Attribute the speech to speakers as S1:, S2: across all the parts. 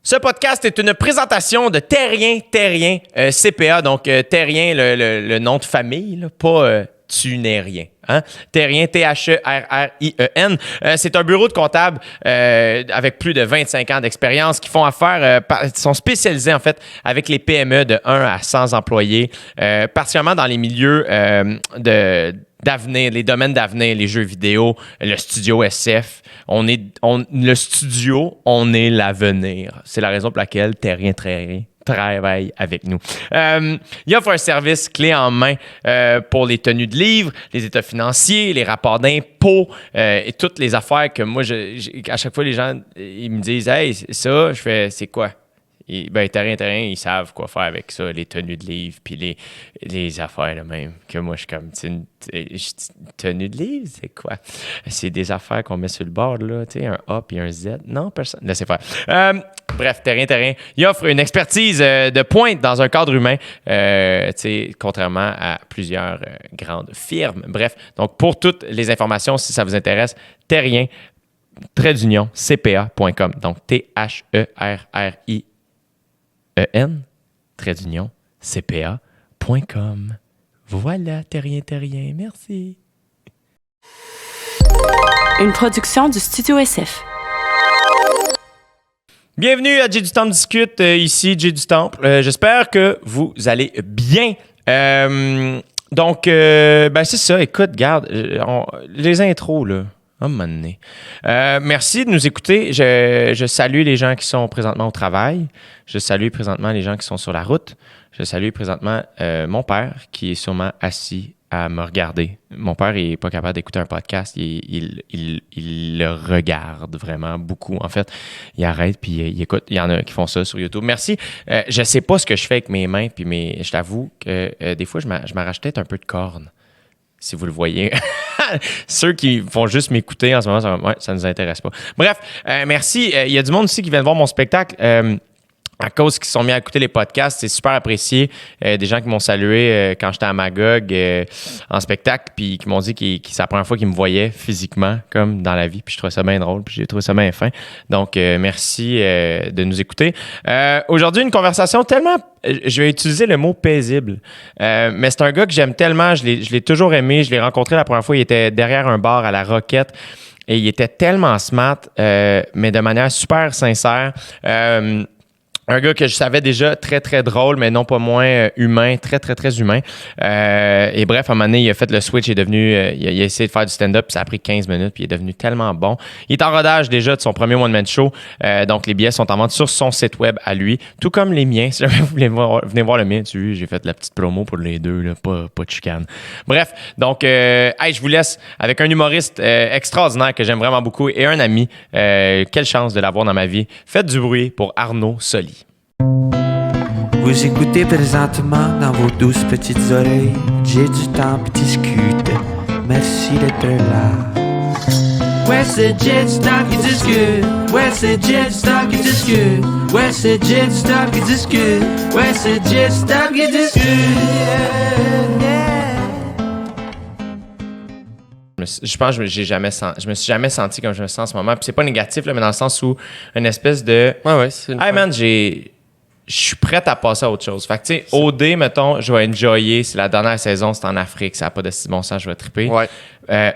S1: Ce podcast est une présentation de Terrien CPA, donc Terrien, le nom de famille, là, pas tu n'es rien. Hein? Terrien, T-H-E-R-R-I-E-N. C'est un bureau de comptable avec plus de 25 ans d'expérience qui font affaire, sont spécialisés en fait avec les PME de 1 à 100 employés, particulièrement dans les milieux d'avenir, les domaines d'avenir, les jeux vidéo, le studio SF. Le studio, on est l'avenir. C'est la raison pour laquelle Terrien travaille avec nous. Il offre un service clé en main pour les tenues de livres, les états financiers, les rapports d'impôts et toutes les affaires que moi, à chaque fois, les gens ils me disent « Hey, ça, je fais, c'est quoi? » Terrien, ils savent quoi faire avec ça, les tenues de livres, puis les affaires là même. Que moi, je suis comme, tenue de livre, c'est quoi? C'est des affaires qu'on met sur le bord, là, tu sais, un A puis un Z. Non, personne. Laissez faire. Bref, Terrien, il offre une expertise de pointe dans un cadre humain, contrairement à plusieurs grandes firmes. Bref, donc pour toutes les informations, si ça vous intéresse, Terrien, CPA.com. Donc, THERRI CPA.com. Voilà, Terrien, merci.
S2: Une production du Studio SF.
S1: Bienvenue à Jay du Temple discute, ici Jay du Temple. J'espère que vous allez bien. C'est ça, écoute, garde, les intros, là. Oh, merci de nous écouter. Je salue les gens qui sont présentement au travail. Je salue présentement les gens qui sont sur la route. Je salue présentement mon père qui est sûrement assis à me regarder. Mon père n'est pas capable d'écouter un podcast. Il le regarde vraiment beaucoup. En fait, il arrête puis il écoute. Il y en a qui font ça sur YouTube. Merci. Je ne sais pas ce que je fais avec mes mains. Puis je t'avoue que des fois, je m'arrache peut-être un peu de corne. Si vous le voyez. Ceux qui vont juste m'écouter en ce moment, ça ne nous intéresse pas. Bref, merci. Il y a du monde aussi qui vient de voir mon spectacle. À cause qu'ils sont mis à écouter les podcasts, c'est super apprécié. Des gens qui m'ont salué quand j'étais à Magog en spectacle, puis qui m'ont dit que c'est la première fois qu'ils me voyaient physiquement, comme dans la vie. Puis je trouvais ça bien drôle, puis j'ai trouvé ça bien fin. Donc, merci de nous écouter. Aujourd'hui, une conversation tellement... Je vais utiliser le mot paisible. Mais c'est un gars que j'aime tellement. Je l'ai toujours aimé. Je l'ai rencontré la première fois. Il était derrière un bar à la Roquette. Et il était tellement smart, mais de manière super sincère. Un gars que je savais déjà très, très drôle, mais non pas moins humain, très, très, très humain. Et bref, à un moment donné, il a fait le switch, il a essayé de faire du stand-up, puis ça a pris 15 minutes, puis il est devenu tellement bon. Il est en rodage déjà de son premier one-man show, donc les billets sont en vente sur son site web à lui, tout comme les miens. Si jamais vous voulez venez voir le mien, j'ai fait la petite promo pour les deux, là, pas de chicane. Bref, donc, je vous laisse avec un humoriste extraordinaire que j'aime vraiment beaucoup et un ami. Quelle chance de l'avoir dans ma vie. Faites du bruit pour Arnaud Soli.
S3: Vous écoutez présentement dans vos douces petites oreilles Jay du Temple discute. Merci d'être là. Ouais, c'est Jay du Temple qui discute. Ouais, c'est Jay du Temple qui discute. Ouais, c'est Jay du Temple qui discute. Ouais, c'est Jay du Temple qui discute.
S1: Je pense que je me suis jamais senti comme je me sens en ce moment. Puis c'est pas négatif, là, mais dans le sens où une espèce de...
S4: Ouais, c'est une
S1: man, je suis prête à passer à autre chose. Fait que, tu sais, OD, mettons, je vais enjoyer. C'est la dernière saison, c'est en Afrique. Ça n'a pas de si bon sens, je vais triper.
S4: Ouais.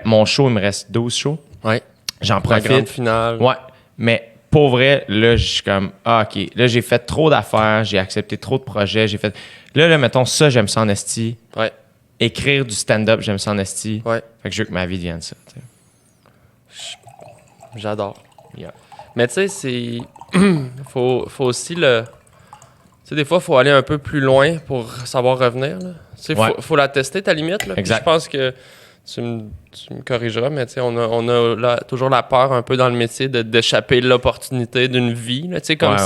S1: Mon show, il me reste 12 shows.
S4: Ouais.
S1: J'en profite.
S4: La grande finale.
S1: Ouais. Mais pour vrai, là, je suis comme, OK. Là, j'ai fait trop d'affaires. J'ai accepté trop de projets. Là, mettons, ça, j'aime ça en esti.
S4: Ouais.
S1: Écrire du stand-up, j'aime ça en esti.
S4: Ouais.
S1: Fait que je veux que ma vie devienne ça. T'sais.
S4: J'adore.
S1: Yeah.
S4: Mais tu sais, c'est... faut aussi le... Tu sais, des fois, il faut aller un peu plus loin pour savoir revenir. Tu sais, faut la tester, ta limite. Là.
S1: Exact.
S4: Je pense que tu me corrigeras, mais tu sais, on a toujours la peur un peu dans le métier d'échapper l'opportunité d'une vie. Tu sais, comme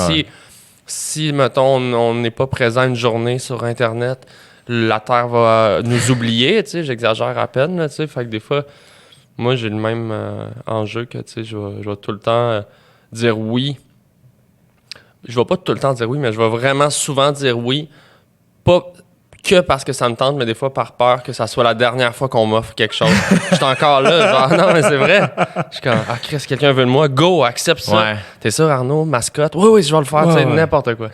S4: si, mettons, on n'est pas présent une journée sur Internet, la Terre va nous oublier. Tu sais, j'exagère à peine. Là, tu sais, fait que des fois, moi, j'ai le même enjeu que, tu sais, je vais tout le temps dire oui. Je vais pas tout le temps dire oui, mais je vais vraiment souvent dire oui. Pas que parce que ça me tente, mais des fois par peur que ça soit la dernière fois qu'on m'offre quelque chose. Je suis encore là, genre, non, mais c'est vrai. Je suis comme, ah, Chris, quelqu'un veut de moi, go, accepte ça.
S1: Ouais.
S4: T'es sûr, Arnaud, mascotte? Oui, je vais le faire,
S1: Ouais,
S4: tu sais,
S1: ouais.
S4: n'importe quoi.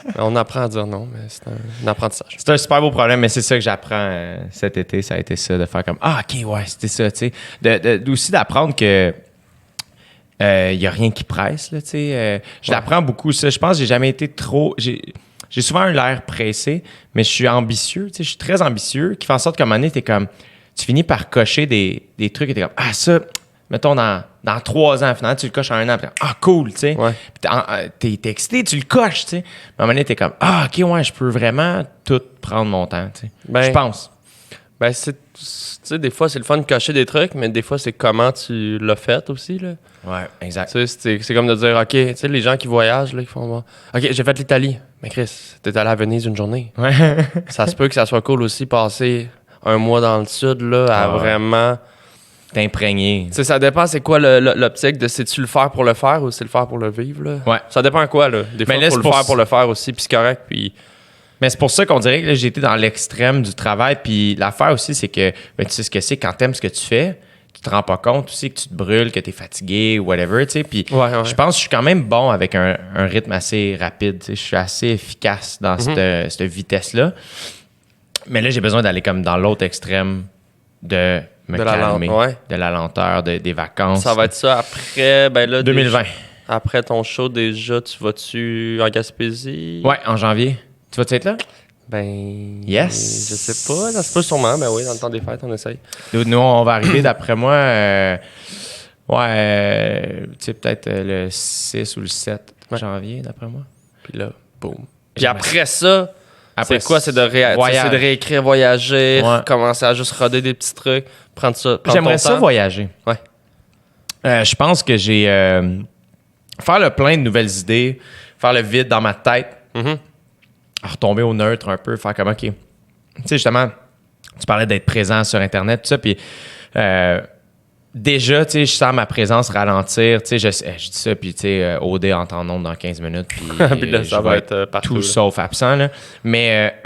S4: Mais on apprend à dire non, mais c'est un apprentissage.
S1: C'est un super beau problème, mais c'est ça que j'apprends cet été. Ça a été ça, de faire comme ah, ok, ouais, c'était ça, tu sais. Aussi d'apprendre que il n'y a rien qui presse, là, tu sais. Je l'apprends beaucoup, ça. Je pense que j'ai jamais été trop. J'ai souvent eu l'air pressé, mais je suis ambitieux, tu sais. Je suis très ambitieux, qui fait en sorte qu'à un moment donné, t'es comme. Tu finis par cocher des trucs et t'es comme ah, ça, mettons dans 3 ans, finalement, tu le coches en 1 an, puis ah, cool, tu sais.
S4: Ouais.
S1: Puis t'es excité, tu le coches, tu sais. Mais à un moment donné, t'es comme ah, ok, ouais, je peux vraiment tout prendre mon temps, tu sais.
S4: Ben,
S1: Je pense.
S4: Ben, tu sais, des fois, c'est le fun de cocher des trucs, mais des fois, c'est comment tu l'as fait aussi, là.
S1: Ouais, exact.
S4: Tu sais, c'est comme de dire, OK, tu sais, les gens qui voyagent, là, qui font, OK, j'ai fait l'Italie. Mais Chris, t'es allé à Venise une journée.
S1: Ouais.
S4: Ça se peut que ça soit cool aussi, passer un mois dans le sud, là, à
S1: Ouais.
S4: vraiment...
S1: T'es imprégné.
S4: Tu sais, ça dépend, c'est quoi l'optique de c'est-tu le faire pour le faire ou c'est le faire pour le vivre, là?
S1: Ouais.
S4: Ça dépend quoi, là. Des fois,
S1: Mais là,
S4: il faut
S1: c'est
S4: le
S1: pour-
S4: faire pour le faire aussi, puis c'est correct, puis...
S1: Mais c'est pour ça qu'on dirait que là, j'ai été dans l'extrême du travail. Puis l'affaire aussi, c'est que ben, tu sais ce que c'est quand t'aimes ce que tu fais, tu te rends pas compte aussi que tu te brûles, que t'es fatigué, whatever, tu sais. Puis
S4: Ouais.
S1: je pense que je suis quand même bon avec un rythme assez rapide. Tu sais. Je suis assez efficace dans cette vitesse-là. Mais là, j'ai besoin d'aller comme dans l'autre extrême de me
S4: De la
S1: calmer,
S4: ouais.
S1: de la lenteur, des vacances.
S4: Ça va être ça après, ben là...
S1: 2020.
S4: Après ton show, déjà, tu vas-tu en Gaspésie?
S1: Ouais, en janvier. Tu vas-être là?
S4: Ben...
S1: Yes.
S4: Je sais pas, ça se peut sûrement, mais oui, dans le temps des fêtes, on essaye.
S1: Nous, on va arriver, d'après moi, tu sais, peut-être le 6 ou le 7 janvier, d'après moi.
S4: Puis là, boum. Puis
S1: J'aimerais
S4: après ça, c'est quoi? C'est de,
S1: voyage.
S4: c'est de réécrire, voyager,
S1: Ouais.
S4: commencer à juste roder des petits trucs, prendre
S1: J'aimerais
S4: ton
S1: ça
S4: temps.
S1: voyager.
S4: Ouais.
S1: Je pense que j'ai... faire le plein de nouvelles idées, faire le vide dans ma tête,
S4: Mhm.
S1: retomber au neutre un peu, faire comme, OK. Tu sais, justement, tu parlais d'être présent sur Internet, tout ça, puis déjà, tu sais, je sens ma présence ralentir, tu sais, je dis ça, puis tu sais, OD en temps nombre dans 15 minutes, puis
S4: Puis là, ça
S1: je
S4: va
S1: vais
S4: être partout.
S1: tout
S4: là.
S1: sauf absent, là. Mais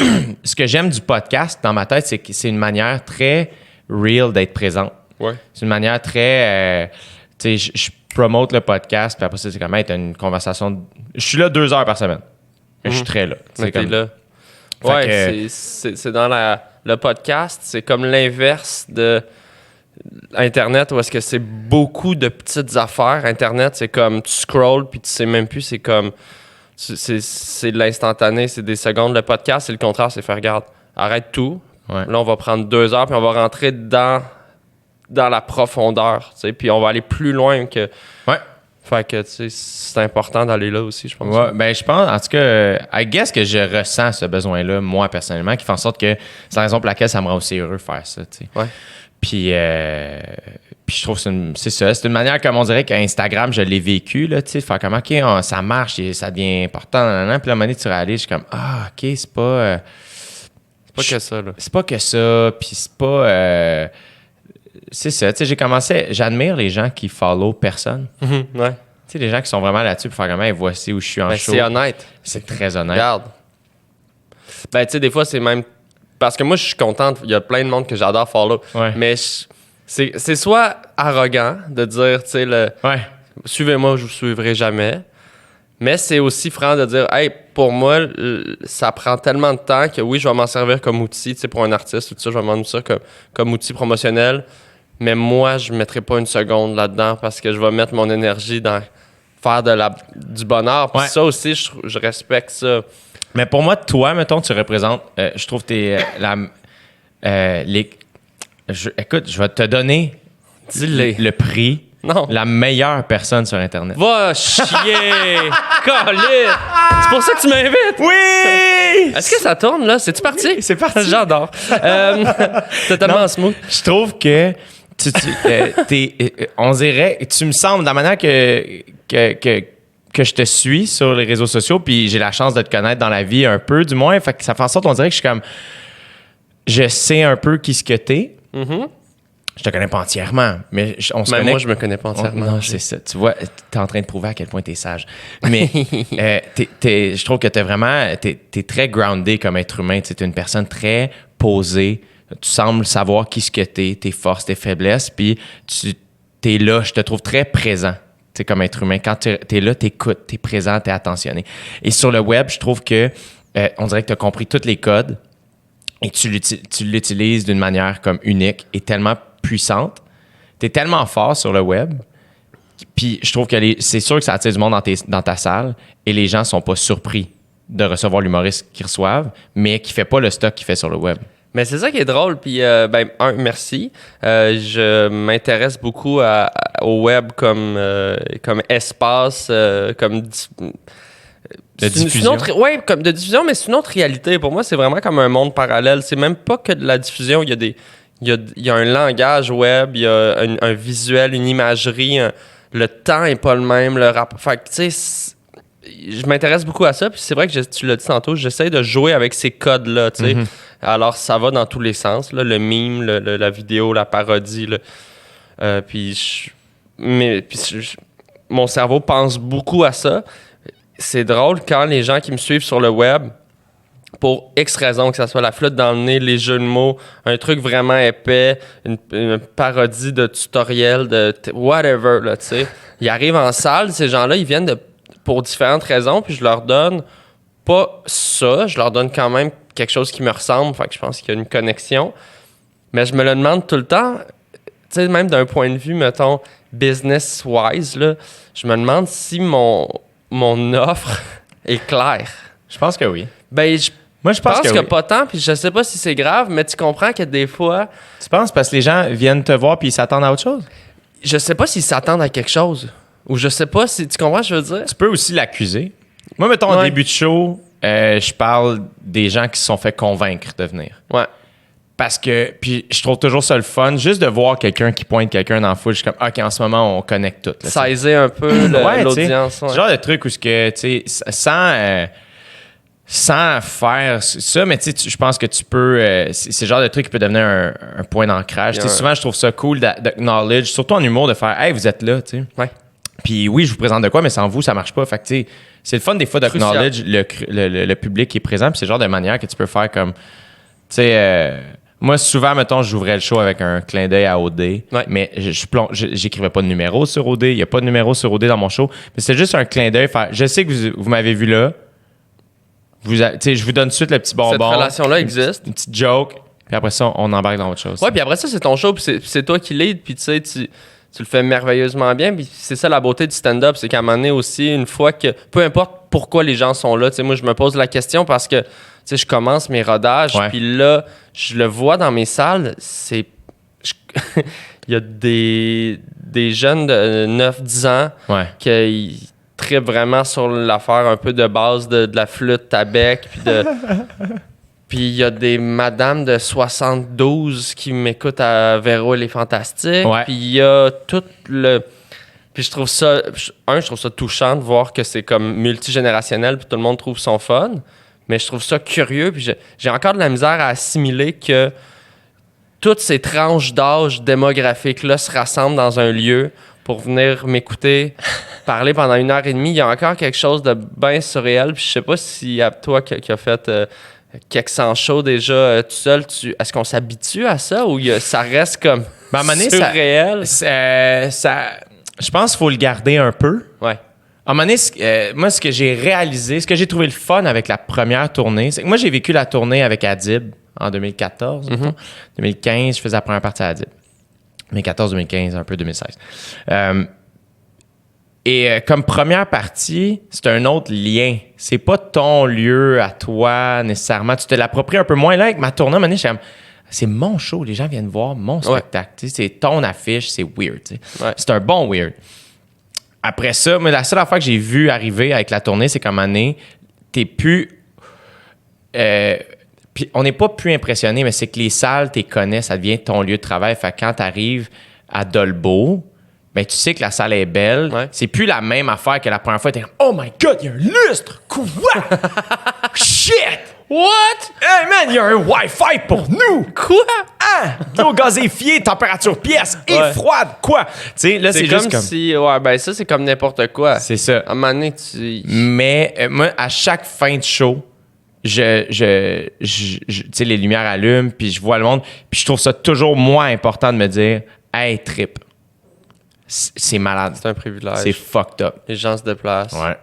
S1: ce que j'aime du podcast, dans ma tête, c'est que c'est une manière très real d'être présent.
S4: Ouais.
S1: C'est une manière très... tu sais, je promote le podcast, puis après ça, c'est comme, hey, t'as une conversation... Je suis là 2 heures par semaine. Je suis très là.
S4: Mais
S1: C'est
S4: t'es
S1: comme...
S4: là.
S1: Fait
S4: Ouais,
S1: que-
S4: c'est dans le podcast, c'est comme l'inverse de Internet, où est-ce que c'est beaucoup de petites affaires. Internet, c'est comme tu scrolls, puis tu sais même plus, c'est comme... C'est de l'instantané, c'est des secondes. Le podcast, c'est le contraire, c'est faire, regarde, arrête tout.
S1: Ouais.
S4: Là, on va prendre 2 heures, puis on va rentrer dans la profondeur, tu sais, puis on va aller plus loin que...
S1: Ouais.
S4: Fait que, tu sais, c'est important d'aller là aussi, je pense.
S1: Ouais, ben je pense, en tout cas, I guess que je ressens ce besoin-là, moi, personnellement, qui fait en sorte que c'est la raison pour laquelle ça me rend aussi heureux de faire ça, tu sais.
S4: Ouais.
S1: Puis je trouve que c'est ça. C'est une manière, comme on dirait qu'Instagram, je l'ai vécu, là, tu sais, de faire comme, OK, ça marche, et ça devient important, nanana. Puis là, à un moment donné, tu réalises, je suis comme, ah, OK, c'est pas...
S4: C'est pas que ça, là.
S1: c'est pas que ça, puis c'est pas... c'est ça, tu sais, j'admire les gens qui follow personne.
S4: Ouais.
S1: Tu sais, les gens qui sont vraiment là-dessus pour faire comme, hey, voici où je suis en
S4: Ben,
S1: show.
S4: c'est honnête.
S1: C'est très honnête.
S4: Regarde. Ben, tu sais, des fois, c'est même... Parce que moi, je suis contente. Il y a plein de monde que j'adore follow.
S1: Ouais.
S4: Mais c'est soit arrogant de dire, tu sais,
S1: Ouais.
S4: suivez-moi, je vous suivrai jamais. Mais c'est aussi franc de dire, hey, pour moi, ça prend tellement de temps que oui, je vais m'en servir comme outil, tu sais, pour un artiste, tout ça, je vais m'en servir ça comme outil promotionnel. Mais moi, je ne mettrai pas une seconde là-dedans parce que je vais mettre mon énergie dans faire du bonheur. Puis
S1: Ouais.
S4: ça aussi, je respecte ça.
S1: Mais pour moi, toi, mettons, tu représentes, je trouve que t'es écoute, je vais te donner
S4: Dis-le.
S1: le prix,
S4: Non.
S1: la meilleure personne sur Internet.
S4: Va chier! Colin! C'est pour ça que tu m'invites!
S1: Oui!
S4: Est-ce que ça tourne, là? C'est-tu parti?
S1: C'est parti.
S4: J'adore. C'est tellement
S1: Non.
S4: smooth.
S1: Je trouve que on dirait, tu me sembles, de la manière que je te suis sur les réseaux sociaux, puis j'ai la chance de te connaître dans la vie un peu, du moins, fait que ça fait en sorte, on dirait que je suis comme, je sais un peu qui ce que t'es, Je te connais pas entièrement, mais on se connaît.
S4: Moi, je me connais pas entièrement.
S1: Non, c'est ça. Tu vois, t'es en train de prouver à quel point t'es sage. Mais je trouve que t'es très groundé comme être humain. T'es une personne très posée. Tu sembles savoir qui ce que t'es, tes forces, tes faiblesses, puis t'es là. Je te trouve très présent. T'sais, comme être humain. Quand t'es là, t'écoutes, t'es présent, t'es attentionné. Et sur le web, je trouve que on dirait que t'as compris tous les codes et tu l'utilises d'une manière comme unique et tellement puissante. T'es tellement fort sur le web. Puis je trouve que c'est sûr que ça attire du monde dans ta salle et les gens sont pas surpris de recevoir l'humoriste qu'ils reçoivent, mais qui fait pas le stock qu'il fait sur le web.
S4: Mais c'est ça qui est drôle. Puis, merci. Je m'intéresse beaucoup au web comme espace, comme...
S1: De diffusion.
S4: Oui, comme de diffusion, mais c'est une autre réalité. Pour moi, c'est vraiment comme un monde parallèle. C'est même pas que de la diffusion. Il y a un langage web, il y a un visuel, une imagerie. Le temps est pas le même. Le rapport. Fait que, tu sais, je m'intéresse beaucoup à ça. Puis c'est vrai que tu l'as dit tantôt, j'essaie de jouer avec ces codes-là, tu sais. Alors, ça va dans tous les sens, là, le meme, la vidéo, la parodie. Mon cerveau pense beaucoup à ça. C'est drôle quand les gens qui me suivent sur le web, pour X raisons, que ce soit la flotte dans le nez, les jeux de mots, un truc vraiment épais, une parodie de tutoriel, de whatever, là, tu sais. Ils arrivent en salle, ces gens-là, ils viennent pour différentes raisons, puis je leur donne pas ça, je leur donne quand même quelque chose qui me ressemble, fait que je pense qu'il y a une connexion. Mais je me le demande tout le temps, tu sais, même d'un point de vue, mettons, business-wise, là, je me demande si mon offre est claire.
S1: Je pense que oui.
S4: Ben,
S1: Moi, je pense que oui.
S4: pas tant, puis je sais pas si c'est grave, mais tu comprends que des fois...
S1: Tu penses parce que les gens viennent te voir puis ils s'attendent à autre chose?
S4: Je sais pas s'ils s'attendent à quelque chose. Ou je sais pas si... Tu comprends ce que je veux dire?
S1: Tu peux aussi l'accuser. Moi, mettons, au début de show, je parle des gens qui se sont fait convaincre de venir.
S4: Ouais.
S1: Parce que... Puis je trouve toujours ça le fun, juste de voir quelqu'un qui pointe quelqu'un dans la foule. Je suis comme, OK, en ce moment, on connecte tout.
S4: Sizer un peu l'audience.
S1: C'est le genre de truc où, tu sais, sans faire ça, mais tu sais, je pense que tu peux... c'est le genre de truc qui peut devenir un point d'ancrage. Souvent, je trouve ça cool d'acknowledge, surtout en humour, de faire « Hey, vous êtes là », tu sais.
S4: Ouais.
S1: Puis oui, je vous présente de quoi, mais sans vous, ça marche pas. Fait que, tu sais, c'est le fun des fois d'acknowledge le public qui est présent, puis c'est le genre de manière que tu peux faire comme... Tu sais... moi, souvent, mettons, j'ouvrais le show avec un clin d'œil à OD, mais j'écrivais pas de numéro sur OD. Il n'y a pas de numéro sur OD dans mon show. Mais c'est juste un clin d'œil. Je sais que vous m'avez vu là. Je vous donne tout de suite le petit bonbon.
S4: Cette relation-là existe.
S1: Une petite joke. Puis après ça, on embarque dans autre chose.
S4: Ouais, puis après ça, c'est ton show. Puis c'est toi qui lead. Puis tu sais, tu le fais merveilleusement bien. Puis c'est ça la beauté du stand-up. C'est qu'à un moment donné aussi, une fois que... Peu importe pourquoi les gens sont là. Tu sais, moi, je me pose la question parce que... Tu sais, je commence mes rodages, puis là, je le vois dans mes salles, il y a des jeunes de 9-10 ans qui trippent vraiment sur l'affaire un peu de base de la flûte à bec, puis il y a des madames de 72 qui m'écoutent à Véro et les Fantastiques, puis il y a tout le... Puis je trouve ça touchant de voir que c'est comme multigénérationnel, puis tout le monde trouve son fun. Mais je trouve ça curieux, puis j'ai encore de la misère à assimiler que toutes ces tranches d'âge démographiques-là se rassemblent dans un lieu pour venir m'écouter parler pendant 1h30. Il y a encore quelque chose de bien surréel, puis je sais pas si à toi qui a fait quelques 100 shows déjà tout seul, est-ce qu'on s'habitue à ça ou ça reste comme surréel?
S1: Je pense qu'il faut le garder un peu.
S4: Ouais.
S1: À un moment donné, moi, ce que j'ai réalisé, ce que j'ai trouvé le fun avec la première tournée, c'est que moi, j'ai vécu la tournée avec Adib en 2014. 2015, je faisais la première partie à Adib. 2014-2015, un peu 2016. Comme première partie, c'est un autre lien. C'est pas ton lieu à toi, nécessairement. Tu te l'appropries un peu moins. Là, avec ma tournée, à un moment donné, je suis comme, c'est mon show. Les gens viennent voir mon spectacle. C'est ton affiche. C'est weird. C'est un bon weird. Après ça, mais la seule affaire que j'ai vue arriver avec la tournée, c'est qu'à un moment donné, t'es plus... puis on n'est pas plus impressionné, mais c'est que les salles, t'es connais, ça devient ton lieu de travail. Fait que quand t'arrives à Dolbeau, ben tu sais que la salle est belle. Ouais. C'est plus la même affaire que la première fois. T'es comme, oh my God, il y a un lustre! Quoi? Shit! What? Hey man, il y a un Wi-Fi pour nous!
S4: Quoi?
S1: Ah! L'eau gazéfiée, température pièce et froide, quoi? Tu sais, là, c'est juste comme...
S4: si... Ouais, ben ça, c'est comme n'importe quoi.
S1: C'est ça.
S4: À un moment donné, tu...
S1: Mais moi, à chaque fin de show, tu sais, les lumières allument, puis je vois le monde, puis je trouve ça toujours moins important de me dire « Hey, trip. » C'est malade.
S4: C'est un privilège.
S1: C'est fucked up.
S4: Les gens se déplacent.
S1: Ouais.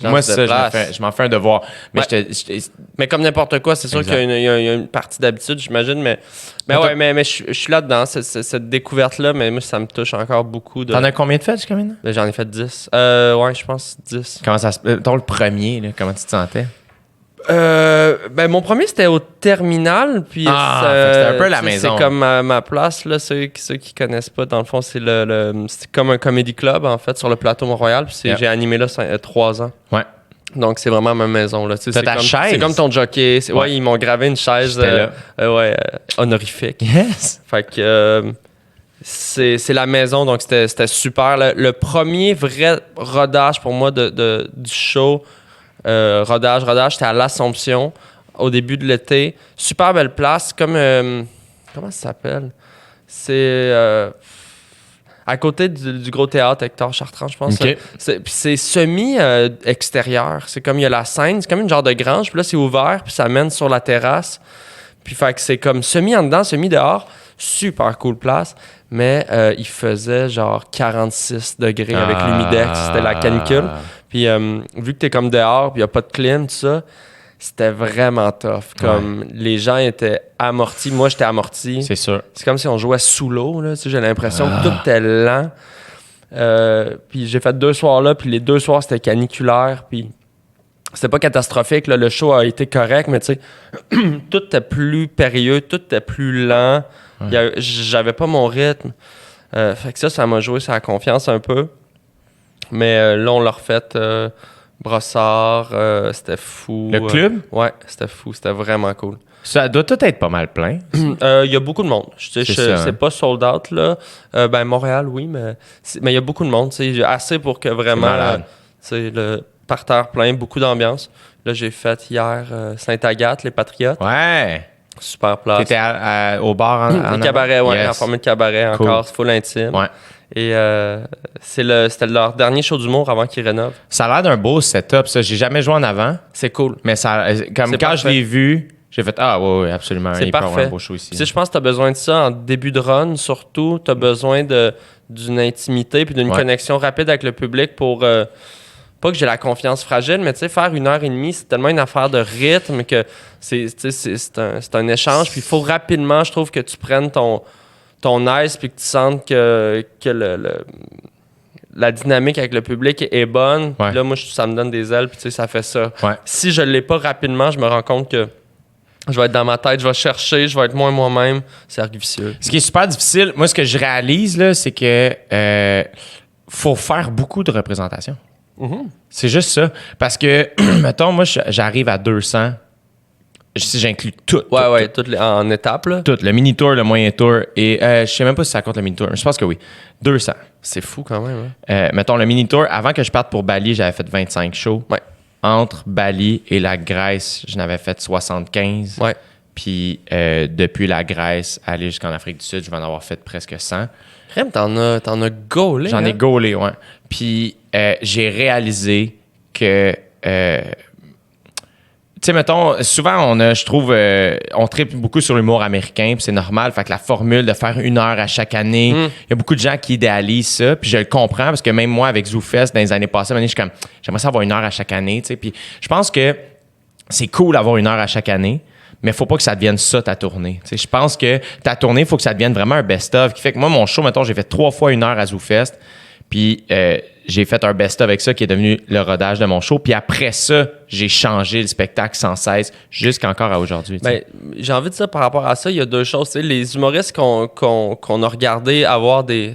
S4: Gens
S1: Moi,
S4: se
S1: ça,
S4: déplacent.
S1: je m'en fais un devoir. Mais
S4: Ouais. Mais comme n'importe quoi, c'est sûr qu'il y a une partie d'habitude, j'imagine. Mais je suis là-dedans, cette découverte-là. Mais moi, ça me touche encore beaucoup.
S1: T'en as combien de fêtes jusqu'à maintenant?
S4: Ben, j'en ai fait 10. Ouais, je pense 10.
S1: Comment ça se... Ton le premier, là, comment tu te sentais?
S4: Ben, mon premier, c'était au terminal. Puis
S1: fait que c'était un peu la maison.
S4: C'est comme ma place. Là, ceux qui connaissent pas, dans le fond, c'est c'est comme un comedy club, en fait, sur le plateau Mont-Royal. Puis j'ai animé là 3 ans.
S1: Ouais.
S4: Donc, c'est vraiment ma maison. Là.
S1: T'as ta chaise?
S4: C'est comme ton jockey. Ouais, ils m'ont gravé une chaise honorifique.
S1: Yes!
S4: Fait que c'est la maison, donc c'était super. Le premier vrai rodage pour moi du show, rodage, c'était à l'Assomption au début de l'été. Super belle place, comme... comment ça s'appelle? C'est... à côté du gros théâtre Hector Chartrand, je pense.
S1: Okay.
S4: C'est semi-extérieur. C'est comme il y a la scène, c'est comme une genre de grange, puis là, c'est ouvert, puis ça mène sur la terrasse. Puis fait que c'est comme semi en dedans, semi dehors. Super cool place. Mais il faisait genre 46 degrés avec l'humidex. C'était la canicule. Puis vu que t'es comme dehors, puis il n'y a pas de clim, tout ça, c'était vraiment tough. Comme les gens étaient amortis. Moi, j'étais amorti.
S1: C'est sûr.
S4: C'est comme si on jouait sous l'eau. Là. Tu sais, j'ai l'impression que tout était lent. Puis j'ai fait 2 soirs là, puis les 2 soirs, c'était caniculaire. Puis c'était pas catastrophique. Là. Le show a été correct, mais tu sais, tout était plus périlleux, tout était plus lent. J'avais pas mon rythme. Fait que ça m'a joué sur la confiance un peu. Mais là, on l'a refait. Brossard, c'était fou.
S1: Le club?
S4: Ouais, c'était fou. C'était vraiment cool.
S1: Ça doit tout être pas mal plein.
S4: Il y a beaucoup de monde. C'est pas sold out, là. Ben, Montréal, oui, mais il y a beaucoup de monde. Assez pour que vraiment le parterre plein, beaucoup d'ambiance. Là, j'ai fait hier Sainte-Agathe, les Patriotes.
S1: Ouais.
S4: Super place.
S1: T'étais au bar en
S4: cabaret, ouais,
S1: yes.
S4: en formule cabaret
S1: Cool.
S4: encore, full intime.
S1: Ouais.
S4: Et c'était leur dernier show d'humour avant qu'ils rénovent.
S1: Ça a l'air d'un beau setup, ça. J'ai jamais joué en avant,
S4: C'est cool.
S1: mais ça, comme
S4: C'est
S1: quand
S4: parfait.
S1: je l'ai vu, j'ai fait ouais, absolument.
S4: C'est
S1: Il peut y avoir
S4: parfait.
S1: un beau show ici.
S4: Tu sais, je pense que tu as besoin de ça en début de run, surtout. Tu as besoin d'une intimité puis d'une connexion rapide avec le public pour... pas que j'ai la confiance fragile, mais tu sais, faire 1h30, c'est tellement une affaire de rythme que c'est un échange. Puis il faut rapidement, je trouve, que tu prennes ton aise puis que tu sentes que la dynamique avec le public est bonne.
S1: Ouais.
S4: Puis là, moi, ça me donne des ailes, puis tu sais, ça fait ça.
S1: Ouais.
S4: Si je l'ai pas rapidement, je me rends compte que je vais être dans ma tête, je vais chercher, je vais être moins moi-même. C'est artificieux.
S1: Ce qui est super difficile, moi, ce que je réalise, là, c'est que faut faire beaucoup de représentation.
S4: Mm-hmm.
S1: C'est juste ça. Parce que, mettons, moi, j'arrive à 200. Si j'inclus tout.
S4: Ouais, toutes en étapes, là.
S1: Tout. Le mini-tour, le moyen tour. Et je sais même pas si ça compte le mini-tour. Mais je pense que oui. 200.
S4: C'est fou quand même. Hein?
S1: Mettons, le mini-tour, avant que je parte pour Bali, j'avais fait 25 shows.
S4: Ouais.
S1: Entre Bali et la Grèce, je n'avais fait 75.
S4: Ouais.
S1: Puis depuis la Grèce, aller jusqu'en Afrique du Sud, je vais en avoir fait presque 100.
S4: Rem, t'en as gaulé.
S1: J'en ai
S4: hein?
S1: gaulé, ouais. Puis j'ai réalisé que... tu sais, mettons, souvent, je trouve, on tripe beaucoup sur l'humour américain, puis c'est normal. Fait que la formule de faire 1 heure à chaque année, il y a beaucoup de gens qui idéalisent ça, puis je le comprends, parce que même moi, avec ZooFest, dans les années passées, je suis comme, j'aimerais ça avoir 1 heure à chaque année, tu sais. Puis je pense que c'est cool d'avoir 1 heure à chaque année, mais il faut pas que ça devienne ça, ta tournée. Tu sais, je pense que ta tournée, il faut que ça devienne vraiment un best-of, qui fait que moi, mon show, mettons, j'ai fait 3 fois 1 heure à ZooFest, puis j'ai fait un best-of avec ça qui est devenu le rodage de mon show. Puis après ça, j'ai changé le spectacle sans cesse jusqu'encore à aujourd'hui.
S4: Ben, j'ai envie de dire par rapport à ça, il y a 2 choses. Tu sais, les humoristes qu'on a regardé avoir des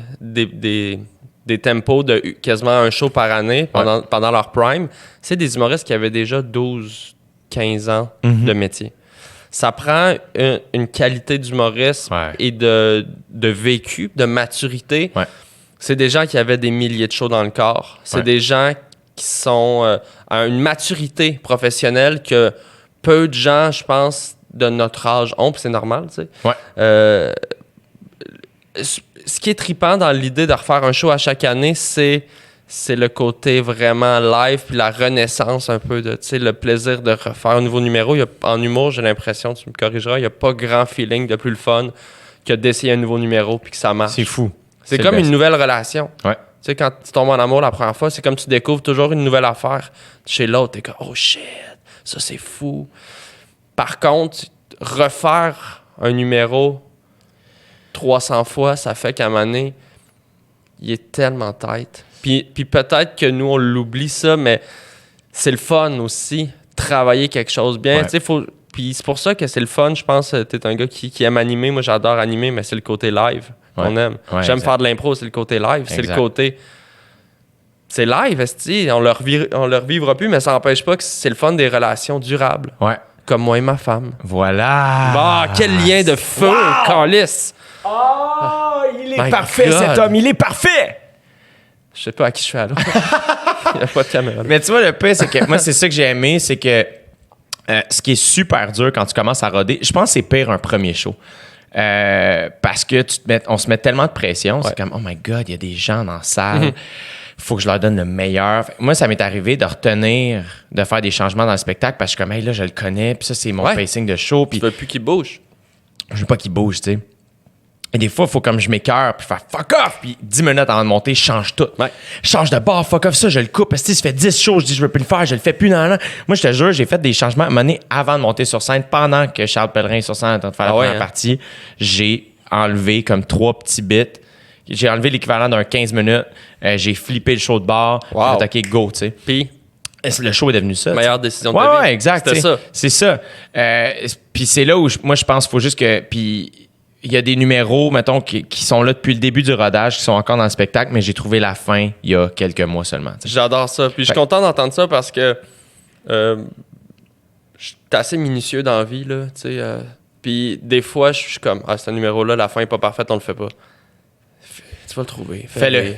S4: tempos de quasiment un show par année pendant leur prime, c'est des humoristes qui avaient déjà 12-15 ans de métier. Ça prend une qualité d'humoriste et de vécu, de maturité.
S1: Ouais.
S4: C'est des gens qui avaient des milliers de shows dans le corps. C'est des gens qui sont à une maturité professionnelle que peu de gens, je pense, de notre âge ont, puis c'est normal, tu sais.
S1: Ouais.
S4: Ce qui est trippant dans l'idée de refaire un show à chaque année, c'est le côté vraiment live, puis la renaissance un peu de, tu sais, le plaisir de refaire un nouveau numéro. En humour, j'ai l'impression, tu me corrigeras, il n'y a pas grand feeling de plus le fun que d'essayer un nouveau numéro puis que ça marche.
S1: C'est fou.
S4: C'est comme une nouvelle relation.
S1: Ouais.
S4: Tu sais, quand tu tombes en amour la première fois, c'est comme tu découvres toujours une nouvelle affaire chez l'autre. T'es comme, oh shit, ça c'est fou. Par contre, refaire un numéro 300 fois, ça fait qu'à un moment donné, il est tellement tight. Puis peut-être que nous, on l'oublie ça, mais c'est le fun aussi, travailler quelque chose bien.
S1: Ouais.
S4: Tu sais, puis c'est pour ça que c'est le fun, je pense. T'es un gars qui aime animer. Moi, j'adore animer, mais c'est le côté live qu'on aime.
S1: Ouais,
S4: J'aime
S1: exact.
S4: faire de l'impro, c'est le côté live.
S1: Exact.
S4: C'est le côté... C'est live, esti. On le revivra plus, mais ça n'empêche pas que c'est le fun des relations durables.
S1: Ouais.
S4: Comme moi et ma femme.
S1: Voilà.
S4: Ah, quel lien de feu, câlisse!
S1: Oh, il est
S4: My
S1: parfait,
S4: God.
S1: cet homme. Il est parfait.
S4: Je sais pas à qui je fais alors. Il n'y a pas de caméra.
S1: Mais tu vois, le pire, c'est que moi, c'est ça que j'ai aimé, c'est que ce qui est super dur quand tu commences à roder, je pense que c'est pire un premier show. Parce que on se met tellement de pression. C'est comme, oh my God, il y a des gens dans la salle. Faut que je leur donne le meilleur. Moi, ça m'est arrivé de retenir, de faire des changements dans le spectacle parce que je suis comme, hey, là, je le connais. Puis ça, c'est mon pacing de show. Puis
S4: Tu veux plus qu'il bouge.
S1: je veux pas qu'il bouge, tu sais. Et des fois, il faut comme je m'écœure, puis faire fuck off, puis 10 minutes avant de monter, je change tout.
S4: Ouais.
S1: Je change de bord, fuck off, ça, je le coupe. Parce que ça fait 10 shows, je dis je veux plus le faire, je le fais plus. Non. Moi, je te jure, j'ai fait des changements à un moment donné avant de monter sur scène, pendant que Charles Pellerin est sur scène en train de faire la première partie. J'ai enlevé comme 3 petits bits. J'ai enlevé l'équivalent d'un 15 minutes. J'ai flippé le show de bar.
S4: Wow.
S1: J'ai attaqué go, tu sais.
S4: Puis,
S1: Le show est devenu ça.
S4: meilleure
S1: t'sais.
S4: décision de ta vie.
S1: Ouais, exact.
S4: C'était ça.
S1: C'est ça. Puis c'est là où moi, je pense qu'il faut juste que... Puis il y a des numéros, mettons, qui sont là depuis le début du rodage, qui sont encore dans le spectacle, mais j'ai trouvé la fin il y a quelques mois seulement. t'sais.
S4: J'adore ça. Puis je suis content d'entendre ça parce que je suis assez minutieux dans la vie, là, tu sais. Puis des fois, je suis comme, ce numéro-là, la fin est pas parfaite, on le fait pas. Tu vas le trouver.
S1: Fais-le.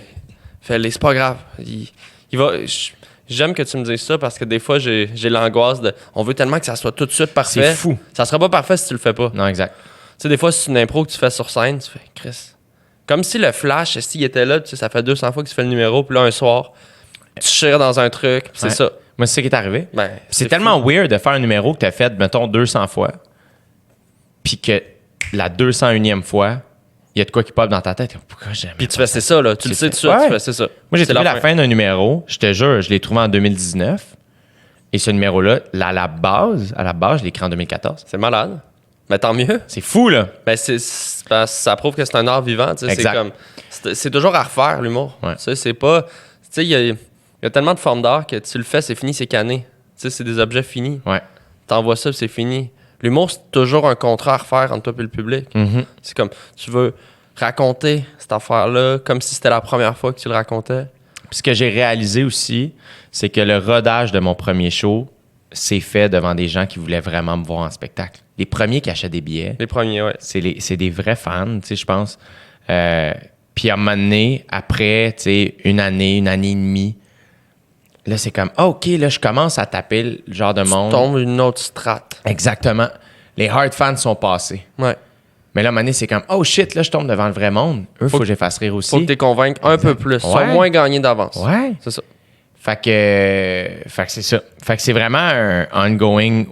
S4: Fais-le, c'est pas grave. Il va... J'aime que tu me dises ça parce que des fois, j'ai l'angoisse de... On veut tellement que ça soit tout de suite parfait.
S1: C'est fou.
S4: Ça sera pas parfait si tu le fais pas.
S1: Non, exact.
S4: Tu sais, des fois, c'est une impro que tu fais sur scène, tu fais, Chris. Comme si le flash, s'il était là, tu sais, ça fait 200 fois que tu fais le numéro, puis là, un soir, tu chires dans un truc, puis c'est
S1: Ouais.
S4: ça.
S1: Moi, c'est ça qui est arrivé.
S4: Ben,
S1: C'est tellement weird de faire un numéro que tu as fait, mettons, 200 fois, puis que la 201e fois, il y a de quoi qui pop dans ta tête. Pourquoi j'aime
S4: Puis tu fais, c'est ça, là. Tu le sais tout de suite,
S1: Ouais.
S4: tu fais, c'est ça.
S1: Moi, j'ai
S4: C'est
S1: trouvé la fin d'un numéro, je te jure, je l'ai trouvé en 2019. Et ce numéro-là, à la base, je l'ai écrit en 2014.
S4: C'est malade. Mais tant mieux.
S1: C'est fou, là.
S4: Ben, ça prouve que c'est un art vivant. Tu sais,
S1: Exact.
S4: c'est comme. C'est toujours à refaire, l'humour.
S1: Ouais.
S4: Tu sais, c'est pas. Tu sais, il y a tellement de formes d'art que tu le fais, c'est fini, c'est cané. Tu sais, c'est des objets finis.
S1: Ouais.
S4: T'envoies ça, puis c'est fini. L'humour, c'est toujours un contrat à refaire entre toi et le public.
S1: Mhm.
S4: C'est comme, tu veux raconter cette affaire-là comme si c'était la première fois que tu le racontais.
S1: Puis ce que j'ai réalisé aussi, c'est que le rodage de mon premier show s'est fait devant des gens qui voulaient vraiment me voir en spectacle. Les premiers qui achetaient des billets,
S4: Les premiers, ouais.
S1: c'est des vrais fans, tu sais, je pense. Puis à un moment donné, après, tu sais, une année et demie, là, c'est comme, ah, OK, là, je commence à taper le genre de monde.
S4: Tombe une autre strate.
S1: Exactement. Les hard fans sont passés.
S4: Ouais.
S1: Mais là, à un moment donné, c'est comme, oh shit, là, je tombe devant le vrai monde. Eux, faut que je les fasse rire aussi.
S4: Faut que tu les convainques un peu plus. Ils sont
S1: Ouais.
S4: moins gagnés d'avance.
S1: Ouais.
S4: C'est ça.
S1: Fait que c'est ça. Fait que c'est vraiment un ongoing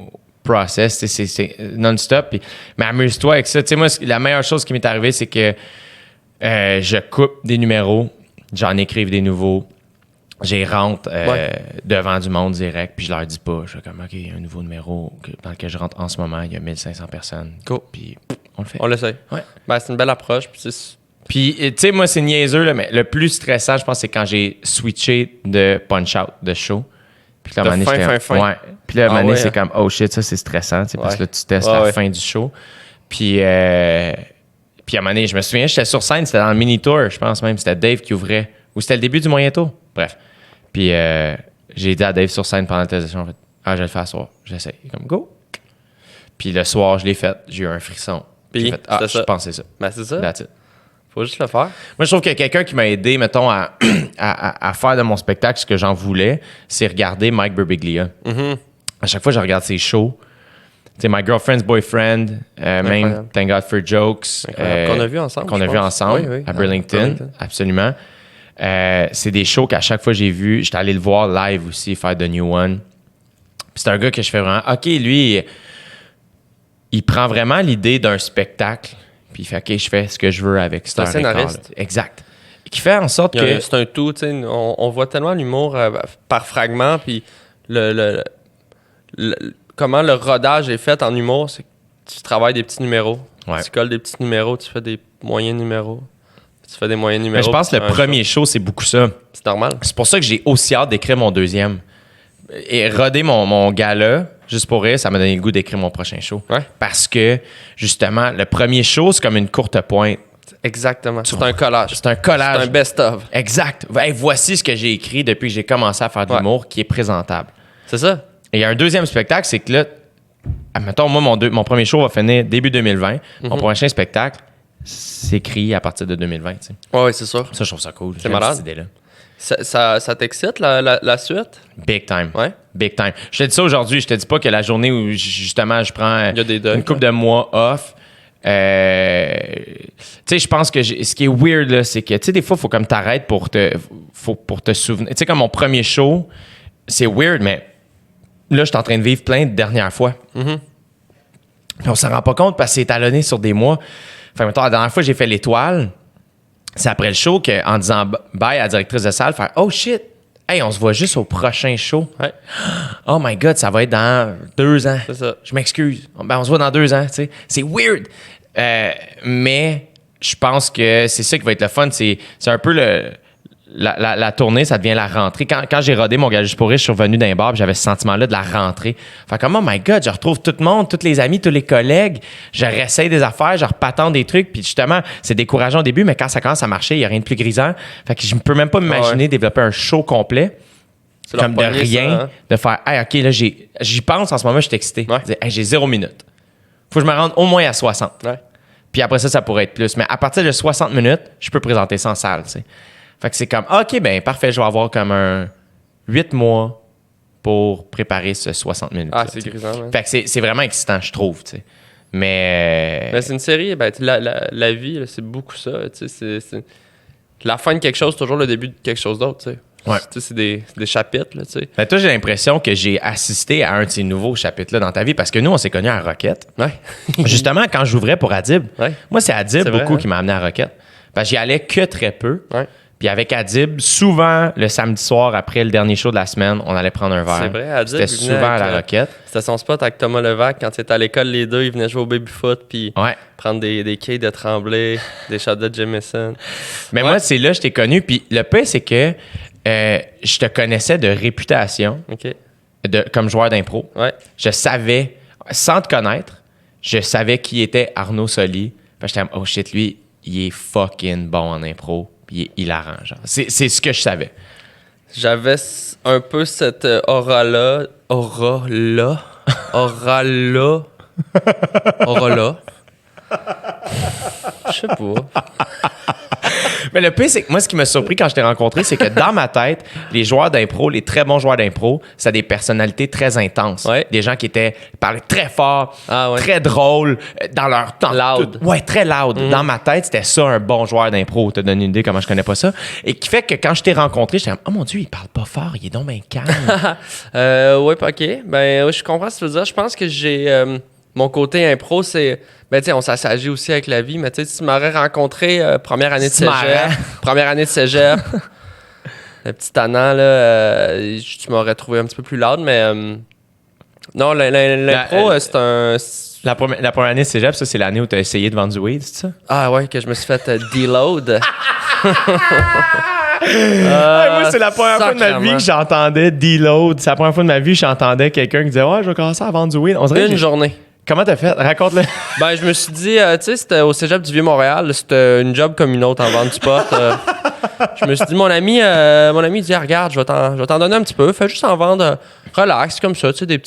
S1: process. C'est non-stop. Mais amuse-toi avec ça. Tu sais, moi, la meilleure chose qui m'est arrivée, c'est que je coupe des numéros, j'en écrive des nouveaux, j'y rentre devant du monde direct, puis je leur dis pas. Je fais comme, OK, il y a un nouveau numéro dans lequel je rentre en ce moment, il y a 1500 personnes.
S4: Cool.
S1: Puis on le fait.
S4: On l'essaye.
S1: Ouais.
S4: Ben, c'est une belle approche. Puis
S1: Puis, tu sais, moi, c'est niaiseux, là, mais le plus stressant, je pense, c'est quand j'ai switché de punch-out, de show. Puis là, à un moment donné, j'étais comme, ouais. Puis là, à un moment donné, c'est comme, oh shit, ça, c'est stressant, tu sais, parce que là, tu testes la fin du show. Puis à un moment donné, je me souviens, j'étais sur scène, c'était dans le mini-tour, je pense même, c'était Dave qui ouvrait. Ou c'était le début du moyen tour. Bref. Puis j'ai dit à Dave sur scène pendant la testation, en fait, je vais le faire ce soir. J'essaie. Comme, go. Puis le soir, je l'ai fait. J'ai eu un frisson.
S4: Puis,
S1: j'ai fait, je pensais ça.
S4: Ben, c'est ça.
S1: That's it.
S4: Faut juste le faire.
S1: Moi, je trouve qu'il y a quelqu'un qui m'a aidé, mettons, à faire de mon spectacle ce que j'en voulais, c'est regarder Mike Birbiglia. À chaque fois que je regarde ses shows, sais, My Girlfriend's Boyfriend, même Thank God for Jokes.
S4: Qu'on a vu ensemble.
S1: Qu'on a vu ensemble à Burlington, absolument. C'est des shows qu'à chaque fois que j'ai vu, j'étais allé le voir live aussi, faire The New One. Puis c'est un gars que je fais vraiment, OK, lui, il prend vraiment l'idée d'un spectacle, puis il fait, OK, je fais ce que je veux avec cette heure et quart,
S4: scénariste.
S1: Exact. Qui fait en sorte que...
S4: C'est un tout, tu sais, on voit tellement l'humour par fragment, puis comment le rodage est fait en humour, c'est que tu travailles des petits numéros.
S1: Ouais.
S4: Tu colles des petits numéros, tu fais des moyens numéros. Tu fais des moyens numéros.
S1: Mais je pense que le premier show, c'est beaucoup ça.
S4: C'est normal.
S1: C'est pour ça que j'ai aussi hâte d'écrire mon deuxième. Et roder mon gala, juste pour rire, ça m'a donné le goût d'écrire mon prochain show.
S4: Ouais.
S1: Parce que, justement, le premier show, c'est comme une courte pointe.
S4: Exactement. C'est un collage.
S1: C'est un collage.
S4: C'est un best-of.
S1: Exact. Hey, voici ce que j'ai écrit depuis que j'ai commencé à faire de l'humour qui est présentable.
S4: C'est ça.
S1: Et il y a un deuxième spectacle, c'est que là, admettons, moi, mon premier show va finir début 2020. Mon prochain spectacle s'écrit à partir de 2020. Tu sais.
S4: Ouais, c'est sûr.
S1: Ça, je trouve ça cool.
S4: C'est malade.
S1: Cette idée-là.
S4: Ça t'excite, la suite?
S1: Big time.
S4: Ouais.
S1: Big time. Je te dis ça aujourd'hui. Je te dis pas que la journée où, justement, je prends
S4: Il y a des deuils,
S1: une couple de mois off. Tu sais, je pense que ce qui est weird, là, c'est que, tu sais, des fois, il faut comme t'arrêtes pour te souvenir. Tu sais, comme mon premier show, c'est weird, mais là, je suis en train de vivre plein de dernières fois.
S4: Mm-hmm.
S1: Puis on s'en rend pas compte parce que c'est étalonné sur des mois. Fait que, mettons, la dernière fois que j'ai fait l'Étoile, c'est après le show qu'en disant bye à la directrice de salle, faire « Oh shit! Hey, on se voit juste au prochain show.
S4: Ouais.
S1: Oh my God, ça va être dans 2 ans.
S4: C'est ça.
S1: Je m'excuse. Ben, on se voit dans 2 ans, tu sais. C'est weird. Mais je pense que c'est ça qui va être le fun. C'est un peu la tournée, ça devient la rentrée. Quand j'ai rodé mon gars juste pour rire, je suis revenu d'un bar, j'avais ce sentiment-là de la rentrée. Fait comme, oh my God, je retrouve tout le monde, tous les amis, tous les collègues. Je réessaye des affaires, je repatente des trucs. Puis justement, c'est décourageant au début, mais quand ça commence à marcher, il n'y a rien de plus grisant. Fait que je ne peux même pas m'imaginer développer un show complet.
S4: C'est leur
S1: Comme de
S4: premier,
S1: rien,
S4: ça, hein?
S1: de faire, hey, OK, là, j'y pense en ce moment, je suis excité.
S4: Ouais.
S1: Je dis, hey, j'ai 0 minutes. Faut que je me rende au moins à 60.
S4: Ouais.
S1: Puis après ça pourrait être plus. Mais à partir de 60 minutes, je peux présenter ça en salle, tu sais. Fait que c'est comme, OK, ben parfait, je vais avoir comme un 8 mois pour préparer ce 60 minutes.
S4: Ah, c'est grisant, man.
S1: Fait que c'est vraiment excitant, je trouve, tu sais. Mais
S4: c'est une série, ben, la vie, là, c'est beaucoup ça. Tu sais, c'est la fin de quelque chose, c'est toujours le début de quelque chose d'autre, tu sais.
S1: Ouais.
S4: Tu sais, c'est des chapitres, là, tu sais.
S1: ben, toi, j'ai l'impression que j'ai assisté à un de ces nouveaux chapitres-là dans ta vie parce que nous, on s'est connus à Roquette.
S4: Ouais.
S1: Justement, quand j'ouvrais pour Adib,
S4: Ouais.
S1: moi, c'est Adib
S4: C'est vrai,
S1: beaucoup
S4: hein?
S1: qui m'a amené à Roquette. Parce que j'y allais que très peu.
S4: Ouais.
S1: Puis avec Adib, souvent, le samedi soir, après le dernier show de la semaine, on allait prendre un verre.
S4: C'est vrai, Adib,
S1: C'était
S4: il venait
S1: souvent à
S4: avec,
S1: la Roquette.
S4: C'était son spot avec Thomas Levac. Quand il était à l'école, les deux, ils venaient jouer au baby-foot puis
S1: Ouais.
S4: prendre des quilles de Tremblay, des shots de Jameson.
S1: Mais
S4: Ouais.
S1: moi, c'est là que je t'ai connu. Puis le pire, c'est que je te connaissais de réputation
S4: OK.
S1: comme joueur d'impro.
S4: Ouais.
S1: Je savais, sans te connaître, je savais qui était Arnaud Soli. Puis j'étais oh shit, lui, il est fucking bon en impro. Puis il est hilarant, genre. C'est ce que je savais.
S4: J'avais un peu cette aura-là. Aura-là. Je sais pas.
S1: Mais le pire, c'est que moi, ce qui m'a surpris quand je t'ai rencontré, c'est que dans ma tête, les joueurs d'impro, les très bons joueurs d'impro, c'est des personnalités très intenses.
S4: Ouais.
S1: Des gens qui parlaient très fort,
S4: Ah ouais.
S1: très drôles, dans leur temps.
S4: Loud.
S1: Ouais, très loud. Dans ma tête, c'était ça, un bon joueur d'impro. T'as donné une idée comment je connais pas ça. Et qui fait que quand je t'ai rencontré, j'étais comme, oh mon Dieu, il parle pas fort, il est donc bien calme.
S4: Ouais, OK. Ben, ouais, je comprends ce que tu veux dire. Je pense que j'ai... mon côté impro, c'est... Ben, tu sais, on s'assagit aussi avec la vie, mais tu sais, si tu m'aurais rencontré première année de
S1: C'est marrant.
S4: cégep... Première année de cégep... le petit tannant, là, tu m'aurais trouvé un petit peu plus loud, mais... non, l'impro, c'est un...
S1: La première année de cégep, ça, c'est l'année où t'as essayé de vendre du weed, c'est ça?
S4: Ah ouais, que je me suis fait deload.
S1: Moi, c'est la première fois de ma vie
S4: sacrément.
S1: que j'entendais deload. C'est la première fois de ma vie que j'entendais quelqu'un qui disait, ouais, je vais commencer à vendre du weed. On dirait que
S4: Une journée.
S1: Comment t'as fait? Raconte-le.
S4: Ben, je me suis dit, tu sais, c'était au cégep du Vieux-Montréal. C'était une job comme une autre en vente du pot. Je me suis dit, mon ami il dit, ah, regarde, je vais t'en donner un petit peu. Fais juste en vendre relax, comme ça, tu sais, des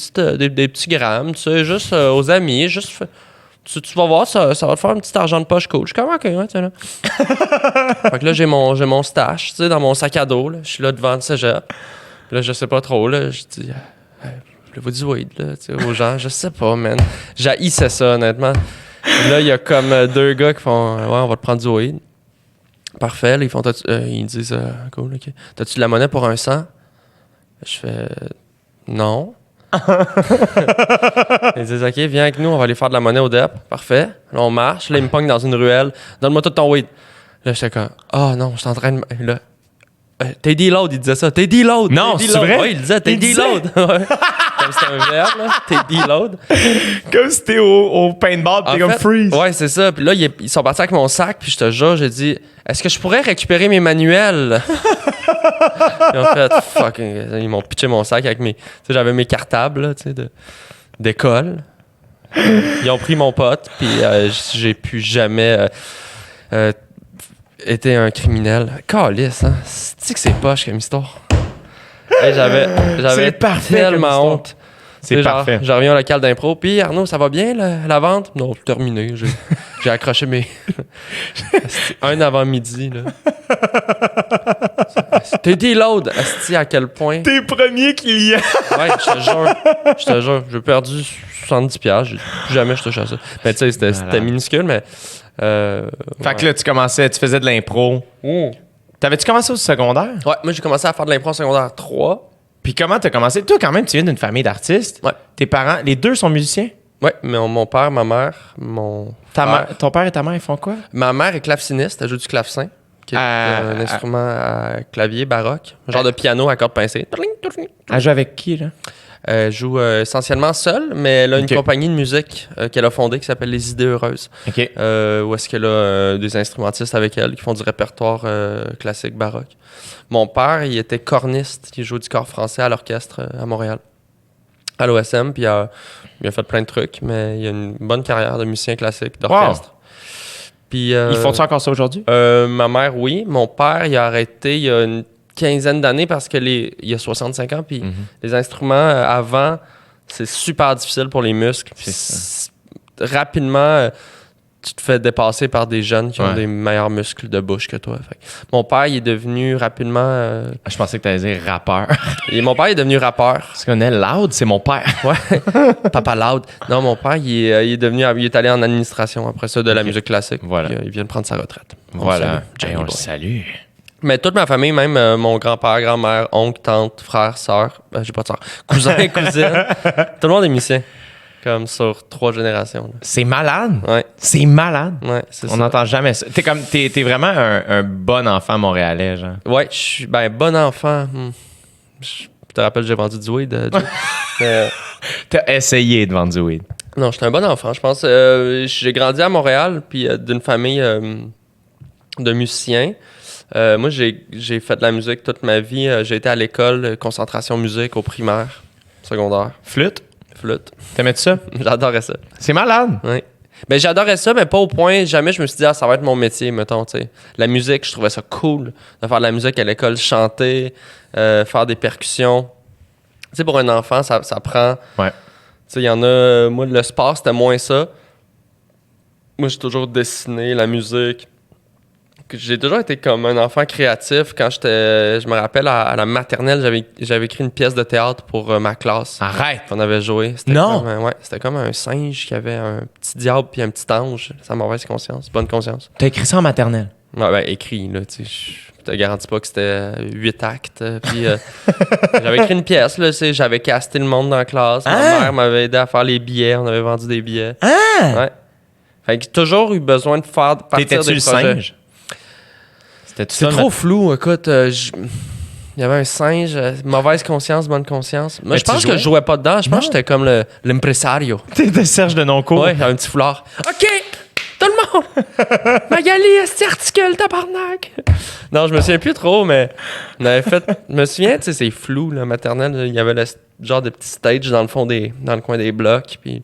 S4: petits grammes, tu sais, juste aux amis. Juste, tu vas voir, ça va te faire un petit argent de poche cool. Je suis comme, OK, ouais, tu sais, là. Fait que là, j'ai mon stash, tu sais, dans mon sac à dos. Là. Je suis là devant le cégep. Là, je sais pas trop, là. Je dis, voulez-vous du weed, là, tu sais, aux gens? Je sais pas, man. J'haïssais ça, honnêtement. Là, il y a comme 2 gars qui font, ouais, on va te prendre du weed. Parfait, là, ils disent, cool, ok. T'as-tu de la monnaie pour un 100? Je fais, non. Ils disent, ok, viens avec nous, on va aller faire de la monnaie au DEP. Parfait. Là, on marche. Là, ils me pognent dans une ruelle. Donne-moi tout ton weed. Là, j'étais comme, non, je suis en train de. Là, t'es deload, il disait ça. T'es deload.
S1: Non, c'est vrai?
S4: Oui, il disait, t'es deload. Comme c'était un verbe, là. T'es deload.
S1: Comme si t'es au paintball, t'es comme freeze.
S4: Ouais, c'est ça. Puis là, ils sont partis avec mon sac, puis je te jure, j'ai dit, est-ce que je pourrais récupérer mes manuels? Ils ont fait, fuck. Ils m'ont pitché mon sac avec mes. Tu sais, j'avais mes cartables, là, tu sais, d'école. Ils ont pris mon pote, puis j'ai plus jamais été un criminel. Calisse, hein. C'est que c'est poche comme histoire. Hey, j'avais tellement honte.
S1: C'est parfait.
S4: Je reviens au local d'impro. Puis Arnaud, ça va bien la vente? Non, c'est terminé. J'ai accroché mes. Un avant midi, là. T'es deload, asti, à quel point.
S1: Tes premiers clients.
S4: Ouais, je te jure. J'ai perdu 70$. Jamais je touche à ça. Mais tu sais, c'était minuscule, mais.
S1: Fait que là, tu faisais de l'impro. T'avais-tu commencé au secondaire?
S4: Ouais, moi, j'ai commencé à faire de l'impro en secondaire 3.
S1: Puis comment t'as commencé? Toi, quand même, tu viens d'une famille d'artistes.
S4: Ouais.
S1: Tes parents, les deux sont musiciens?
S4: Ouais, mais mon père, ma mère,
S1: Ton père et ta mère, ils font quoi?
S4: Ma mère est claveciniste, elle joue du clavecin, qui est un instrument à clavier baroque, genre de piano à cordes pincées.
S1: Elle joue avec qui, là?
S4: Elle joue essentiellement seule, mais elle a une compagnie de musique qu'elle a fondée qui s'appelle Les Idées Heureuses.
S1: OK.
S4: Où est-ce qu'elle a des instrumentistes avec elle qui font du répertoire classique baroque. Mon père, il était corniste, il joue du corps français à l'orchestre à Montréal, à l'OSM, puis il a fait plein de trucs, mais il a une bonne carrière de musicien classique, d'orchestre. Wow. Puis,
S1: ils font ça encore ça aujourd'hui?
S4: Ma mère, oui. Mon père, il a arrêté il y a une quinzaine d'années parce que il a 65 ans, puis les instruments avant, c'est super difficile pour les muscles. Rapidement, tu te fais dépasser par des jeunes qui ont des meilleurs muscles de bouche que toi. Fait. Mon père, il est devenu rapidement...
S1: Je pensais que tu allais dire rappeur.
S4: Et mon père est devenu rappeur.
S1: Parce qu'on est Loud, c'est mon père.
S4: Ouais, Papa Loud. Non, mon père, il est allé en administration après ça de la musique classique.
S1: Voilà.
S4: Puis, il vient de prendre sa retraite.
S1: Voilà. On le salue.
S4: Mais toute ma famille, même mon grand-père, grand-mère, oncle, tante, frère, sœur, j'ai pas de sœur, cousin, cousine, tout le monde est musicien. Comme sur 3 générations. Là.
S1: C'est malade.
S4: Ouais.
S1: C'est malade.
S4: Ouais, c'est ça.
S1: On n'entend jamais ça. T'es vraiment un bon enfant montréalais, genre.
S4: Ouais, je suis bon enfant. Je te rappelle, j'ai vendu du weed.
S1: T'as essayé de vendre du weed.
S4: Non, j'étais un bon enfant, je pense. J'ai grandi à Montréal, puis d'une famille de musiciens. Moi, j'ai fait de la musique toute ma vie. J'ai été à l'école, concentration musique au primaire, secondaire.
S1: Flûte?
S4: T'aimais-tu ça? J'adorais ça.
S1: C'est malade.
S4: Oui. Mais j'adorais ça, mais pas au point, jamais je me suis dit, ça va être mon métier, mettons, tu sais. La musique, je trouvais ça cool de faire de la musique à l'école, chanter, faire des percussions. Tu sais, pour un enfant, ça prend...
S1: Ouais.
S4: Tu sais, il y en a... Moi, le sport, c'était moins ça. Moi, j'ai toujours dessiné, la musique. J'ai toujours été comme un enfant créatif. Quand je me rappelle, à la maternelle, j'avais écrit une pièce de théâtre pour ma classe.
S1: Arrête!
S4: On avait joué.
S1: Non!
S4: C'était comme un singe qui avait un petit diable puis un petit ange. Sa mauvaise conscience, bonne conscience.
S1: T'as écrit ça en maternelle?
S4: Ouais, écrit, là, tu sais. Je te garantis pas que c'était 8 actes. Puis j'avais écrit une pièce, là, j'avais casté le monde dans la classe. Ma mère m'avait aidé à faire les billets. On avait vendu des billets. Ouais. Fait que j'ai toujours eu besoin de faire partir des projets.
S1: T'étais-tu le singe?
S4: C'est trop flou, écoute. Il y avait un singe, mauvaise conscience, bonne conscience. Moi, je pense que je jouais pas dedans. Je pense que j'étais comme l'impresario.
S1: T'étais Serge de Noncourt.
S4: Ouais, un petit foulard. OK, tout le monde! Magali, est-ce articule, tabarnak? Non, je me souviens plus trop, mais on avait fait... Je me souviens, tu sais, c'est flou, la maternelle. Il y avait le genre de petits stages dans le coin des blocs, puis...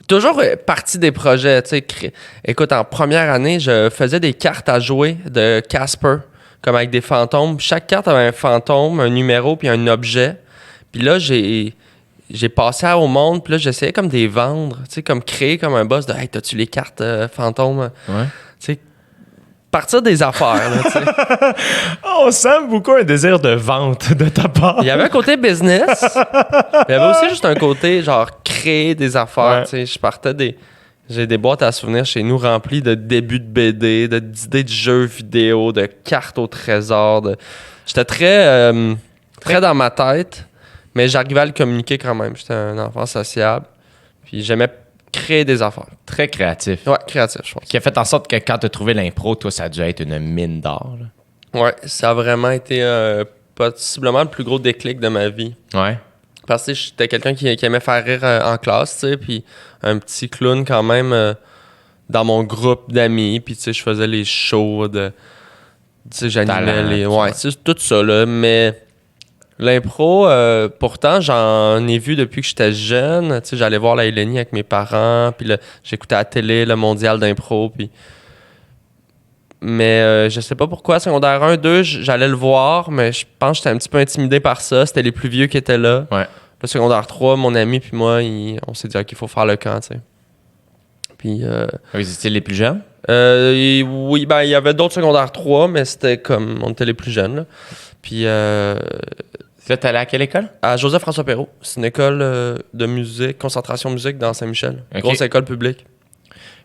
S4: Toujours partie des projets, tu sais. Écoute, en première année, je faisais des cartes à jouer de Casper, comme avec des fantômes. Chaque carte avait un fantôme, un numéro, puis un objet. Puis là, j'ai passé au monde, puis là, j'essayais comme de les vendre, tu sais, comme créer comme un boss de « Hey, t'as-tu les cartes fantômes? »
S1: Ouais.
S4: Tu sais. partir des affaires, là, tu sais.
S1: On sent beaucoup un désir de vente de ta part.
S4: Il y avait un côté business. Il y avait aussi juste un côté, genre, créer des affaires, tu sais. Je partais J'ai des boîtes à souvenirs chez nous remplies de débuts de BD, d'idées de jeux vidéo, de cartes au trésor. J'étais très dans ma tête, mais j'arrivais à le communiquer quand même. J'étais un enfant sociable. Puis j'aimais créer des affaires.
S1: Très créatif.
S4: Ouais, créatif, je pense.
S1: Qui a fait en sorte que quand tu as trouvé l'impro, toi, ça a dû être une mine d'or. Là.
S4: Ouais, ça a vraiment été possiblement le plus gros déclic de ma vie.
S1: Ouais.
S4: Parce que j'étais quelqu'un qui aimait faire rire en classe, tu sais, puis un petit clown quand même dans mon groupe d'amis. Puis, tu sais, je faisais les shows de... Tu sais, j'animais les... Ouais, c'est tout ça, là. Mais l'impro, pourtant, j'en ai vu depuis que j'étais jeune. Tu sais, j'allais voir la LNI avec mes parents, puis là, j'écoutais à la télé le mondial d'impro, puis... Mais je sais pas pourquoi, secondaire 1, 2, j'allais le voir, mais je pense que j'étais un petit peu intimidé par ça. C'était les plus vieux qui étaient là.
S1: Ouais.
S4: Le secondaire 3, mon ami puis moi, on s'est dit qu'il faut faire le camp, tu sais. Puis...
S1: Vous étiez les plus jeunes?
S4: Oui, ben il y avait d'autres secondaires 3, mais c'était comme... On était les plus jeunes, là. Puis...
S1: Là, t'es allé à quelle école?
S4: À Joseph-François Perrault. C'est une école de musique, concentration musique dans Saint-Michel.
S1: Okay.
S4: Grosse école publique.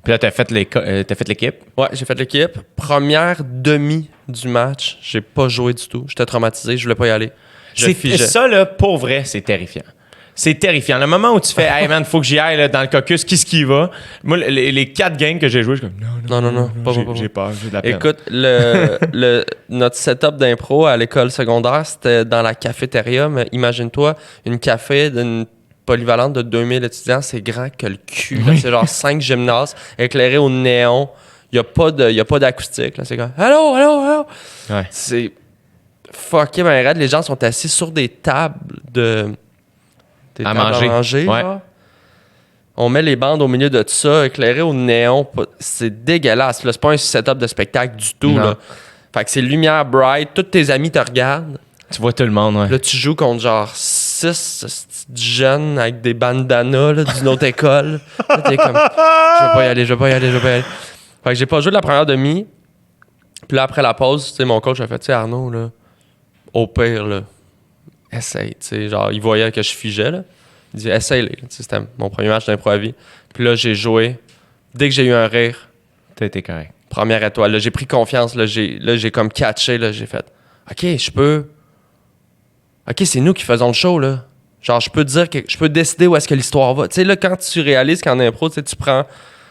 S1: Puis là, t'as fait l'équipe?
S4: Ouais, j'ai fait l'équipe. Première demi du match, j'ai pas joué du tout. J'étais traumatisé, je voulais pas y aller.
S1: Ça, là, pour vrai, c'est terrifiant. C'est terrifiant. Le moment où tu fais « Hey man, faut que j'y aille là, dans le caucus, qui ce qui va? » Moi, les 4 games que j'ai joués, je suis comme « Non,
S4: pas.
S1: J'ai peur, j'ai de la peine. »
S4: Écoute, notre setup d'impro à l'école secondaire, c'était dans la cafétéria. Mais imagine-toi, une café d'une polyvalente de 2000 étudiants, c'est grand que le cul. Là. C'est genre 5 gymnases éclairés au néon. Il n'y a pas d'acoustique. Là. C'est comme « Allô? »
S1: Ouais.
S4: C'est fucké, ben raide. Les gens sont assis sur des tables
S1: à manger. Ouais.
S4: On met les bandes au milieu de tout ça, éclairé au néon. C'est dégueulasse. Là, c'est pas un setup de spectacle du tout. Là. Fait que c'est lumière bright. Tous tes amis te regardent.
S1: Tu vois tout le monde, ouais.
S4: Là, tu joues contre genre 6 jeunes avec des bandanas là, d'une autre école. Là, t'es comme, je vais pas y aller. Fait que j'ai pas joué de la première demi. Puis là, après la pause, tu sais, mon coach a fait, tu sais, Arnaud, là, au pire, là, essaye, tu sais, genre, il voyait que je figeais, là. Il dit, essaye-les. C'était mon premier match d'impro à vie. Puis là, j'ai joué. Dès que j'ai eu un rire,
S1: t'as été correct.
S4: Première étoile. Là, j'ai pris confiance. Là, j'ai comme catché. Là, j'ai fait, OK, je peux... OK, c'est nous qui faisons le show, là. Genre, je peux dire que je peux décider où est-ce que l'histoire va. Tu sais, là, quand tu réalises qu'en impro, tu prends... Tu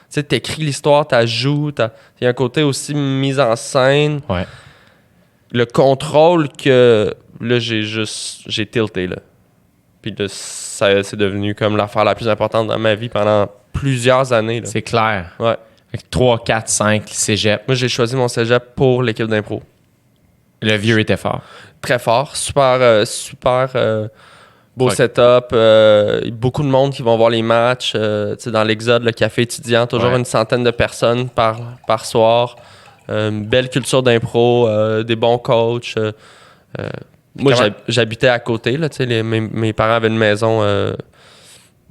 S4: sais, t'écris l'histoire, t'ajoutes. Il y a un côté aussi mise en scène.
S1: Ouais.
S4: Le contrôle que... Là, j'ai tilté, là. Puis là, c'est devenu comme l'affaire la plus importante dans ma vie pendant plusieurs années, là.
S1: C'est clair.
S4: Ouais.
S1: Avec 3, 4, 5, cégep.
S4: Moi, j'ai choisi mon cégep pour l'équipe d'impro.
S1: Le vieux était fort.
S4: Très fort. Super beau setup. Beaucoup de monde qui vont voir les matchs. Dans l'Exode, le café étudiant, toujours une centaine de personnes par soir. Belle culture d'impro, des bons coachs. Moi, j'habitais à côté. Là, mes parents avaient une maison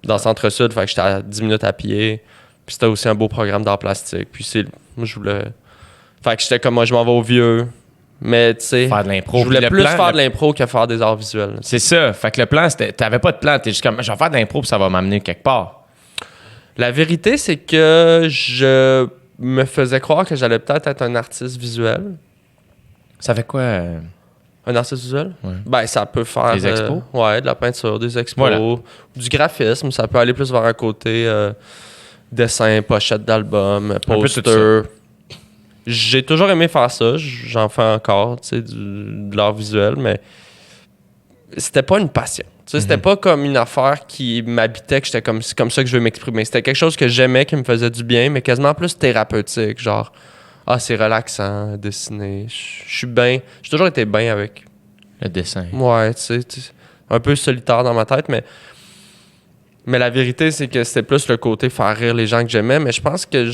S4: dans le centre-sud. Fait que j'étais à 10 minutes à pied. Puis c'était aussi un beau programme d'art plastique. Puis moi, je voulais... Fait que j'étais comme, moi, je m'en vais au vieux. Mais tu sais,
S1: faire de l'impro.
S4: Je voulais plus faire de l'impro que faire des arts visuels.
S1: C'est ça. Fait que le plan, t'avais pas de plan. T'es juste comme, je vais faire de l'impro puis ça va m'amener quelque part.
S4: La vérité, c'est que je me faisais croire que j'allais peut-être être un artiste visuel.
S1: Ça fait quoi?
S4: Un artiste visuel?
S1: Ouais.
S4: Ben, ça peut faire...
S1: Des expos?
S4: Ouais, de la peinture, des expos.
S1: Voilà.
S4: Du graphisme. Ça peut aller plus vers un côté dessin, pochette d'album, poster. J'ai toujours aimé faire ça. J'en fais encore, tu sais, de l'art visuel, mais c'était pas une passion. Tu sais, c'était pas comme une affaire qui m'habitait, que j'étais comme, c'est comme ça que je veux m'exprimer. C'était quelque chose que j'aimais, qui me faisait du bien, mais quasiment plus thérapeutique. Genre, c'est relaxant, dessiner. Je suis bien. J'ai toujours été bien avec.
S1: Le dessin.
S4: Ouais, tu sais, un peu solitaire dans ma tête, mais la vérité, c'est que c'était plus le côté faire rire les gens que j'aimais, mais je pense que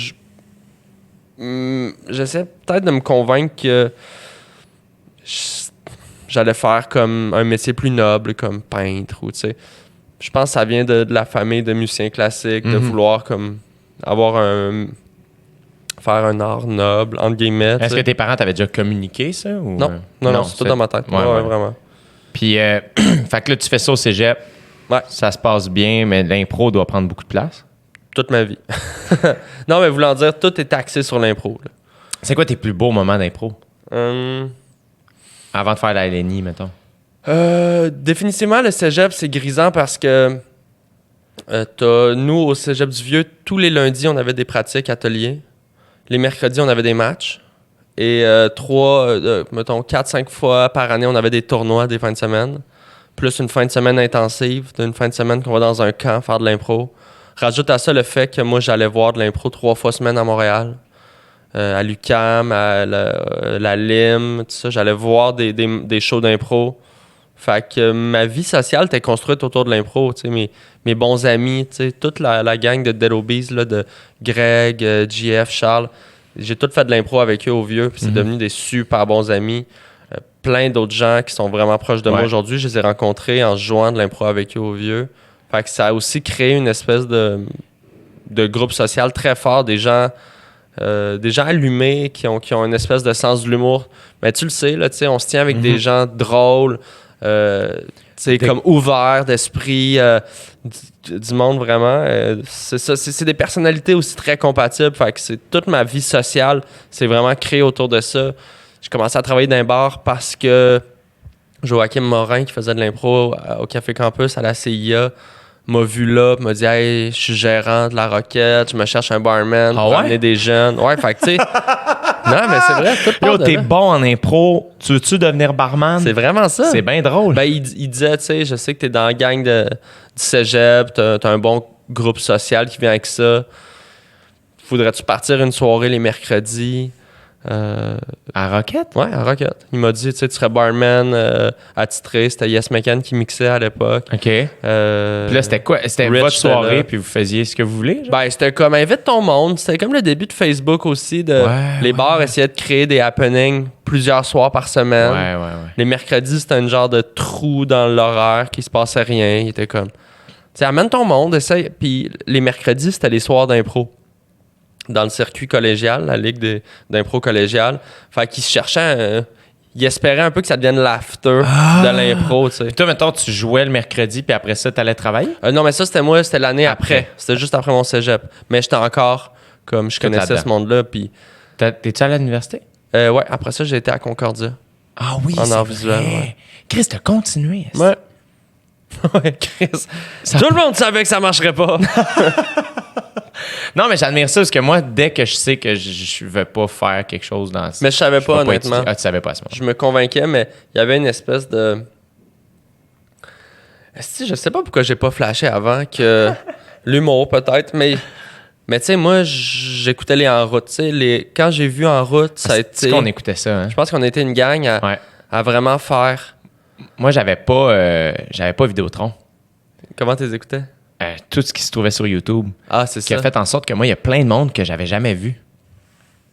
S4: j'essaie peut-être de me convaincre que j'allais faire comme un métier plus noble, comme peintre, ou tu sais. Je pense que ça vient de la famille de musiciens classiques, de vouloir comme avoir faire un art noble, entre guillemets.
S1: Est-ce que tes parents t'avaient déjà communiqué ça? Ou...
S4: Non, c'est tout dans ma tête. Ouais, vraiment.
S1: Puis, fait que là, tu fais ça au cégep.
S4: Ouais.
S1: Ça se passe bien, mais l'impro doit prendre beaucoup de place.
S4: Toute ma vie. Non, mais voulant dire, tout est axé sur l'impro. Là.
S1: C'est quoi tes plus beaux moments d'impro?
S4: Hum...
S1: Avant de faire la LNI, mettons.
S4: Définitivement, le cégep, c'est grisant parce que nous, au cégep du Vieux, tous les lundis, on avait des pratiques, ateliers. Les mercredis, on avait des matchs. Et 4-5 fois par année, on avait des tournois des fins de semaine. Plus une fin de semaine intensive, une fin de semaine qu'on va dans un camp faire de l'impro. Rajoute à ça le fait que moi, j'allais voir de l'impro 3 fois semaine à Montréal. À l'UQAM, à la LIM, tout ça. J'allais voir des shows d'impro. Fait que ma vie sociale était construite autour de l'impro. Mes bons amis, toute la gang de Dead Obies, là, de Greg, JF, Charles. J'ai tout fait de l'impro avec eux au Vieux. Puis c'est devenu des super bons amis. Plein d'autres gens qui sont vraiment proches de moi aujourd'hui. Je les ai rencontrés en jouant de l'impro avec eux au Vieux. Fait que ça a aussi créé une espèce de groupe social très fort. Des gens allumés qui ont une espèce de sens de l'humour. Mais tu le sais, là, on se tient avec des gens drôles, comme ouverts d'esprit, du monde vraiment. C'est ça, c'est des personnalités aussi très compatibles. Fait que c'est toute ma vie sociale, c'est vraiment créé autour de ça. J'ai commencé à travailler dans un bar parce que Joachim Morin, qui faisait de l'impro au Café Campus à la CIA, m'a vu là, m'a dit « Hey, je suis gérant de la Roquette, je me cherche un barman pour amener des jeunes. » Ouais, fait que tu sais... Non, mais c'est vrai, tout part de là. T'es
S1: bon en impro, tu veux-tu devenir barman?
S4: C'est vraiment ça.
S1: C'est bien drôle.
S4: Ben, il disait, tu sais, je sais que t'es dans la gang du cégep, t'as un bon groupe social qui vient avec ça. Faudrait-tu partir une soirée les mercredis?
S1: À Roquette?
S4: Ouais, à Roquette. Il m'a dit, tu sais, tu serais barman attitré. C'était Yes McCann qui mixait à l'époque.
S1: OK. Puis là, c'était quoi? C'était
S4: Rich,
S1: votre soirée, puis vous faisiez ce que vous voulez? Genre?
S4: Ben, c'était comme invite ton monde. C'était comme le début de Facebook aussi. Les bars essayaient de créer des happenings plusieurs soirs par semaine.
S1: Ouais.
S4: Les mercredis, c'était un genre de trou dans l'horaire qui se passait rien. Il était comme, tu sais, amène ton monde, essaye. Puis les mercredis, c'était les soirs d'impro. Dans le circuit collégial, la ligue d'impro collégiale. Fait qu'il se cherchait il espérait un peu que ça devienne l'after de l'impro, tu sais.
S1: Puis toi, mettons, tu jouais le mercredi, puis après ça, t'allais travailler?
S4: Non, mais ça, c'était l'année après. C'était juste après mon cégep. Mais j'étais encore, comme je connaissais ce monde-là, puis...
S1: T'es-tu à l'université?
S4: Ouais, après ça, j'ai été à Concordia.
S1: Ah oui,
S4: en
S1: c'est
S4: art
S1: vrai.
S4: visuel, ouais.
S1: Chris, t'as continué.
S4: Ouais. Ouais, Chris. Tout le monde savait que ça marcherait pas.
S1: Non, mais j'admire ça parce que moi, dès que je sais que je veux pas faire quelque chose dans ça.
S4: Mais je savais pas, honnêtement.
S1: Tu savais pas à ce moment.
S4: Je me convainquais, mais il y avait une espèce de... Je sais pas pourquoi j'ai pas flashé avant que l'humour, peut-être, mais tu sais, moi, j'écoutais les En route. Quand j'ai vu En route, ça a été...
S1: C'est qu'on écoutait ça, hein?
S4: Je pense qu'on était une gang à vraiment faire...
S1: Moi, j'avais pas Vidéotron.
S4: Comment tu les écoutais?
S1: Tout ce qui se trouvait sur YouTube.
S4: Ah, c'est ça.
S1: Qui a fait en sorte que moi, il y a plein de monde que j'avais jamais vu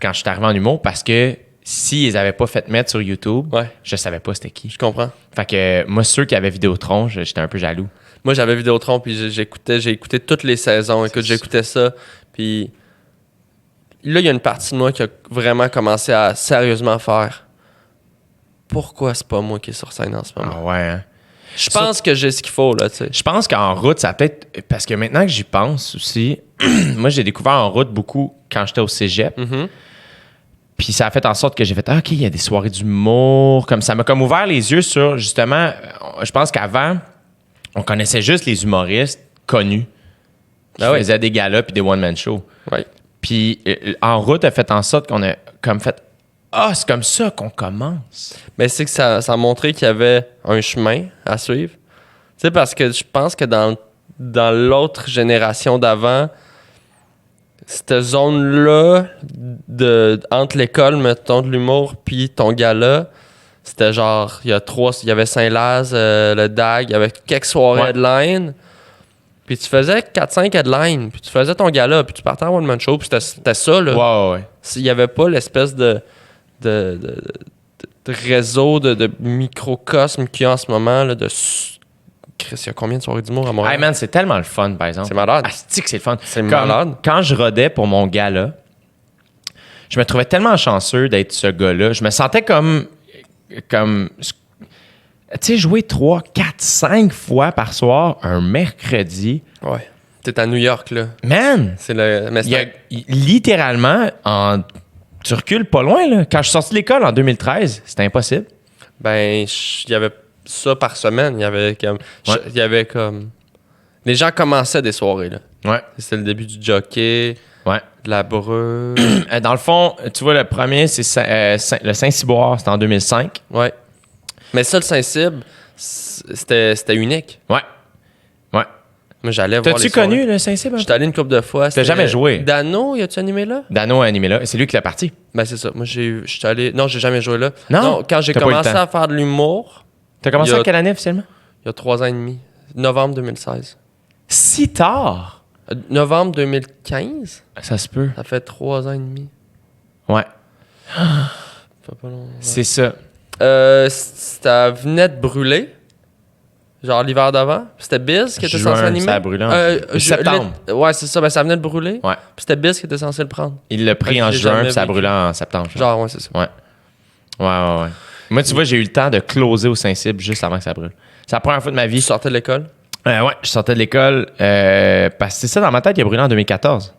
S1: quand je suis arrivé en humour parce que s'ils avaient pas fait mettre sur YouTube, je savais pas c'était qui.
S4: Je comprends.
S1: Fait que moi, ceux qui avaient Vidéotron, j'étais un peu jaloux.
S4: Moi, j'avais Vidéotron, puis j'ai écouté toutes les saisons. Écoute, j'écoutais ça, puis là, il y a une partie de moi qui a vraiment commencé à sérieusement faire pourquoi c'est pas moi qui est sur scène en ce moment?
S1: Ah ouais, hein?
S4: Je pense que j'ai ce qu'il faut, là, tu sais.
S1: Je pense qu'en route, ça peut-être... Parce que maintenant que j'y pense aussi, moi, j'ai découvert En route beaucoup quand j'étais au cégep.
S4: Mm-hmm.
S1: Puis ça a fait en sorte que j'ai fait « Ah, OK, il y a des soirées d'humour. » Comme ça m'a comme ouvert les yeux sur, justement... Je pense qu'avant, on connaissait juste les humoristes connus qui faisaient des galas puis des one-man shows.
S4: Ouais.
S1: Puis En route a fait en sorte qu'on a comme fait « Ah, c'est comme ça qu'on commence. »
S4: Mais c'est que ça a montré qu'il y avait un chemin à suivre. Tu sais, parce que je pense que dans l'autre génération d'avant, cette zone-là entre l'école, mettons, de l'humour, puis ton gala, c'était genre, il y avait Saint-Laz, le DAG, il y avait quelques soirées headline. Puis tu faisais 4-5 headlines, puis tu faisais ton gala, puis tu partais en one-man show, puis c'était ça, là.
S1: Ouais.
S4: Il n'y avait pas l'espèce de réseau de microcosme qu'il y a en ce moment, là, Chris, il y a combien de soirées d'humour à Montréal?
S1: Hey man, c'est tellement le fun, par exemple.
S4: C'est malade.
S1: Asti que c'est le fun.
S4: C'est malade.
S1: Quand je rodais pour mon gala, je me trouvais tellement chanceux d'être ce gars-là. Je me sentais comme tu sais, jouer 3, 4, 5 fois par soir un mercredi.
S4: Ouais. T'es à New York, là.
S1: Man!
S4: C'est le... Mais
S1: Littéralement, tu recules pas loin, là. Quand je suis sorti de l'école en 2013, c'était impossible.
S4: Ben, il y avait ça par semaine. Il y avait comme... Il y avait comme... Les gens commençaient des soirées, là.
S1: Ouais.
S4: C'était le début du jockey,
S1: Ouais.
S4: de la breu.
S1: Dans le fond, tu vois, le premier, c'est le Saint-Cyboire, c'était en 2005.
S4: Ouais. Mais ça, le Saint-Cybe, c'était unique.
S1: Ouais. Ouais.
S4: Moi, j'allais voir les
S1: T'as-tu
S4: soirées.
S1: connu le Saint-Cybe?
S4: J'étais allé une couple de fois.
S1: T'as jamais joué?
S4: Dano, y a-tu animé là?
S1: Dano a animé là. C'est lui qui l'a parti.
S4: Ben, c'est ça. Moi, j'étais allé... Non, j'ai jamais joué là.
S1: Non?
S4: Quand j'ai
S1: T'as pas eu le
S4: commencé
S1: temps.
S4: à faire de l'humour,
S1: T'as commencé
S4: Il y a-
S1: en quelle année officiellement?
S4: il y a 3 ans et demi. Novembre 2016.
S1: Si tard!
S4: Novembre 2015?
S1: Ça se peut.
S4: Ça fait 3 ans et demi.
S1: Ouais.
S4: Ça fait pas long.
S1: C'est ça.
S4: Ça venait de brûler. Genre l'hiver d'avant. C'était Biz qui était
S1: Juin,
S4: censé animer.
S1: ça a brûlé en septembre.
S4: Ouais, c'est ça. Ben, ça venait de brûler.
S1: Ouais.
S4: Puis c'était Biz qui était censé le prendre.
S1: Il l'a pris
S4: Fait que
S1: en
S4: j'ai
S1: juin,
S4: jamais
S1: puis ça a
S4: vécu.
S1: brûlé en septembre.
S4: Genre, ouais, c'est ça.
S1: Ouais. Ouais. Moi, tu vois, j'ai eu le temps de closer au Saint-Cybe juste avant que ça brûle. C'est la première fois de ma
S4: Tu
S1: vie.
S4: sortais de l'école?
S1: Ouais, je sortais de l'école. Parce que c'est ça, dans ma tête, il a brûlé en 2014.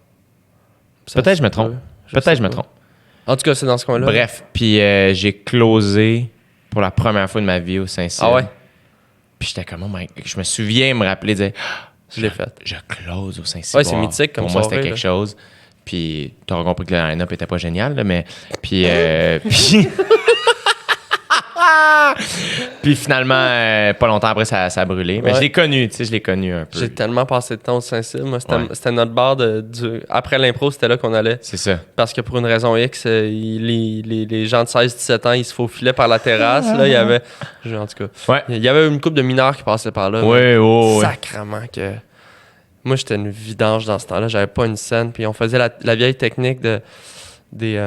S1: Peut-être je me trompe. Peut-être je me trompe.
S4: En tout cas, c'est dans ce coin-là.
S1: Bref, puis j'ai closé pour la première fois de ma vie au Saint-Cybe.
S4: Ah ouais?
S1: Puis j'étais comme, oh my God. Je me souviens me rappeler, dire,
S4: Je l'ai fait.
S1: je close au Saint-Cyboire.
S4: Ouais, c'est mythique comme
S1: Pour moi,
S4: soirée,
S1: c'était
S4: là.
S1: quelque chose. Puis t'auras compris que le line-up était pas génial, là, mais... Puis... puis... Puis finalement, pas longtemps après, ça a brûlé. Mais
S4: Ouais.
S1: je l'ai connu, tu sais, je l'ai connu un peu.
S4: J'ai tellement passé de temps au Saint-Cybe. Moi,
S1: Ouais.
S4: c'était notre bar après l'impro, c'était là qu'on allait.
S1: C'est ça.
S4: Parce que pour une raison X, les gens de 16-17 ans, ils se faufilaient par la terrasse. Là, il y avait... En tout cas,
S1: Ouais.
S4: il y avait une couple de mineurs qui passaient par là.
S1: Ouais, ouais.
S4: Sacrement que... Moi, j'étais une vidange dans ce temps-là. J'avais pas une scène. Puis on faisait la vieille technique des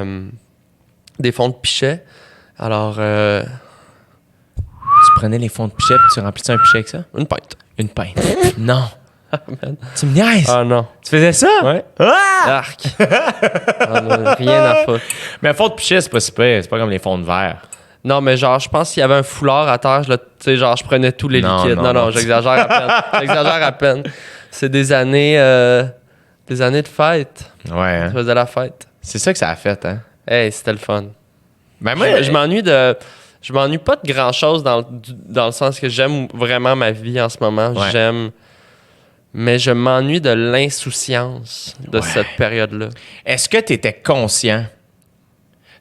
S4: fonds de pichet. Alors,
S1: Tu prenais les fonds de pichet puis tu remplissais un pichet avec ça?
S4: une pinte.
S1: Une pinte. Non.
S4: Man.
S1: Tu me niaises?
S4: Ah non.
S1: Tu faisais ça?
S4: Ouais.
S1: Ah!
S4: Arc. On a rien à foutre.
S1: Mais un fond de pichet, c'est pas super. C'est pas comme les fonds de verre.
S4: Non, mais genre, je pense qu'il y avait un foulard à terre. Tu sais, genre, je prenais tous les
S1: Non,
S4: liquides.
S1: non,
S4: Non,
S1: non.
S4: j'exagère à peine. J'exagère à peine. C'est des années de fête.
S1: Ouais, hein?
S4: Je faisais la fête.
S1: C'est ça que ça a fait, hein?
S4: Hey, c'était le fun.
S1: Ben moi,
S4: Je m'ennuie pas de grand-chose dans le sens que j'aime vraiment ma vie en ce moment.
S1: Ouais.
S4: Mais je m'ennuie de l'insouciance de
S1: Ouais.
S4: cette période-là.
S1: Est-ce que tu étais conscient?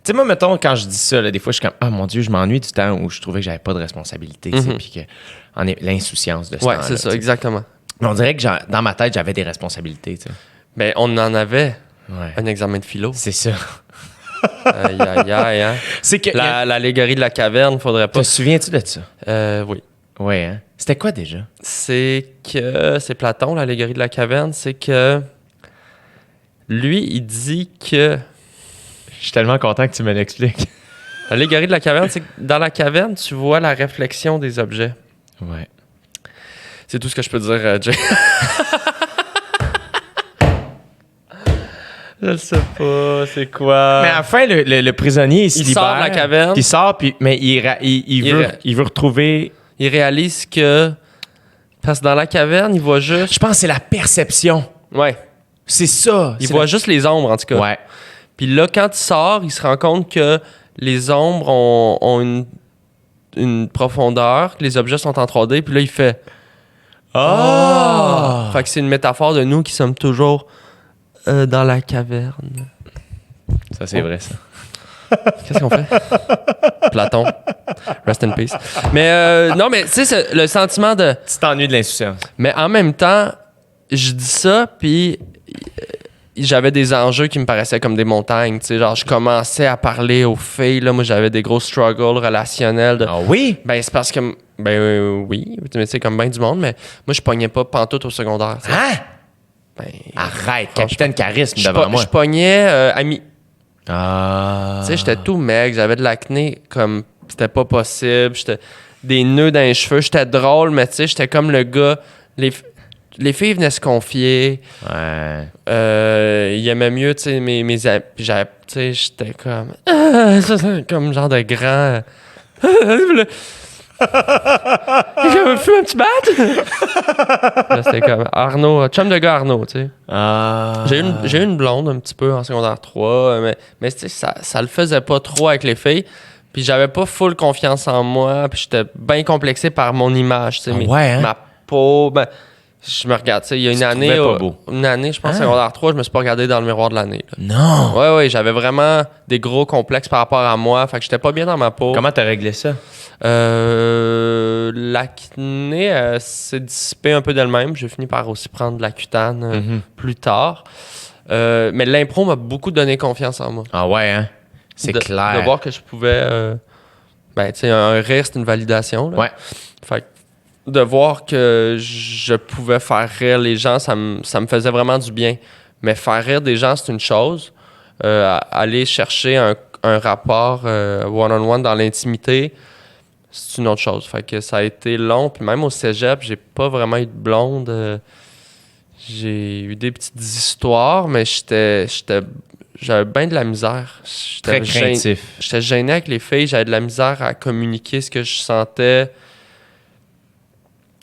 S1: Tu sais, moi, mettons, quand je dis ça, là, des fois, je suis comme, ah mon Dieu, je m'ennuie du temps où je trouvais que j'avais pas de responsabilité, tu sais,
S4: Mhm.
S1: puis que l'insouciance de ce
S4: Ouais,
S1: temps-là.
S4: c'est ça,
S1: tu sais.
S4: exactement.
S1: Mais on dirait que dans ma tête, j'avais des responsabilités, tu sais.
S4: Ben, on en avait
S1: Ouais.
S4: un examen de philo.
S1: C'est ça.
S4: Aïe, aïe, aïe, hein.
S1: C'est que.
S4: L'allégorie de la caverne, faudrait pas.
S1: Te souviens-tu de ça?
S4: Oui.
S1: Ouais, hein? C'était quoi déjà?
S4: C'est Platon, l'allégorie de la caverne, c'est que lui, il dit que
S1: Je suis tellement content que tu me l'expliques.
S4: l'allégorie de la caverne, c'est que dans la caverne, tu vois la réflexion des objets.
S1: Ouais.
S4: C'est tout ce que je peux dire, Jay. Je sais pas, c'est quoi?
S1: Mais à la fin, le prisonnier, il se
S4: Il
S1: libère.
S4: sort de la caverne.
S1: Il sort, puis, mais il veut retrouver.
S4: Il réalise que... Parce que dans la caverne, il voit juste...
S1: Je pense que c'est la perception.
S4: Ouais.
S1: C'est ça.
S4: Il voit juste les ombres, en tout cas.
S1: Ouais.
S4: Puis là, quand il sort, il se rend compte que les ombres ont une profondeur, que les objets sont en 3D, puis là, il fait...
S1: Ah!
S4: Fait que c'est une métaphore de nous qui sommes toujours dans la caverne.
S1: Ça, c'est vrai, ça.
S4: Qu'est-ce qu'on fait? Platon. Rest in peace. Mais non, mais tu sais, le sentiment de...
S1: Tu t'ennuies de l'insouciance.
S4: Mais en même temps, je dis ça, puis j'avais des enjeux qui me paraissaient comme des montagnes. Tu sais, genre, je commençais à parler aux filles. Là, moi, j'avais des gros struggles relationnels.
S1: Ah oui?
S4: Ben, c'est parce que... oui, mais c'est comme bien du monde, mais moi, je pognais pas pantoute au secondaire. tu sais.
S1: Hein?
S4: Ben,
S1: Arrête, capitaine charisme
S4: je
S1: devant moi.
S4: je pognais ami.
S1: Ah.
S4: Tu sais, j'étais tout mec, j'avais de l'acné comme c'était pas possible, j'étais des nœuds dans les cheveux, j'étais drôle, mais tu sais, j'étais comme le gars les filles venaient se confier.
S1: Ouais.
S4: Ils aimaient mieux, tu sais, mes amis. Puis tu sais, j'étais comme... ça, c'est comme genre de grand... Fais un petit bat! Là, c'était comme Arnaud, chum de gars Arnaud, tu sais.
S1: Ah.
S4: J'ai eu une blonde un petit peu en secondaire 3, mais tu sais, ça le faisait pas trop avec les filles. Puis j'avais pas full confiance en moi, puis j'étais bien complexé par mon image, tu sais.
S1: Ouais, hein?
S4: Ma peau, ben, je me regarde, tu sais, il y a une année,
S1: pas beau.
S4: je pense, secondaire 3, je me suis pas regardé dans le miroir de l'année. Là.
S1: Non!
S4: Ouais, j'avais vraiment des gros complexes par rapport à moi, fait que j'étais pas bien dans ma peau.
S1: Comment t'as réglé ça?
S4: L'acné s'est dissipée un peu d'elle-même. J'ai fini par aussi prendre de l'Accutane plus tard. Mais l'impro m'a beaucoup donné confiance en moi.
S1: Ah ouais, hein? C'est clair.
S4: De voir que je pouvais... ben, tu sais, un rire, c'est une validation. Là.
S1: Ouais.
S4: Fait que de voir que je pouvais faire rire les gens, ça me faisait vraiment du bien. Mais faire rire des gens, c'est une chose. Aller chercher un rapport one-on-one dans l'intimité, c'est une autre chose. Fait que ça a été long. Puis même au cégep, j'ai pas vraiment eu de blonde. J'ai eu des petites histoires, mais j'avais bien de la misère.
S1: Très craintif.
S4: J'étais gêné avec les filles. J'avais de la misère à communiquer ce que je sentais.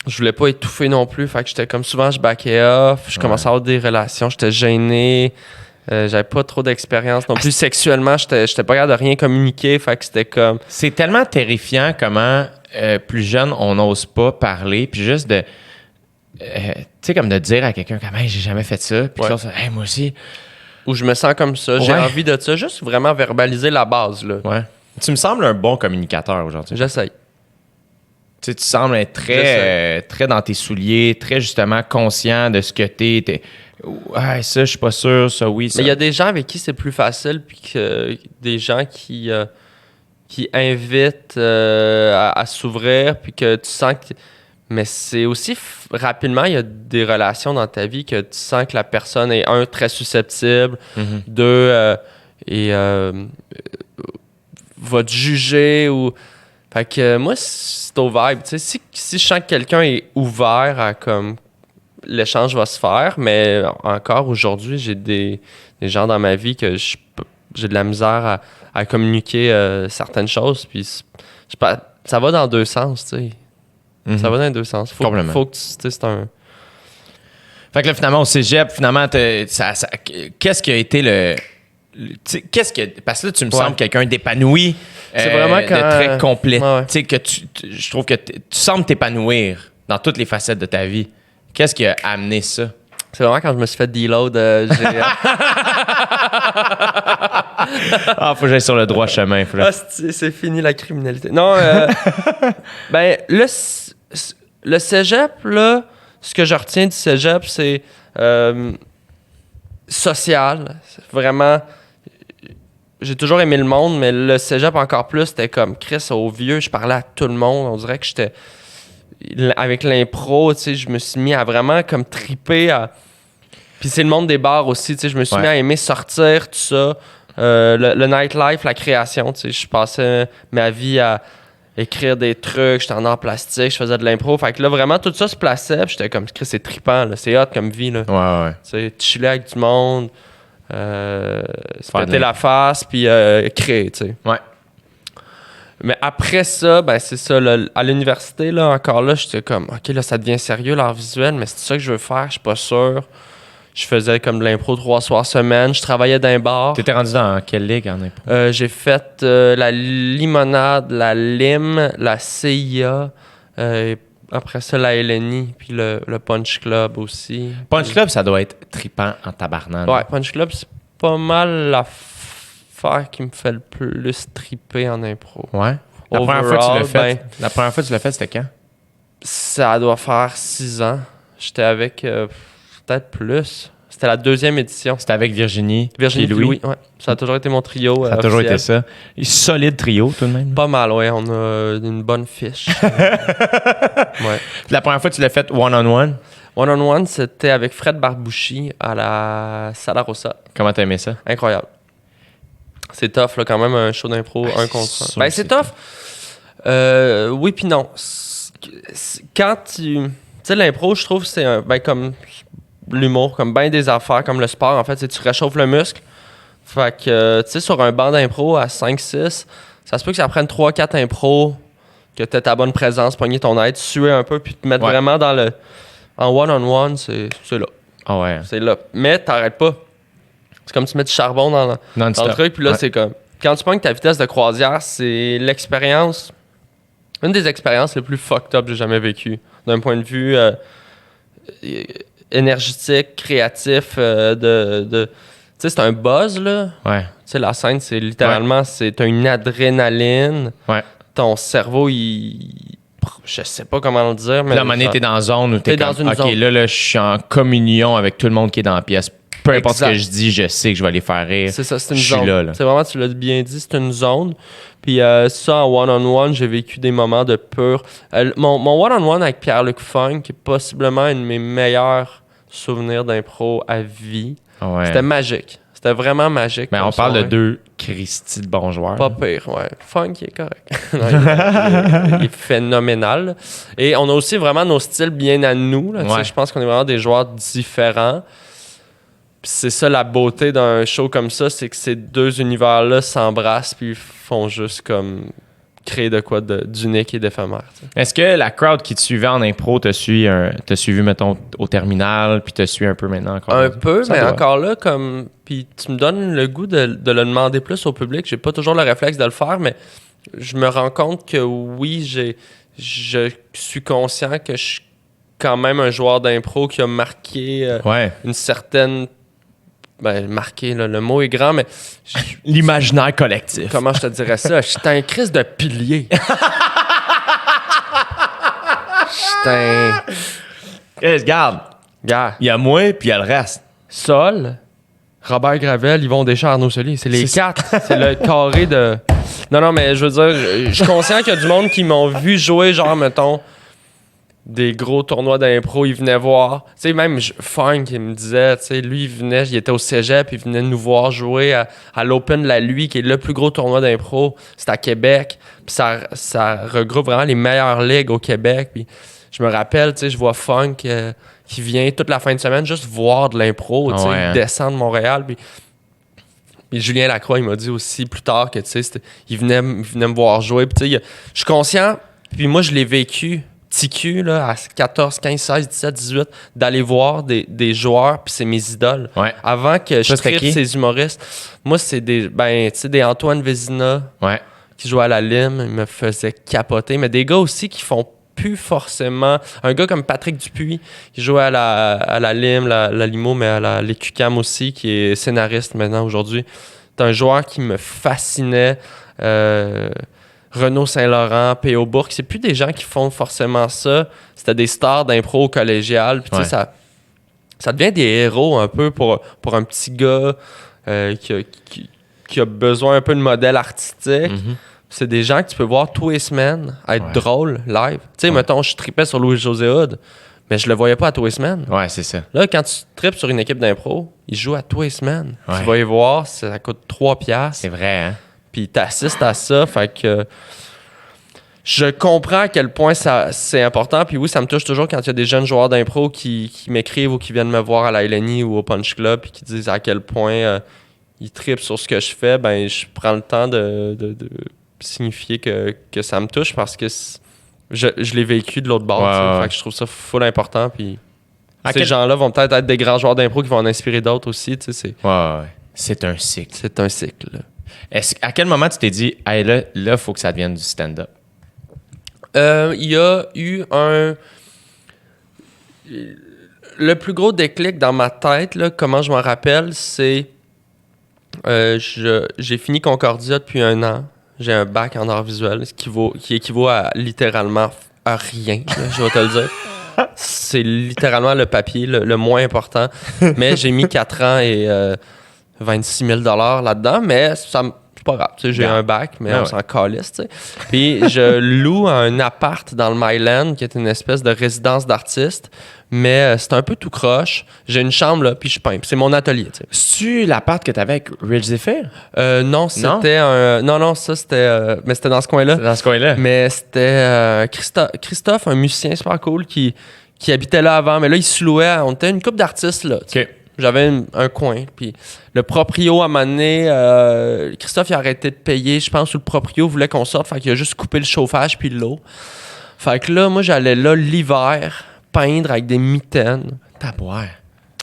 S4: Je voulais pas étouffer non plus. Fait que j'étais comme souvent, je backais off. Je commençais à avoir des relations. J'étais gêné. J'avais pas trop d'expérience non plus sexuellement, j'étais pas capable de rien communiquer, fait que c'était comme...
S1: C'est tellement terrifiant comment plus jeune on n'ose pas parler, puis juste de... tu sais, comme de dire à quelqu'un comme « Hey, j'ai jamais fait ça », puis l'autre « Hey, moi aussi ».
S4: Ou je me sens comme ça, j'ai envie de ça, juste vraiment verbaliser la base, là.
S1: Ouais. Tu me sembles un bon communicateur aujourd'hui.
S4: J'essaye.
S1: Tu sais, tu sembles être très dans tes souliers, très justement conscient de ce que t'es. Ouais, ça, je suis pas sûr, ça, oui, ça.
S4: Mais il y a des gens avec qui c'est plus facile, puis des gens qui invitent à s'ouvrir, puis que tu sens que... Mais c'est aussi, rapidement, il y a des relations dans ta vie que tu sens que la personne est, un, très susceptible, deux, va te juger, ou... Fait que moi, c'est au vibe, tu sais, si je sens que quelqu'un est ouvert à comme... L'échange va se faire, mais encore aujourd'hui, j'ai des gens dans ma vie que j'ai de la misère à communiquer certaines choses. Puis ça va dans deux sens, tu sais. Ça va dans les deux sens. Faut que tu sais, c'est un...
S1: Fait que là, finalement, au cégep, finalement, qu'est-ce qui a été parce que là, tu me sembles quelqu'un d'épanoui,
S4: c'est vraiment
S1: de très complet. Tu sais, que je trouve que tu sembles t'épanouir dans toutes les facettes de ta vie. Qu'est-ce qui a amené ça?
S4: C'est vraiment quand je me suis fait deload,
S1: faut que j'aille sur le droit chemin.
S4: C'est fini la criminalité. Non, ben, le cégep, là, ce que je retiens du cégep, c'est social. C'est vraiment... J'ai toujours aimé le monde, mais le cégep encore plus, c'était comme Chris au vieux. Je parlais à tout le monde. On dirait que j'étais... Avec l'impro, tu sais, je me suis mis à vraiment comme triper à... Puis c'est le monde des bars aussi, tu sais, je me suis mis à aimer sortir, tout ça. Le nightlife, la création, tu sais, je passais ma vie à écrire des trucs, j'étais en art plastique, je faisais de l'impro. Fait que là, vraiment, tout ça se plaçait, puis j'étais comme, c'est trippant, là, c'est hot comme vie, là.
S1: Ouais.
S4: Tu sais, chiller avec du monde, se péter la face, puis créer, tu sais.
S1: Ouais.
S4: Mais après ça, ben c'est ça, là, à l'université, là, encore là, j'étais comme, OK, là, ça devient sérieux, l'art visuel, mais c'est ça que je veux faire, je suis pas sûr. Je faisais comme de l'impro 3 soirs semaine, je travaillais dans un bar.
S1: T'étais rendu dans quelle ligue en impro?
S4: J'ai fait la limonade, la lime, la CIA, et après ça, la LNI, puis le Punch Club aussi.
S1: Punch Club, ça doit être trippant en tabarnane.
S4: Ouais, Punch Club, c'est pas mal l'affaire qui me fait le plus tripper en impro.
S1: Ouais. La première fois que tu l'as fait, c'était quand?
S4: Ça doit faire 6 ans. J'étais avec peut-être plus. C'était la 2e édition.
S1: C'était avec Virginie
S4: et
S1: Louis.
S4: Ouais. Ça a toujours été mon trio.
S1: Ça a toujours été ça. Solide trio, tout de même.
S4: Pas mal, ouais. On a une bonne fiche. Ouais.
S1: La première fois que tu l'as fait one-on-one?
S4: One-on-one, c'était avec Fred Barbouchi à la Sala Rossa.
S1: Comment t'as aimé ça?
S4: Incroyable. C'est tough, là, quand même, un show d'impro, un contre un. Ben, c'est tough. Oui puis non. Quand tu sais, l'impro, je trouve, c'est comme l'humour, comme bien des affaires, comme le sport, en fait, c'est tu réchauffes le muscle. Fait que, tu sais, sur un banc d'impro à 5-6, ça se peut que ça prenne 3-4 impros, que tu aies ta bonne présence, pogner ton aide, suer un peu, puis te mettre vraiment dans le... En one-on-one, c'est là.
S1: Ah ouais.
S4: C'est là. Mais t'arrêtes pas. C'est comme tu mets du charbon dans le truc, puis là, c'est comme... Quand tu pognes ta vitesse de croisière, c'est l'expérience... Une des expériences les plus fucked up que j'ai jamais vécues. D'un point de vue énergétique, créatif, tu sais, c'est un buzz, là.
S1: Ouais.
S4: Tu sais, la scène, c'est littéralement... T'as une adrénaline.
S1: Ouais.
S4: Ton cerveau, je sais pas comment le dire, mais...
S1: Là, à un moment donné, t'es dans une zone où t'es comme,
S4: dans une
S1: OK,
S4: zone.
S1: là, je suis en communion avec tout le monde qui est dans la pièce. Peu importe ce
S4: Exact.
S1: que je dis, je sais que je vais les faire rire.
S4: C'est ça, c'est une
S1: Je suis
S4: zone.
S1: là.
S4: C'est vraiment, tu l'as bien dit, c'est une zone. Puis ça, en one-on-one, j'ai vécu des moments de pur... mon one-on-one avec Pierre-Luc Funk est possiblement un de mes meilleurs souvenirs d'impro à vie.
S1: Ah ouais.
S4: C'était magique. C'était vraiment magique.
S1: Mais
S4: comme
S1: on parle de
S4: soirée.
S1: 2 Christy de bons joueurs.
S4: Pas pire, ouais. Funk, il est correct. Non, il est phénoménal. Et on a aussi vraiment nos styles bien à nous. Là, tu sais, je pense qu'on est vraiment des joueurs différents. Puis c'est ça la beauté d'un show comme ça, c'est que ces deux univers-là s'embrassent puis font juste comme créer de quoi d'unique et d'éphémère. Tu sais.
S1: Est-ce que la crowd qui te suivait en impro t'a suivi, mettons, au terminal, puis te suit un peu maintenant encore?
S4: Un peu,
S1: Ça
S4: mais
S1: doit.
S4: encore là, comme... Puis tu me donnes le goût de le demander plus au public. J'ai pas toujours le réflexe de le faire, mais je me rends compte que oui, je suis conscient que je suis quand même un joueur d'impro qui a marqué une certaine... Ben, marqué, là, le mot est grand, mais...
S1: L'imaginaire collectif.
S4: Comment je te dirais ça? J'étais un crise de pilier. J'étais un...
S1: Regarde,
S4: Gars,
S1: il y a moi, puis il y a le reste.
S4: Sol, Robert Gravel, Yvon Deschamps, Arnaud Soli. C'est les quatre. C'est le carré de... Non, mais je veux dire, je suis conscient qu'il y a du monde qui m'ont vu jouer, genre, mettons, des gros tournois d'impro, il venait voir. Tu sais, même Funk, il me disait, tu sais, lui, il était au cégep, il venait nous voir jouer à l'Open de la Lui, qui est le plus gros tournoi d'impro. C'est à Québec. Puis ça regroupe vraiment les meilleures ligues au Québec. Puis je me rappelle, tu sais, je vois Funk qui vient toute la fin de semaine juste voir de l'impro, tu sais, il descend de Montréal. Puis Julien Lacroix, il m'a dit aussi plus tard que, tu sais, il venait me voir jouer. Puis, tu sais, je suis conscient, puis moi, je l'ai vécu. TQ, là, à 14, 15, 16, 17, 18, d'aller voir des joueurs, puis c'est mes idoles.
S1: Ouais.
S4: Avant que je tripe
S1: qui?
S4: ces humoristes, moi, c'est des Antoine Vézina qui jouaient à la Lime, ils me faisaient capoter, mais des gars aussi qui font plus forcément... Un gars comme Patrick Dupuis, qui jouait à la Lime, la Limo, mais à l'EQCAM aussi, qui est scénariste maintenant, aujourd'hui. C'est un joueur qui me fascinait. Renaud Saint-Laurent, P.O. Bourque, c'est plus des gens qui font forcément ça. C'était des stars d'impro collégial. Puis tu sais, ça devient des héros un peu pour un petit gars qui a besoin un peu de modèle artistique. Mm-hmm. C'est des gens que tu peux voir tous les semaines être drôles live. Tu sais, mettons, je tripais sur Louis-José Hood, mais je le voyais pas à tous les semaines.
S1: Ouais, c'est ça.
S4: Là, quand tu tripes sur une équipe d'impro, ils jouent à tous les semaines.
S1: Ouais.
S4: Tu vas y voir, ça coûte 3$.
S1: C'est vrai, hein?
S4: Puis t'assistes à ça, fait que je comprends à quel point c'est important. Puis oui, ça me touche toujours quand il y a des jeunes joueurs d'impro qui m'écrivent ou qui viennent me voir à la LNI ou au Punch Club puis qui disent à quel point ils trippent sur ce que je fais. Ben, je prends le temps de signifier que ça me touche parce que je l'ai vécu de l'autre bord. Fait que je trouve ça full important. Puis ces gens-là vont peut-être être des grands joueurs d'impro qui vont en inspirer d'autres aussi.
S1: C'est un cycle.
S4: C'est un cycle.
S1: À quel moment tu t'es dit, hey, là, il faut que ça devienne du stand-up?
S4: Il y a eu le plus gros déclic dans ma tête, là, comment je m'en rappelle, c'est j'ai fini Concordia depuis 1 an. J'ai un bac en art visuel, qui équivaut à littéralement à rien, là, je vais te le dire. C'est littéralement le papier le moins important. Mais j'ai mis 4 ans et 26 000 $ là-dedans, mais c'est pas grave. Tu sais, j'ai un bac, mais on s'en calisse. Tu sais. Puis je loue un appart dans le Myland, qui est une espèce de résidence d'artiste, mais c'est un peu tout croche. J'ai une chambre, là, puis je peins. Puis c'est mon atelier. Tu sais.
S1: C'est-tu l'appart que t'avais avec Rich Zephyr?
S4: Non, c'était un... Non, ça, c'était... mais c'était dans ce coin-là.
S1: C'est dans ce coin-là?
S4: Mais c'était Christophe, un musicien super cool qui qui habitait là avant, mais là, il se louait. On était une couple d'artistes, là.
S1: OK.
S4: J'avais un coin. Puis le proprio, à un moment donné, Christophe, il a arrêté de payer, je pense, ou le proprio voulait qu'on sorte. Fait qu'il a juste coupé le chauffage puis l'eau. Fait que là, moi, j'allais là l'hiver peindre avec des mitaines.
S1: Taboire.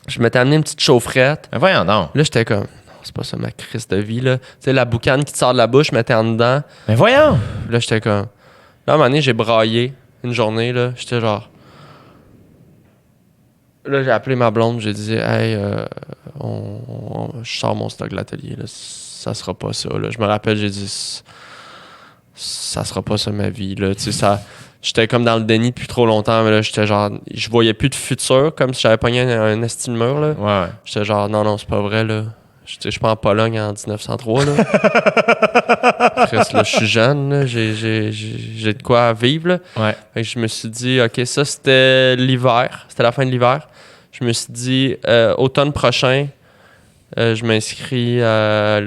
S4: Je m'étais amené une petite chaufferette.
S1: Mais voyons donc.
S4: Là, j'étais comme, non, c'est pas ça ma crise de vie, là. Tu sais, la boucane qui te sort de la bouche, je mettais en dedans.
S1: Mais voyons.
S4: Là, j'étais comme... Là, à un moment donné, j'ai braillé une journée, là. J'étais genre... Là, j'ai appelé ma blonde, j'ai dit, hey, je sors mon stock de l'atelier, là. Ça sera pas ça, là. Je me rappelle, j'ai dit, ça sera pas ça ma vie, là. Tu sais, ça... J'étais comme dans le déni depuis trop longtemps, mais là, j'étais genre... Je voyais plus de futur, comme si j'avais pogné un esti de mur, là.
S1: Ouais.
S4: J'étais genre, non, c'est pas vrai, là. Je suis pas en Pologne en 1903, là. Presque, là, je suis jeune, là. J'ai de quoi vivre, là.
S1: Ouais.
S4: Fait que je me suis dit, OK, ça, c'était l'hiver. C'était la fin de l'hiver. Je me suis dit, automne prochain, je m'inscris à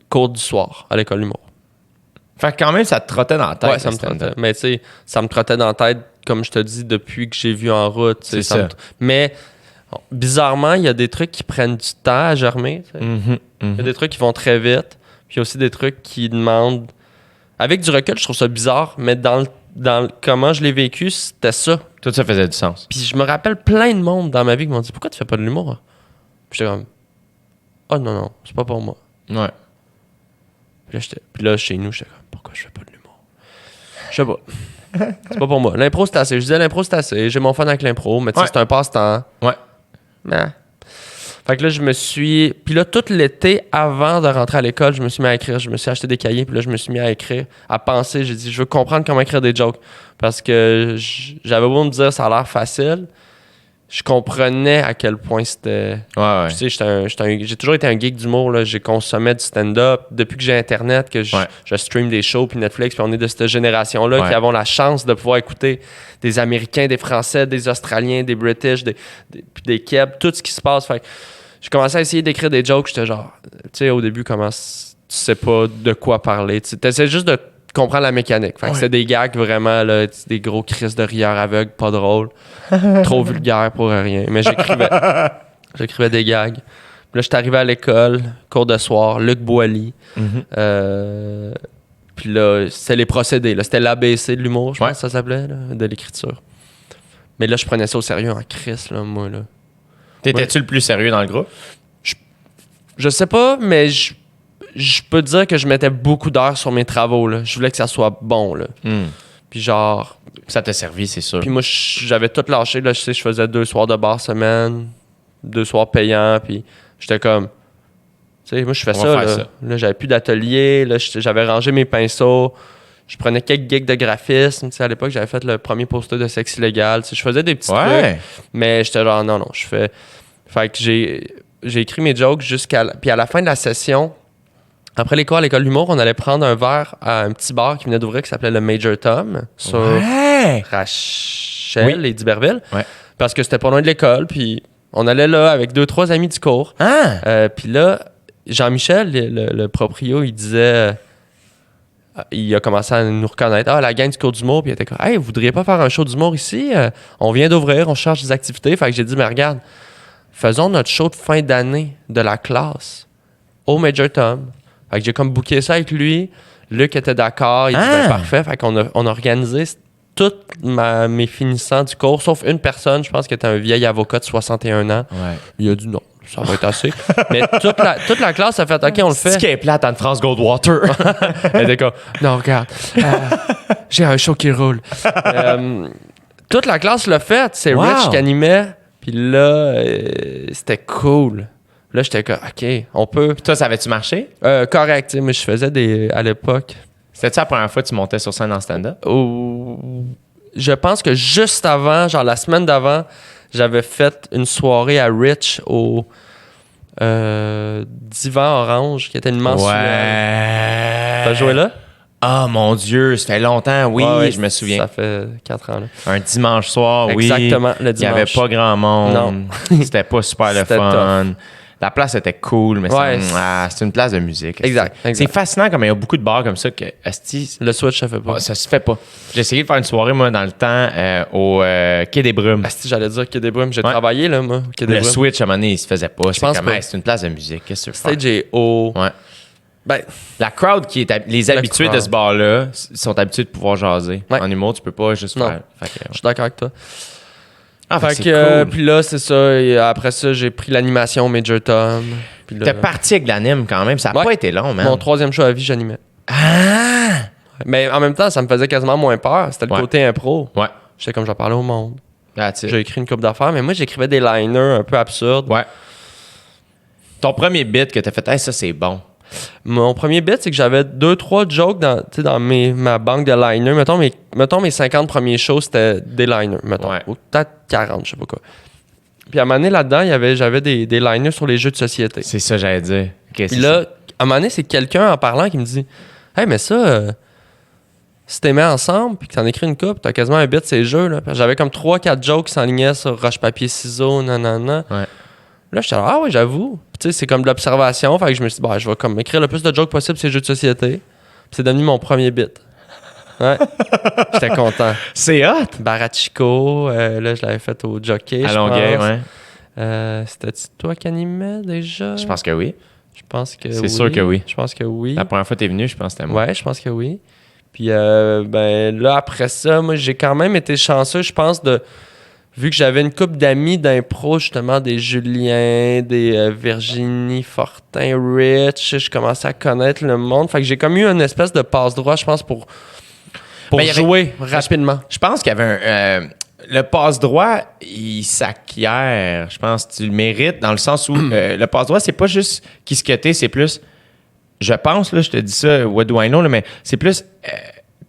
S4: cours du soir à l'école d'humour.
S1: Fait que quand même, ça te trottait dans la tête.
S4: Ouais, ça me trottait. Mais tu sais, ça me trottait dans la tête, comme je te dis, depuis que j'ai vu en route.
S1: C'est ça.
S4: Mais bizarrement, il y a des trucs qui prennent du temps à germer. Il y a des trucs qui vont très vite. Puis il y a aussi des trucs qui demandent... Avec du recul, je trouve ça bizarre, mais dans comment je l'ai vécu, c'était ça.
S1: Tout ça faisait du sens.
S4: Puis je me rappelle plein de monde dans ma vie qui m'ont dit « Pourquoi tu fais pas de l'humour? » Puis j'étais comme « Oh non, c'est pas pour moi. »
S1: Ouais.
S4: Puis là, chez nous, j'étais comme « Pourquoi je fais pas de l'humour? » Je sais pas. C'est pas pour moi. L'impro, c'est assez. Je disais l'impro, c'est assez. J'ai mon fun avec l'impro, mais tu sais, c'est un passe-temps.
S1: Ouais.
S4: Mais... Fait que là, je me suis... Puis là, tout l'été, avant de rentrer à l'école, je me suis mis à écrire. Je me suis acheté des cahiers, puis là, je me suis mis à écrire, à penser. J'ai dit, je veux comprendre comment écrire des jokes. Parce que j'avais beau me dire, ça a l'air facile. Je comprenais à quel point c'était...
S1: Ouais.
S4: Tu sais, j'ai toujours été un geek d'humour, là. J'ai consommé du stand-up. Depuis que j'ai Internet, que je stream des shows, puis Netflix, puis on est de cette génération-là qui avons la chance de pouvoir écouter des Américains, des Français, des Australiens, des British, puis des Québécois, tout ce qui se passe. Fait que j'ai commencé à essayer d'écrire des jokes. J'étais genre... Tu sais, au début, tu sais pas de quoi parler. Tu essaies juste de comprendre la mécanique. Fait que c'était des gags vraiment, là, des gros crises de rieurs aveugles, pas drôles. Trop vulgaire pour rien. Mais j'écrivais des gags. Puis là, j'étais arrivé à l'école, cours de soir, Luc Boilly. Puis là, c'était les procédés. Là. C'était l'ABC de l'humour, je pense que ça s'appelait, là, de l'écriture. Mais là, je prenais ça au sérieux en crise, là, moi, là.
S1: T'étais-tu le plus sérieux dans le groupe?
S4: Je sais pas, mais je peux te dire que je mettais beaucoup d'heures sur mes travaux, là. Je voulais que ça soit bon, là. Puis genre...
S1: Ça t'a servi, c'est sûr.
S4: Puis moi, j'avais tout lâché, là. Je sais, je faisais 2 soirs de bar semaine, 2 soirs payants, puis j'étais comme... Tu sais, moi, je fais ça, là. Là, j'avais plus d'atelier, là, j'avais rangé mes pinceaux. Je prenais quelques gigs de graphisme. Tu sais, à l'époque, j'avais fait le premier poster de Sexe Illégal. Tu sais, je faisais des petits trucs, mais j'étais genre, non, je fais... Fait que j'ai écrit mes jokes Puis à la fin de la session, après les cours à l'école d'humour, on allait prendre un verre à un petit bar qui venait d'ouvrir qui s'appelait le Major Tom sur Rachel et d'Iberville. Parce que c'était pas loin de l'école. Puis on allait là avec 2-3 amis du cours. Puis là, Jean-Michel, le proprio, il disait... il a commencé à nous reconnaître. Ah, la gang du cours d'humour. Puis il était comme, hey, vous voudriez pas faire un show d'humour ici? On vient d'ouvrir, on cherche des activités. Fait que j'ai dit, mais regarde, faisons notre show de fin d'année de la classe au Major Tom. Fait que j'ai comme booké ça avec lui. Luc était d'accord. Il dit, ben, parfait. Fait qu'on a organisé tous mes finissants du cours, sauf une personne, je pense que était un vieil avocat de 61 ans. Il a dit non. Ça va être assez. Mais toute la classe a fait OK, on le fait.
S1: C'est ce qui est plate Anne-France Goldwater.
S4: Elle était comme non, regarde. J'ai un show qui roule. Toute la classe l'a fait. C'est Rich qui animait. Puis là, c'était cool. Là, j'étais comme OK, on peut.
S1: Puis toi, ça avait-tu marché?
S4: Correct. Mais je faisais à l'époque.
S1: C'était-tu la première fois que tu montais sur scène en stand-up?
S4: Je pense que juste avant, genre la semaine d'avant, j'avais fait une soirée à Rich au Divan Orange, qui était une mensuelle.
S1: Ouais.
S4: T'as joué là?
S1: Ah, mon Dieu, ça fait longtemps, oui, je me souviens.
S4: Ça fait 4 ans, là.
S1: Un dimanche soir,
S4: Exactement, le dimanche.
S1: Il n'y avait pas grand monde.
S4: Non.
S1: C'était pas super le fun. La place était cool, mais c'est une place de musique.
S4: Exact.
S1: C'est fascinant comme il y a beaucoup de bars comme ça que asti,
S4: Le switch, ça fait pas.
S1: ça se fait pas. J'ai essayé de faire une soirée, moi, dans le temps, au Quai des Brumes.
S4: Asti, j'allais dire Quai des Brumes. J'ai travaillé, là, moi, au Quai des
S1: Le
S4: Brumes.
S1: switch, à un moment donné, il se faisait pas. C'est
S4: pense
S1: comme,
S4: pas.
S1: hey, c'est une place de musique. Qu'est-ce que tu veux
S4: Stage
S1: faire?
S4: est haut.
S1: Ouais.
S4: Ben,
S1: La crowd qui est les habitués
S4: crowd.
S1: de ce bar-là sont habitués de pouvoir jaser.
S4: Ouais.
S1: En humour, tu peux pas juste
S4: Non.
S1: faire. Fait que,
S4: je suis d'accord avec toi.
S1: Ah,
S4: Fait
S1: c'est
S4: que,
S1: cool.
S4: puis là, c'est ça. Et après ça, j'ai pris l'animation Major Tom. Puis là,
S1: T'es parti avec l'anime quand même. Ça a
S4: Ouais.
S1: pas été long, man.
S4: mon 3e show à vie, j'animais.
S1: Ah!
S4: Mais en même temps, ça me faisait quasiment moins peur. C'était le
S1: Ouais.
S4: côté impro.
S1: Ouais.
S4: J'étais comme, je parlais au monde.
S1: That's it.
S4: J'ai écrit une couple d'affaires, mais moi, j'écrivais des liners un peu absurdes.
S1: Ouais. Ton premier bit que t'as fait, hey, ça, c'est bon.
S4: Mon premier bit, c'est que j'avais 2-3 jokes dans ma banque de liners. Mettons mes 50 premiers shows, c'était des liners, mettons.
S1: Ouais.
S4: Ou peut-être 40, je sais pas quoi. Puis à un moment donné, là-dedans, j'avais des liners sur les jeux de société.
S1: C'est ça, j'allais dire. Okay,
S4: Puis là, à un moment donné, c'est quelqu'un en parlant qui me dit « Hey, mais ça, si t'es mis ensemble puis que t'en écris une coupe, t'as quasiment un bit ces jeux. » là. J'avais comme 3-4 jokes qui s'enlignaient sur roche-papier-ciseaux, nanana.
S1: Ouais.
S4: Là, j'étais là, ah oui, j'avoue. Puis tu sais, c'est comme de l'observation. Fait que je me suis dit, bah, je vais comme écrire le plus de jokes possible ces jeux de société. Puis c'est devenu mon premier bit. Ouais. J'étais content.
S1: C'est hot!
S4: Barachico, là, je l'avais fait au jockey.
S1: À
S4: je
S1: Longueuil,
S4: pense.
S1: ouais.
S4: C'était toi qui animais déjà?
S1: Je pense que oui.
S4: Je pense que
S1: C'est
S4: oui.
S1: sûr que oui.
S4: Je pense que oui.
S1: La première fois que t'es venu, je pense que c'était moi.
S4: Ouais, je pense que oui. Puis ben là, après ça, moi, j'ai quand même été chanceux, je pense, vu que j'avais une couple d'amis d'impro, justement, des Julien, des Virginie Fortin, Rich, je commençais à connaître le monde. Fait que j'ai comme eu une espèce de passe-droit, je pense, pour
S1: Ben, il y avait-
S4: jouer rapidement.
S1: Je pense qu'il y avait le passe-droit, il s'acquiert. Je pense que tu le mérites dans le sens où le passe-droit, c'est pas juste qui se quêter, c'est plus. Je pense, là, je te dis ça, what do I know, là, mais c'est plus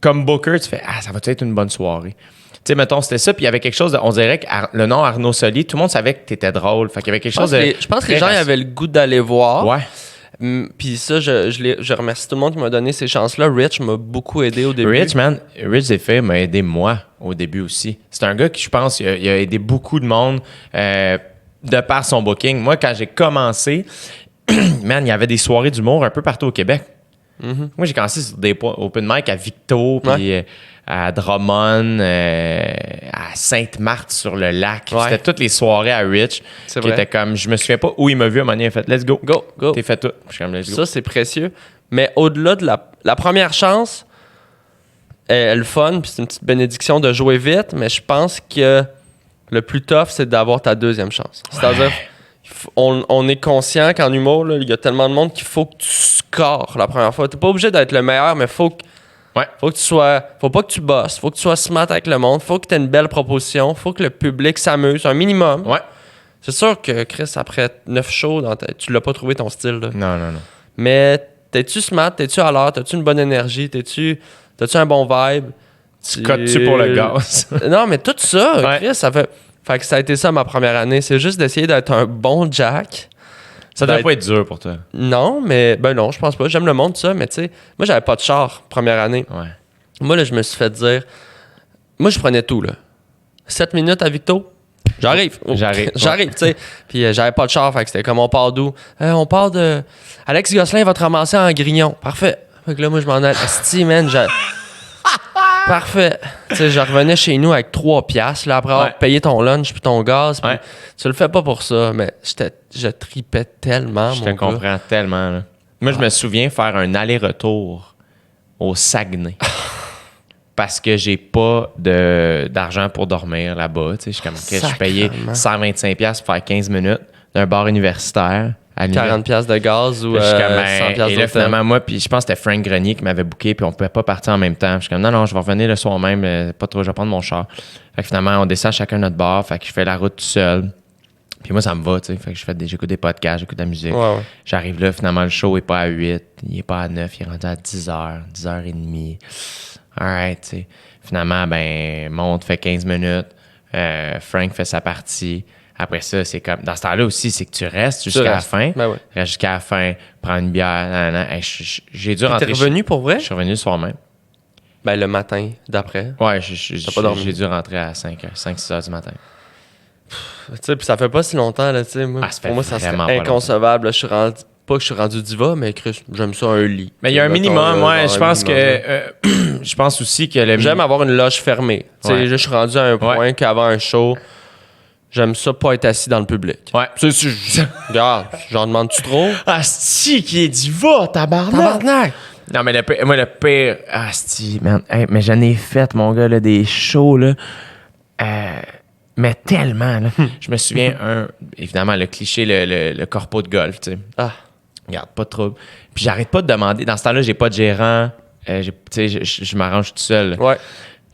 S1: comme Booker, tu fais ah, ça va être une bonne soirée. Tu sais, mettons, c'était ça, puis il y avait quelque chose, on dirait que le nom Arnaud Soli, tout le monde savait que t'étais drôle. Fait qu'il y avait quelque chose de.
S4: Je pense que les gens avaient le goût d'aller voir.
S1: Ouais.
S4: Puis ça, je remercie tout le monde qui m'a donné ces chances-là. Rich m'a beaucoup aidé au début.
S1: Rich Zephyr m'a aidé moi au début aussi. C'est un gars qui, je pense, il a aidé beaucoup de monde de par son booking. Moi, quand j'ai commencé, man, il y avait des soirées d'humour un peu partout au Québec.
S4: Mm-hmm.
S1: Moi, j'ai commencé sur des open mic à Victo, puis à Drummond, à Sainte-Marthe sur le lac.
S4: Ouais.
S1: C'était toutes les soirées à Rich.
S4: C'est
S1: qui
S4: vrai.
S1: étaient comme, je me souviens pas où il m'a vu à un moment donné, il a fait let's go.
S4: Go, go.
S1: T'es fait tout. Je suis comme let's go.
S4: Ça, c'est précieux. Mais au-delà de la première chance, elle est le fun, puis c'est une petite bénédiction de jouer vite, mais je pense que le plus tough, c'est d'avoir ta deuxième chance. C'est-à-dire, on est conscient qu'en humour, là, il y a tellement de monde qu'il faut que tu scores la première fois. T'es pas obligé d'être le meilleur, mais faut que tu sois. Faut pas que tu bosses. Faut que tu sois smart avec le monde. Faut que tu aies une belle proposition. Faut que le public s'amuse. Un minimum.
S1: Ouais.
S4: C'est sûr que, Chris, après 9 shows, tu l'as pas trouvé ton style. Là.
S1: Non.
S4: Mais t'es-tu smart? T'es-tu à l'heure? T'as-tu une bonne énergie? T'as-tu un bon vibe?
S1: Tu cotes-tu pour le gaz?
S4: Non, mais tout ça,
S1: Ouais.
S4: Chris, ça fait que ça a été ça ma première année. C'est juste d'essayer d'être un bon Jack.
S1: Ça doit pas être dur pour toi.
S4: Non, mais ben non, je pense pas. J'aime le monde, ça, mais tu sais, moi, j'avais pas de char première année.
S1: Ouais.
S4: Moi, là, je me suis fait dire. Moi, je prenais tout, là. 7 minutes à Victo. J'arrive, tu sais. Puis j'avais pas de char, fait que c'était comme on part d'où? On part de. Alex Gosselin va te ramasser en Grignon. Parfait. Fait que là, moi, je m'en allais. Asti, man, parfait. Tu sais, je revenais chez nous avec 3 piastres, là, après avoir payé ton lunch puis ton gaz. Puis tu le fais pas pour ça, mais je tripais tellement,
S1: Je te comprends tellement. Là. Moi, je me souviens faire un aller-retour au Saguenay. Parce que j'ai pas d'argent pour dormir là-bas. Tu sais, je payais 125$ pour faire 15 minutes d'un bar universitaire.
S4: 40$ de gaz ou 100$
S1: et là,
S4: d'hôtel.
S1: finalement, moi, puis je pense que c'était Frank Grenier qui m'avait booké, puis on pouvait pas partir en même temps. Je suis comme, non, je vais revenir le soir même, pas trop, je vais prendre mon char. Fait que finalement, on descend chacun notre bar, fait que je fais la route tout seul. Puis moi, ça me va, tu sais. Fait que j'écoute des podcasts, j'écoute de la musique.
S4: Ouais.
S1: J'arrive là, finalement, le show est pas à 8, il est pas à 9, il est rendu à 10h, 10h30. Alright, tu sais. Finalement, monte, fait 15 minutes. Frank fait sa partie. Après ça, c'est comme. Dans ce temps-là aussi, c'est que tu restes jusqu'à la fin.
S4: Ben ouais.
S1: Reste jusqu'à la fin, prends une bière. Hey, j'ai dû rentrer.
S4: T'es revenu pour vrai?
S1: Je suis revenu le soir même.
S4: Ben, le matin d'après.
S1: Ouais,
S4: pas dormi?
S1: j'ai dû rentrer à 5-6 heures du matin.
S4: sais, puis ça fait pas si longtemps, là, tu sais. Moi,
S1: Ça fait
S4: pour moi, ça serait
S1: vraiment pas
S4: inconcevable. Là, pas que je suis rendu diva, mais Chris, j'aime ça un lit.
S1: Mais il y a un minimum,
S4: là,
S1: je pense que... je pense aussi que
S4: j'aime avoir une loge fermée. Tu sais, je suis rendu à un point qu'avant un show, j'aime ça pas être assis dans le public.
S1: Ouais.
S4: Regarde, j'en demande-tu trop?
S1: Asti, qui est diva, tabarnak! Non, mais le pire... Asti, man. Hey, mais j'en ai fait, mon gars, là, des shows, là. Mais tellement, là. Je me souviens, évidemment, le cliché, le corpo de golf, tu sais.
S4: Ah.
S1: Regarde, pas de trouble. Puis j'arrête pas de demander. Dans ce temps-là, j'ai pas de gérant. Tu sais, je m'arrange tout seul.
S4: Ouais.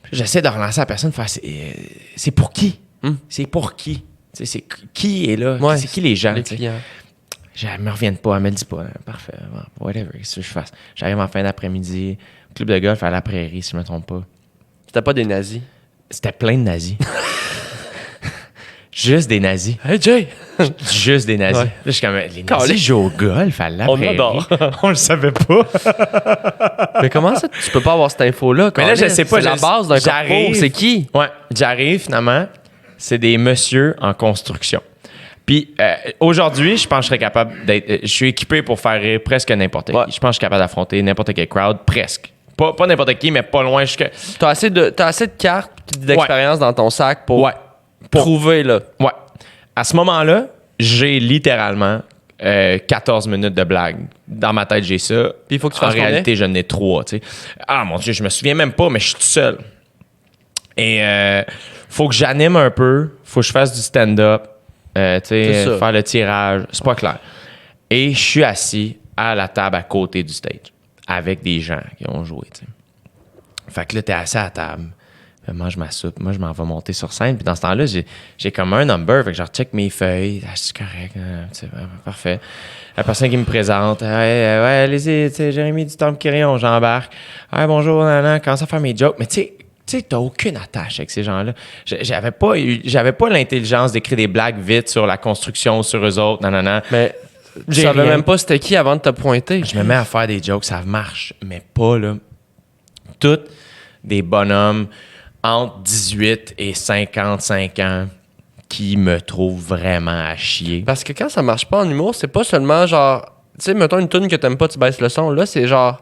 S1: Puis j'essaie de relancer la personne, faire c'est pour qui? C'est pour qui? Tu sais, c'est qui est là?
S4: Ouais,
S1: c'est qui les gens?
S4: Les clients.
S1: Elle me revienne pas, elle me le dit pas. Parfait, whatever, qu'est-ce que je fasse? J'arrive en fin d'après-midi, club de golf à la prairie, si je me trompe pas.
S4: C'était pas des nazis.
S1: C'était plein de nazis. Juste des nazis.
S4: Hey Jay!
S1: Juste des nazis.
S4: Ouais.
S1: Là, je suis comme, les nazis jouent au golf à la prairie.
S4: adore.
S1: On le savait pas.
S4: Mais comment ça, tu peux pas avoir cette info-là?
S1: Mais là, je sais pas.
S4: C'est la base d'un corpo. C'est qui?
S1: Ouais, j'arrive finalement. C'est des messieurs en construction. Puis aujourd'hui, je pense que je serais capable d'être... je suis équipé pour faire rire presque n'importe qui. Je pense que je suis capable d'affronter n'importe quel crowd, presque. Pas n'importe qui, mais pas loin.
S4: T'as assez de cartes et d'expérience dans ton sac pour prouver, là.
S1: Ouais. À ce moment-là, j'ai littéralement 14 minutes de blague. Dans ma tête, j'ai ça.
S4: Puis il faut que tu
S1: En
S4: fasses combien?
S1: réalité, j'en ai 3, tu sais. Ah, mon Dieu, je me souviens même pas, mais je suis tout seul. Et faut que j'anime un peu. Faut que je fasse du stand-up. Tu sais, faire le tirage. C'est pas clair. Et je suis assis à la table à côté du stage avec des gens qui ont joué, tu sais. Fait que là, t'es assis à la table. Mange ma soupe. Moi, je m'en vais monter sur scène. Puis dans ce temps-là, j'ai comme un number. Fait que je check mes feuilles. Ah, c'est correct. Parfait. La personne qui me présente. Ouais, allez-y, tu sais, Jérémy du Temple-Quirion, j'embarque. Ouais, bonjour, nanana, commence à faire mes jokes. Mais tu sais, t'as aucune attache avec ces gens-là. J'avais pas l'intelligence d'écrire des blagues vite sur la construction, sur eux autres, nanana.
S4: Mais tu savais même pas c'était qui avant de te pointer.
S1: Je me mets à faire des jokes, ça marche, mais pas, là. Tous des bonhommes entre 18 et 55 ans qui me trouvent vraiment à chier.
S4: Parce que quand ça marche pas en humour, c'est pas seulement genre... Tu sais, mettons une toune que t'aimes pas, tu baisses le son. Là, c'est genre...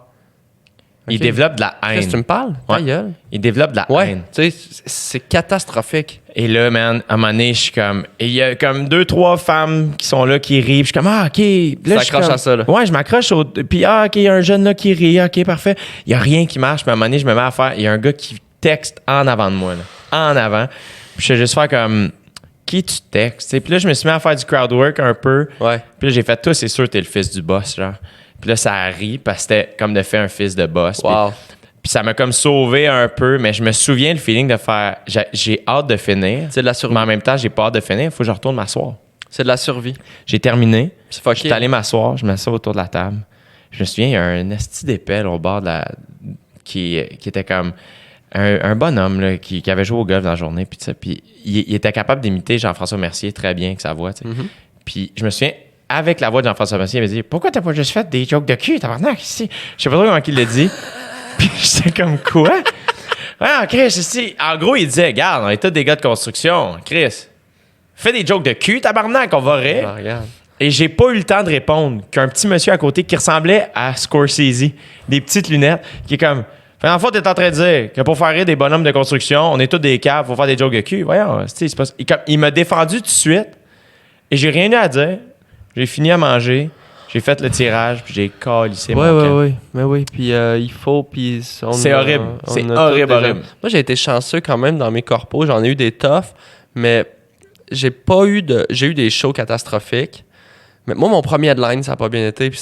S1: Ils développent de la haine.
S4: Qu'est-ce que tu me parles?
S1: Ouais.
S4: Ta gueule.
S1: Ils développent de la haine.
S4: Tu sais, c'est catastrophique.
S1: Et là, man, à un moment donné, je suis comme... Et il y a comme 2-3 femmes qui sont là, qui rient. Puis je suis comme, ah, OK. Là,
S4: Tu t'accroches à ça, là.
S1: Ouais, je m'accroche au... Puis, ah, OK, il y a un jeune là qui rit. OK, parfait. Il y a rien qui marche. Puis à un moment donné, je me mets à faire... Il y a un gars qui texte en avant de moi, là. En avant. Puis je vais juste faire comme... Qui tu textes? T'sais? Puis là, je me suis mis à faire du crowd work un peu.
S4: Ouais.
S1: Puis là, j'ai fait, toi, c'est sûr, t'es le fils du boss, genre. Puis là, ça a ri parce que c'était comme de faire un fils de boss.
S4: Wow.
S1: Puis ça m'a comme sauvé un peu, mais je me souviens le feeling de faire... J'ai hâte de finir.
S4: C'est de la survie.
S1: Mais en même temps, j'ai pas hâte de finir. Il faut que je retourne m'asseoir.
S4: C'est de la survie.
S1: J'ai terminé.
S4: C'est fucké.
S1: Je suis allé m'asseoir. Je m'assois autour de la table. Je me souviens, il y a un esti d'épelle au bord de la... Qui était comme... Un bonhomme là, qui avait joué au golf dans la journée. Puis il était capable d'imiter Jean-François Mercier très bien avec sa voix.
S4: Mm-hmm.
S1: Puis je me souviens, avec la voix de Jean-François Mercier, il m'a dit « Pourquoi t'as pas juste fait des jokes de cul, tabarnak, ici? » Je sais pas trop comment il l'a dit. Puis j'étais comme « Quoi? » Ouais, Chris, ici. En gros, il disait « Regarde, on est tous des gars de construction. Chris, fais des jokes de cul, tabarnak, on va rire.
S4: Ah, » regarde.
S1: Et j'ai pas eu le temps de répondre qu'un petit monsieur à côté qui ressemblait à Scorsese, des petites lunettes, qui est comme... En fait, t'es en train de dire que pour faire rire des bonhommes de construction, on est tous des caves, faut faire des jokes de cul. Voyons, c'est pas... Il m'a défendu tout de suite et j'ai rien eu à dire. J'ai fini à manger, j'ai fait le tirage, puis j'ai calissé mon camp.
S4: Oui. Mais oui, puis il faut... Puis
S1: c'est horrible. C'est horrible.
S4: Moi, j'ai été chanceux quand même dans mes corpos. J'en ai eu des toughs, mais j'ai eu des shows catastrophiques. Mais moi, mon premier headline, ça n'a pas bien été. Puis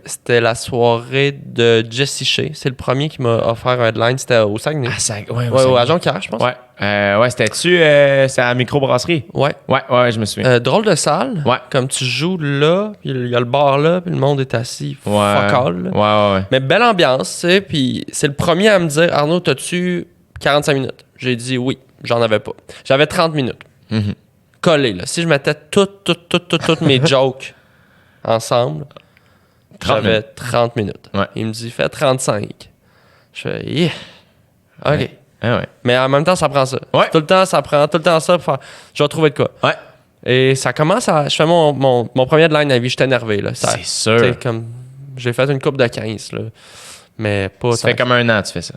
S4: c'était la soirée de Jesse Shea. C'est le premier qui m'a offert un headline. C'était au Saguenay. Au Agent Carr, je pense.
S1: Ouais, c'était-tu... c'est à la microbrasserie? Ouais, je me souviens.
S4: Drôle de salle.
S1: Ouais.
S4: Comme tu joues là, puis il y a le bar là, puis le monde est assis. Fuck all.
S1: Ouais.
S4: Mais belle ambiance, tu sais. Puis c'est le premier à me dire, Arnaud, t'as-tu 45 minutes? J'ai dit oui. J'en avais pas. J'avais 30 minutes.
S1: Mm-hmm.
S4: Collé, là. Si je mettais toutes mes jokes ensemble, j'avais 30 minutes.
S1: Ouais.
S4: Il me dit, fais 35. Je fais, yeah. OK.
S1: Ouais.
S4: Mais en même temps, ça prend ça.
S1: Ouais.
S4: Tout le temps, ça prend tout le temps ça pour faire, je vais trouver de quoi.
S1: Ouais.
S4: Et ça commence à... Je fais mon premier deadline à vie, j'étais énervé. Là. Ça,
S1: c'est sûr.
S4: t'sais, comme, j'ai fait une coupe de 15, là. Mais pas...
S1: Ça fait comme 1 an que tu fais ça.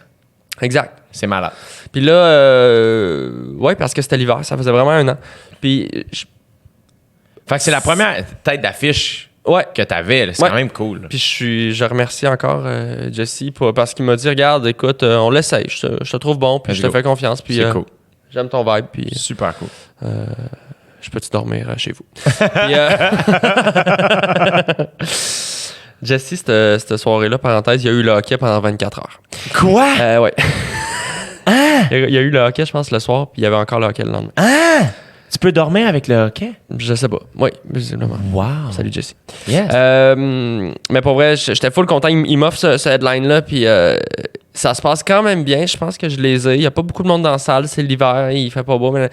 S4: Exact.
S1: C'est malade.
S4: Puis là, ouais, parce que c'était l'hiver, ça faisait vraiment 1 an. Puis...
S1: Fait que c'est la première tête d'affiche
S4: Ouais.
S1: que t'avais. C'est
S4: Ouais.
S1: quand même cool. Là.
S4: Puis je remercie encore Jesse parce qu'il m'a dit, regarde, écoute, on l'essaye, je te trouve bon, puis
S1: Let's
S4: je te
S1: go.
S4: fais confiance, puis
S1: C'est cool.
S4: j'aime ton vibe, puis
S1: Super cool.
S4: je peux-tu dormir chez vous? Puis, Jesse, cette soirée-là, parenthèse, il y a eu le hockey pendant 24 heures.
S1: Quoi?
S4: Ouais. Il y a eu le hockey, je pense, le soir, puis il y avait encore le hockey le lendemain.
S1: Ah! Tu peux dormir avec le hockey?
S4: Je sais pas. Oui, visiblement.
S1: Wow.
S4: Salut, Jesse.
S1: Yes.
S4: Mais pour vrai, j'étais full content. Il m'offre ce headline-là, puis ça se passe quand même bien. Je pense que je les ai. Il n'y a pas beaucoup de monde dans la salle, c'est l'hiver, il fait pas beau. Mais...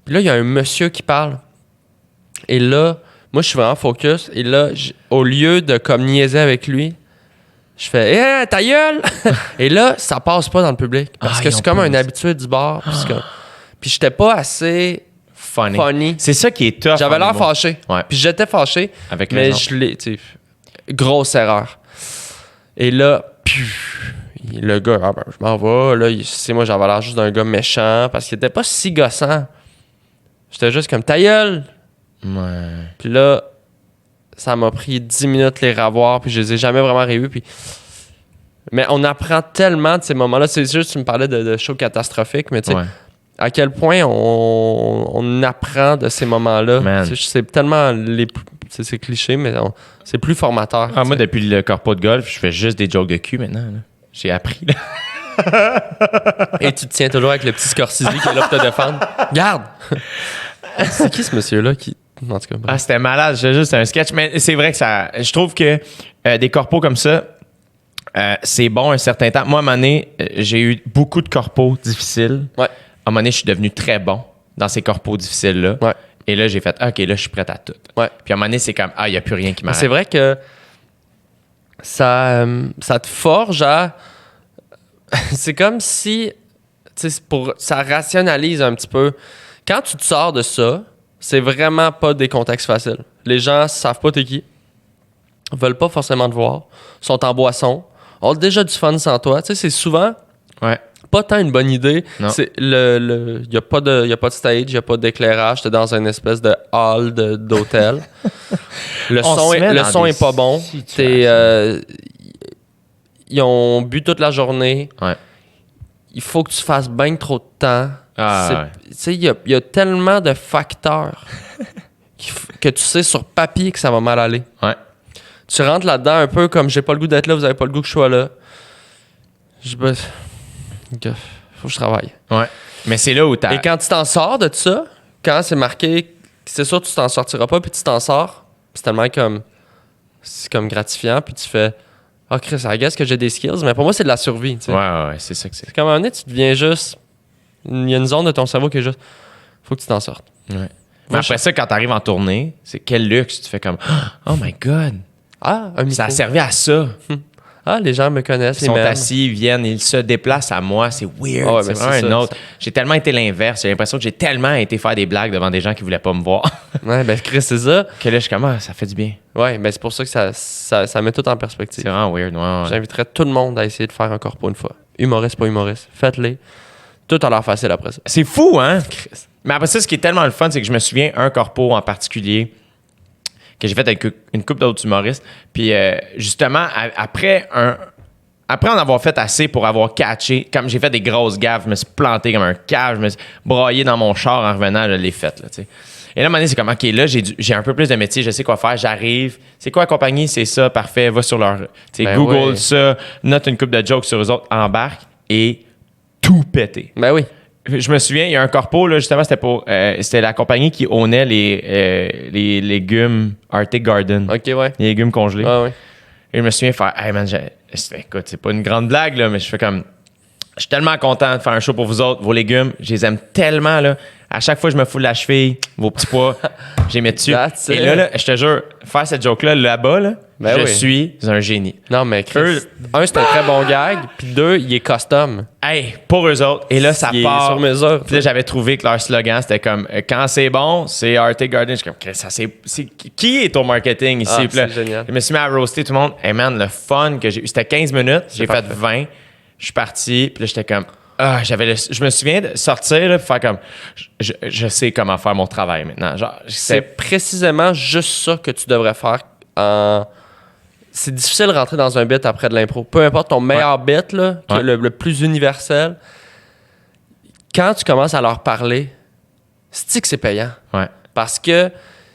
S4: Puis là, il y a un monsieur qui parle. Et là, moi, je suis vraiment focus. Et là, au lieu de comme niaiser avec lui, je fais « Hé, ta gueule! » Et là, ça passe pas dans le public. Parce que c'est comme un habitué du bar. Puis j'étais pas assez... funny.
S1: C'est ça qui est tough.
S4: J'avais
S1: en
S4: l'air
S1: humour.
S4: fâché.
S1: Ouais.
S4: Puis j'étais fâché.
S1: Avec
S4: mais
S1: raison.
S4: je l'ai, tu sais, grosse erreur. Et là, le gars, je m'en vais. Là, moi, j'avais l'air juste d'un gars méchant parce qu'il était pas si gossant. J'étais juste comme ta gueule.
S1: Ouais.
S4: Puis là, ça m'a pris 10 minutes les revoir, puis je les ai jamais vraiment revus. Puis... Mais on apprend tellement de ces moments-là. C'est juste, tu me parlais de shows catastrophiques, mais tu sais,
S1: Ouais.
S4: à quel point on apprend de ces moments-là.
S1: Man.
S4: C'est tellement... C'est cliché, mais c'est plus formateur.
S1: Ah, moi, depuis le corpo de golf, je fais juste des jokes de cul maintenant. Là. J'ai appris. Là.
S4: Et tu te tiens toujours avec le petit Scorsese qui est là pour te défendre. Garde! C'est qui ce monsieur-là qui... En tout cas, bref.
S1: Ah, c'était malade. C'était juste un sketch. Mais c'est vrai que ça... Je trouve que des corpos comme ça, c'est bon un certain temps. Moi, à un moment donné, j'ai eu beaucoup de corpos difficiles.
S4: Ouais.
S1: À un moment donné, je suis devenu très bon dans ces corpos difficiles-là.
S4: Ouais.
S1: Et là, j'ai fait, OK, là, je suis prêt à tout.
S4: Ouais.
S1: Puis à un moment donné, c'est comme, il n'y a plus rien qui m'arrête.
S4: C'est vrai que ça te forge à... C'est comme si... ça rationalise un petit peu. Quand tu te sors de ça, c'est vraiment pas des contextes faciles. Les gens savent pas t'es qui, veulent pas forcément te voir, sont en boisson, ont déjà du fun sans toi. Tu sais, c'est souvent
S1: Ouais.
S4: pas tant une bonne idée.
S1: Non.
S4: C'est y a pas de stage, il y a pas d'éclairage, t'es dans une espèce de hall d'hôtel. Le
S1: On
S4: son
S1: se met
S4: le
S1: dans
S4: son
S1: des
S4: est pas bon. Ils ont bu toute la journée.
S1: Ouais.
S4: Il faut que tu fasses bien trop de temps.
S1: Ah,
S4: Tu sais, il y a tellement de facteurs que tu sais sur papier que ça va mal aller.
S1: Ouais.
S4: Tu rentres là-dedans un peu comme j'ai pas le goût d'être là, vous avez pas le goût que je sois là. Faut que je travaille.
S1: Ouais. Mais c'est là où t'as...
S4: Et quand tu t'en sors de ça, quand c'est marqué, c'est sûr que tu t'en sortiras pas, puis tu t'en sors, c'est tellement comme... C'est comme gratifiant, puis tu fais... Ah, Chris, I guess que j'ai des skills, mais pour moi, c'est de la survie, tu sais.
S1: Ouais, c'est ça que c'est.
S4: C'est comme à un moment donné, tu deviens juste... Il y a une zone de ton cerveau qui est juste... Faut que tu t'en sortes.
S1: Ouais. Mais après ça, quand t'arrives en tournée, c'est quel luxe. Tu fais comme, oh my God.
S4: Ah, un micro.
S1: Ça a servi à ça.
S4: Ah, les gens me connaissent,
S1: Ils sont assis, ils viennent, ils se déplacent à moi. C'est weird.
S4: Ah ouais,
S1: c'est
S4: mais
S1: vraiment
S4: c'est
S1: un
S4: ça,
S1: autre. J'ai tellement été l'inverse. J'ai l'impression que j'ai tellement été faire des blagues devant des gens qui voulaient pas me voir
S4: Ouais, ben Chris, c'est ça.
S1: que là, je suis comme, ça fait du bien.
S4: Ouais, ben c'est pour ça que ça met tout en perspective.
S1: C'est vraiment weird. Ouais.
S4: J'inviterais tout le monde à essayer de faire un corpo une fois. Humoriste, pas humoriste. Faites-les. Tout a l'air facile après ça.
S1: C'est fou, hein? Mais après ça, ce qui est tellement le fun, c'est que je me souviens un corpo en particulier que j'ai fait avec une couple d'autres humoristes. Puis justement, après en avoir fait assez pour avoir catché, comme j'ai fait des grosses gaffes, je me suis planté comme un cave, je me suis braillé dans mon char en revenant, je l'ai fait, là, tu sais. Et là, à un moment donné, c'est comme, OK, là, j'ai un peu plus de métier, je sais quoi faire, j'arrive. C'est quoi la compagnie? C'est ça, parfait, va sur leur... Tu sais,
S4: Ben
S1: Google
S4: oui.
S1: ça, note une couple de jokes sur eux autres, embarque et tout pété.
S4: Ben oui.
S1: Je me souviens, il y a un corpo, là, justement, c'était la compagnie qui ownait les légumes Arctic Garden.
S4: OK, ouais.
S1: Les légumes congelés.
S4: Ouais, ouais.
S1: Et je me souviens faire, hey man, écoute, c'est pas une grande blague, là, mais je fais comme, Je suis tellement content de faire un show pour vous autres. Vos légumes, je les aime tellement, là. À chaque fois, je me fous de la cheville, vos petits pois, je les mets dessus. Et là, je te jure, faire cette joke-là là-bas, là, je suis un génie.
S4: Non, mais Chris, un, c'est un très bon gag, puis deux, il est custom.
S1: Hey, pour eux autres. Et là, ça
S4: Il
S1: part.
S4: est sur mesure.
S1: Puis là, j'avais trouvé que leur slogan, c'était comme quand c'est bon, c'est Arctic Garden. Je suis comme, Chris, ça, c'est qui est au marketing ici? Puis là,
S4: c'est génial.
S1: je me suis mis à roaster tout le monde. Hey man, le fun que j'ai eu, c'était 15 minutes, j'ai fait 20. Je suis parti, puis là, j'étais comme, je me souviens de sortir, là, puis faire comme, je sais comment faire mon travail maintenant. Genre,
S4: c'est précisément juste ça que tu devrais faire. C'est difficile de rentrer dans un bit après de l'impro. Peu importe ton meilleur bit, là, le plus universel, quand tu commences à leur parler, c'est que c'est payant.
S1: Ouais.
S4: Parce que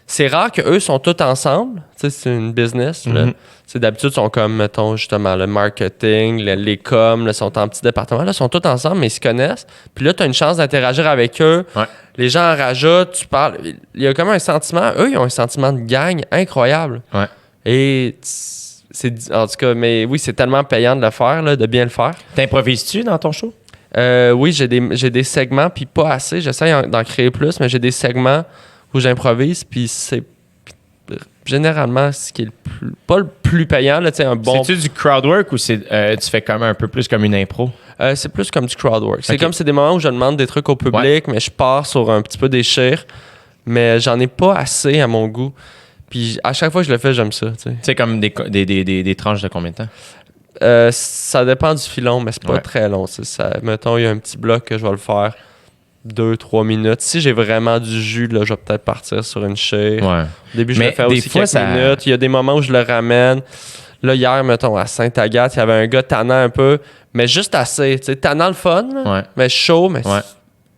S4: c'est rare qu'eux sont tous ensemble. Tu sais, c'est une business. Là. D'habitude, ils sont comme, mettons, justement, le marketing, les coms, là, sont en petits départements. Là, ils sont tous ensemble, mais ils se connaissent. Puis là, tu as une chance d'interagir avec eux. Ouais. Les gens en rajoutent, tu parles. Il y a comme un sentiment. Eux, ils ont un sentiment de gang incroyable.
S1: Ouais.
S4: Et en tout cas, mais oui, c'est tellement payant de le faire, là, de bien le faire.
S1: T'improvises-tu dans ton show?
S4: Oui, j'ai des segments, puis pas assez. J'essaie d'en créer plus, mais j'ai des segments où j'improvise, puis c'est généralement ce qui est pas le plus payant. Là, un bon...
S1: C'est-tu du crowdwork ou tu fais comme un peu plus comme une impro?
S4: C'est plus comme du crowdwork. C'est comme c'est des moments où je demande des trucs au public, mais je pars sur un petit peu des chires, mais j'en ai pas assez à mon goût. Puis à chaque fois que je le fais, j'aime ça. Tu
S1: sais, comme des tranches de combien de temps?
S4: Ça dépend du filon, mais c'est pas très long. Mettons, il y a un petit bloc que je vais le faire 2-3 minutes. Si j'ai vraiment du jus, là, je vais peut-être partir sur une chire. Ouais. Au début, je vais faire aussi quelques minutes. Il y a des moments où je le ramène. Là, hier, mettons, à Sainte-Agathe, il y avait un gars tannant un peu, mais juste assez. Tu sais, tannant le fun, là, mais chaud.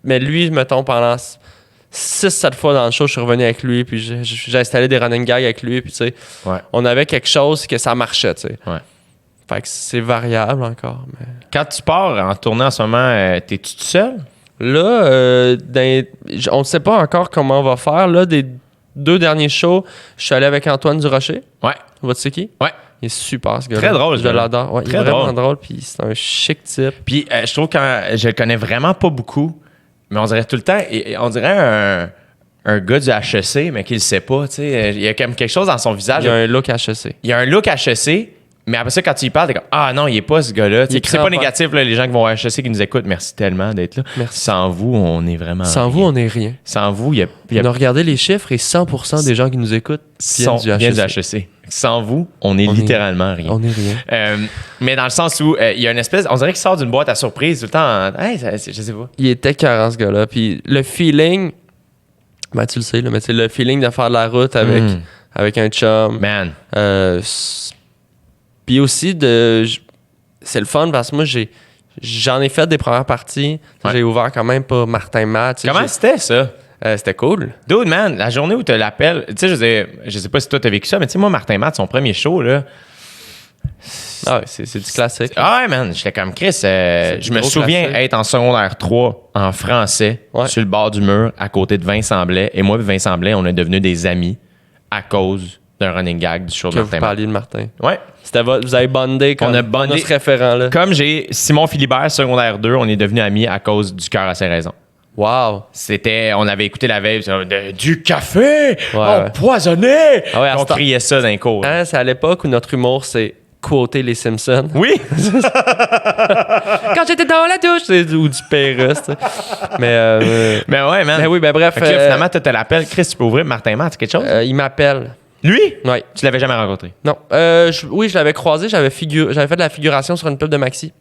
S4: Mais lui, mettons, pendant 6-7 fois dans le show, je suis revenu avec lui, puis j'ai installé des running gags avec lui, puis tu sais, on avait quelque chose que ça marchait, tu sais. Ouais. Fait que c'est variable encore. Mais...
S1: Quand tu pars en tournée en ce moment, t'es-tu tout seul?
S4: Là, on ne sait pas encore comment on va faire. Là, des 2 derniers shows, je suis allé avec Antoine Durocher.
S1: Ouais.
S4: Vois-tu c'est qui?
S1: Ouais.
S4: Il est super, ce gars-là.
S1: Très drôle.
S4: Je l'adore. Ouais, il est vraiment drôle, puis c'est un chic type.
S1: Puis je trouve que je le connais vraiment pas beaucoup, mais on dirait tout le temps, on dirait un gars du HEC, mais qui le sait pas. Il y a comme quelque chose dans son visage.
S4: Il y a un look HEC.
S1: Il y a un look HEC. Mais après ça, quand tu y parles, t'es comme « Ah non, il est pas ce gars-là. » C'est pas négatif, là, les gens qui vont à HEC qui nous écoutent. Merci tellement d'être là.
S4: Merci.
S1: Sans vous, on est vraiment
S4: Sans rien. Vous, on est rien.
S1: Sans vous, il y a...
S4: On a regardé les chiffres et 100% des gens qui nous écoutent viennent du
S1: HEC. Sans vous, on est littéralement rien.
S4: On est rien.
S1: Mais dans le sens où il y a une espèce... On dirait qu'il sort d'une boîte à surprise tout le temps. Hey, je sais pas.
S4: Il était écœurant, ce gars-là. Puis le feeling... Ben, tu le sais, là, mais c'est le feeling de faire de la route avec un chum.
S1: Man.
S4: Puis aussi, c'est le fun parce que moi, j'en ai fait des premières parties. Ouais. J'ai ouvert quand même pour Martin Matt.
S1: Comment c'était ça?
S4: C'était cool.
S1: Dude, man, la journée où tu l'appelles, tu sais, je sais pas si toi t'as vécu ça, mais tu sais, moi, Martin Matt, son premier show, là.
S4: Ah ouais, c'est du classique.
S1: Ah ouais, man, j'étais comme Chris. Je me souviens être en secondaire 3 en français, sur le bord du mur, à côté de Vincent Blais. Et moi et Vincent Blais, on est devenus des amis à cause d'un running gag du show de Martin.
S4: Vous parliez de Martin.
S1: Ouais.
S4: Vous avez bondé comme on a ce référent-là.
S1: Comme j'ai Simon Philibert, secondaire 2, on est devenus amis à cause du Cœur à ses raisons.
S4: Wow.
S1: On avait écouté la veille, du café empoisonné. Ah ouais, on criait ça dans les cours.
S4: Hein, c'est à l'époque où notre humour, c'est quoter les Simpsons.
S1: Oui.
S4: Quand j'étais dans la douche, ou du Pérus. Mais
S1: ouais, man.
S4: Mais oui, ben bref.
S1: Là, finalement, tu te l'appelles. Chris, tu peux ouvrir Martin Matt, c'est quelque chose?
S4: Il m'appelle.
S1: Lui?
S4: Oui.
S1: Tu l'avais jamais rencontré?
S4: Non. Oui, je l'avais croisé. J'avais fait de la figuration sur une pub de Maxi.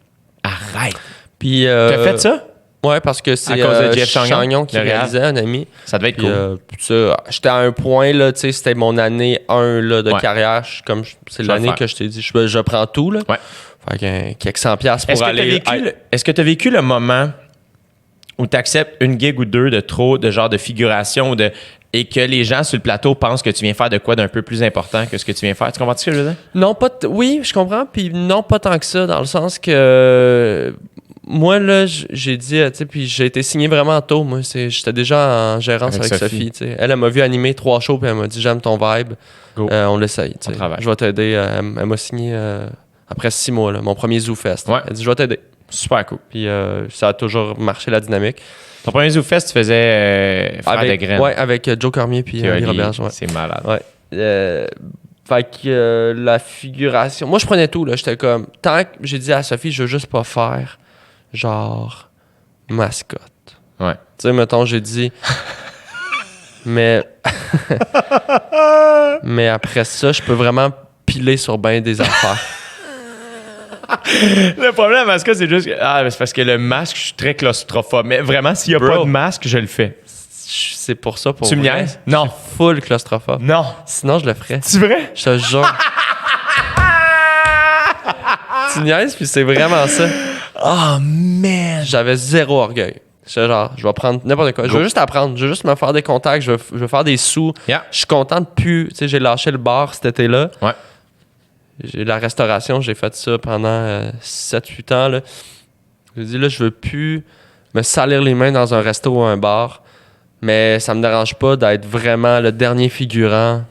S1: Arrête.
S4: Puis.
S1: T'as fait ça?
S4: Ouais, parce que c'est
S1: à cause de Jeff
S4: Chagnon qui réalisait, un ami.
S1: Ça devait être cool.
S4: J'étais à un point, là, tu sais, c'était mon année 1 là, de carrière. C'est l'année que je t'ai dit, je prends tout. Là.
S1: Ouais.
S4: Fait que quelques 100$ pour aller...
S1: Est-ce que tu as vécu le moment où tu acceptes une gig ou deux de trop, de genre de figuration, et que les gens sur le plateau pensent que tu viens faire de quoi d'un peu plus important que ce que tu viens faire? Tu comprends ce que je veux dire?
S4: Non, oui, je comprends. Puis non, pas tant que ça, dans le sens que... Moi, là, j'ai dit, tu sais, puis j'ai été signé vraiment tôt. Moi, j'étais déjà en gérance avec Sophie. Tu sais. Elle m'a vu animer 3 shows, puis elle m'a dit, j'aime ton vibe. On l'essaye. Je vais t'aider. Elle m'a signé après 6 mois, là, mon premier Zoo Fest.
S1: Ouais.
S4: Elle dit, je vais t'aider.
S1: Super cool.
S4: Puis ça a toujours marché la dynamique.
S1: Ton premier ZooFest, tu faisais Frères de graines.
S4: Ouais, avec Joe Cormier puis Oli Roberge. Ouais.
S1: C'est malade.
S4: Ouais. Fait que la figuration... Moi, je prenais tout, là. J'étais comme... Tant que j'ai dit à Sophie, je veux juste pas faire, genre, mascotte.
S1: Ouais.
S4: Tu sais, mettons, j'ai dit... mais... mais après ça, je peux vraiment piler sur bien des affaires.
S1: Le problème à mascotte, c'est juste que... c'est parce que le masque, je suis très claustrophobe. Mais vraiment, s'il n'y a pas de masque, je le fais.
S4: C'est pour ça, pour
S1: Tu me
S4: vrai.
S1: niaises? Non.
S4: Je suis full claustrophobe.
S1: Non.
S4: Sinon, je le ferais.
S1: C'est vrai?
S4: Je te jure. Tu niaises, puis c'est vraiment ça.
S1: Oh, man.
S4: J'avais zéro orgueil. J'étais genre, je vais prendre n'importe quoi. Je veux juste apprendre. Je veux juste me faire des contacts. Je veux faire des sous.
S1: Yeah.
S4: Je suis content de plus. Tu sais, j'ai lâché le bar cet été-là.
S1: Ouais.
S4: J'ai la restauration. J'ai fait ça pendant 7-8 ans. Là. Je me dis, là, je veux plus me salir les mains dans un resto ou un bar. Mais ça me dérange pas d'être vraiment le dernier figurant.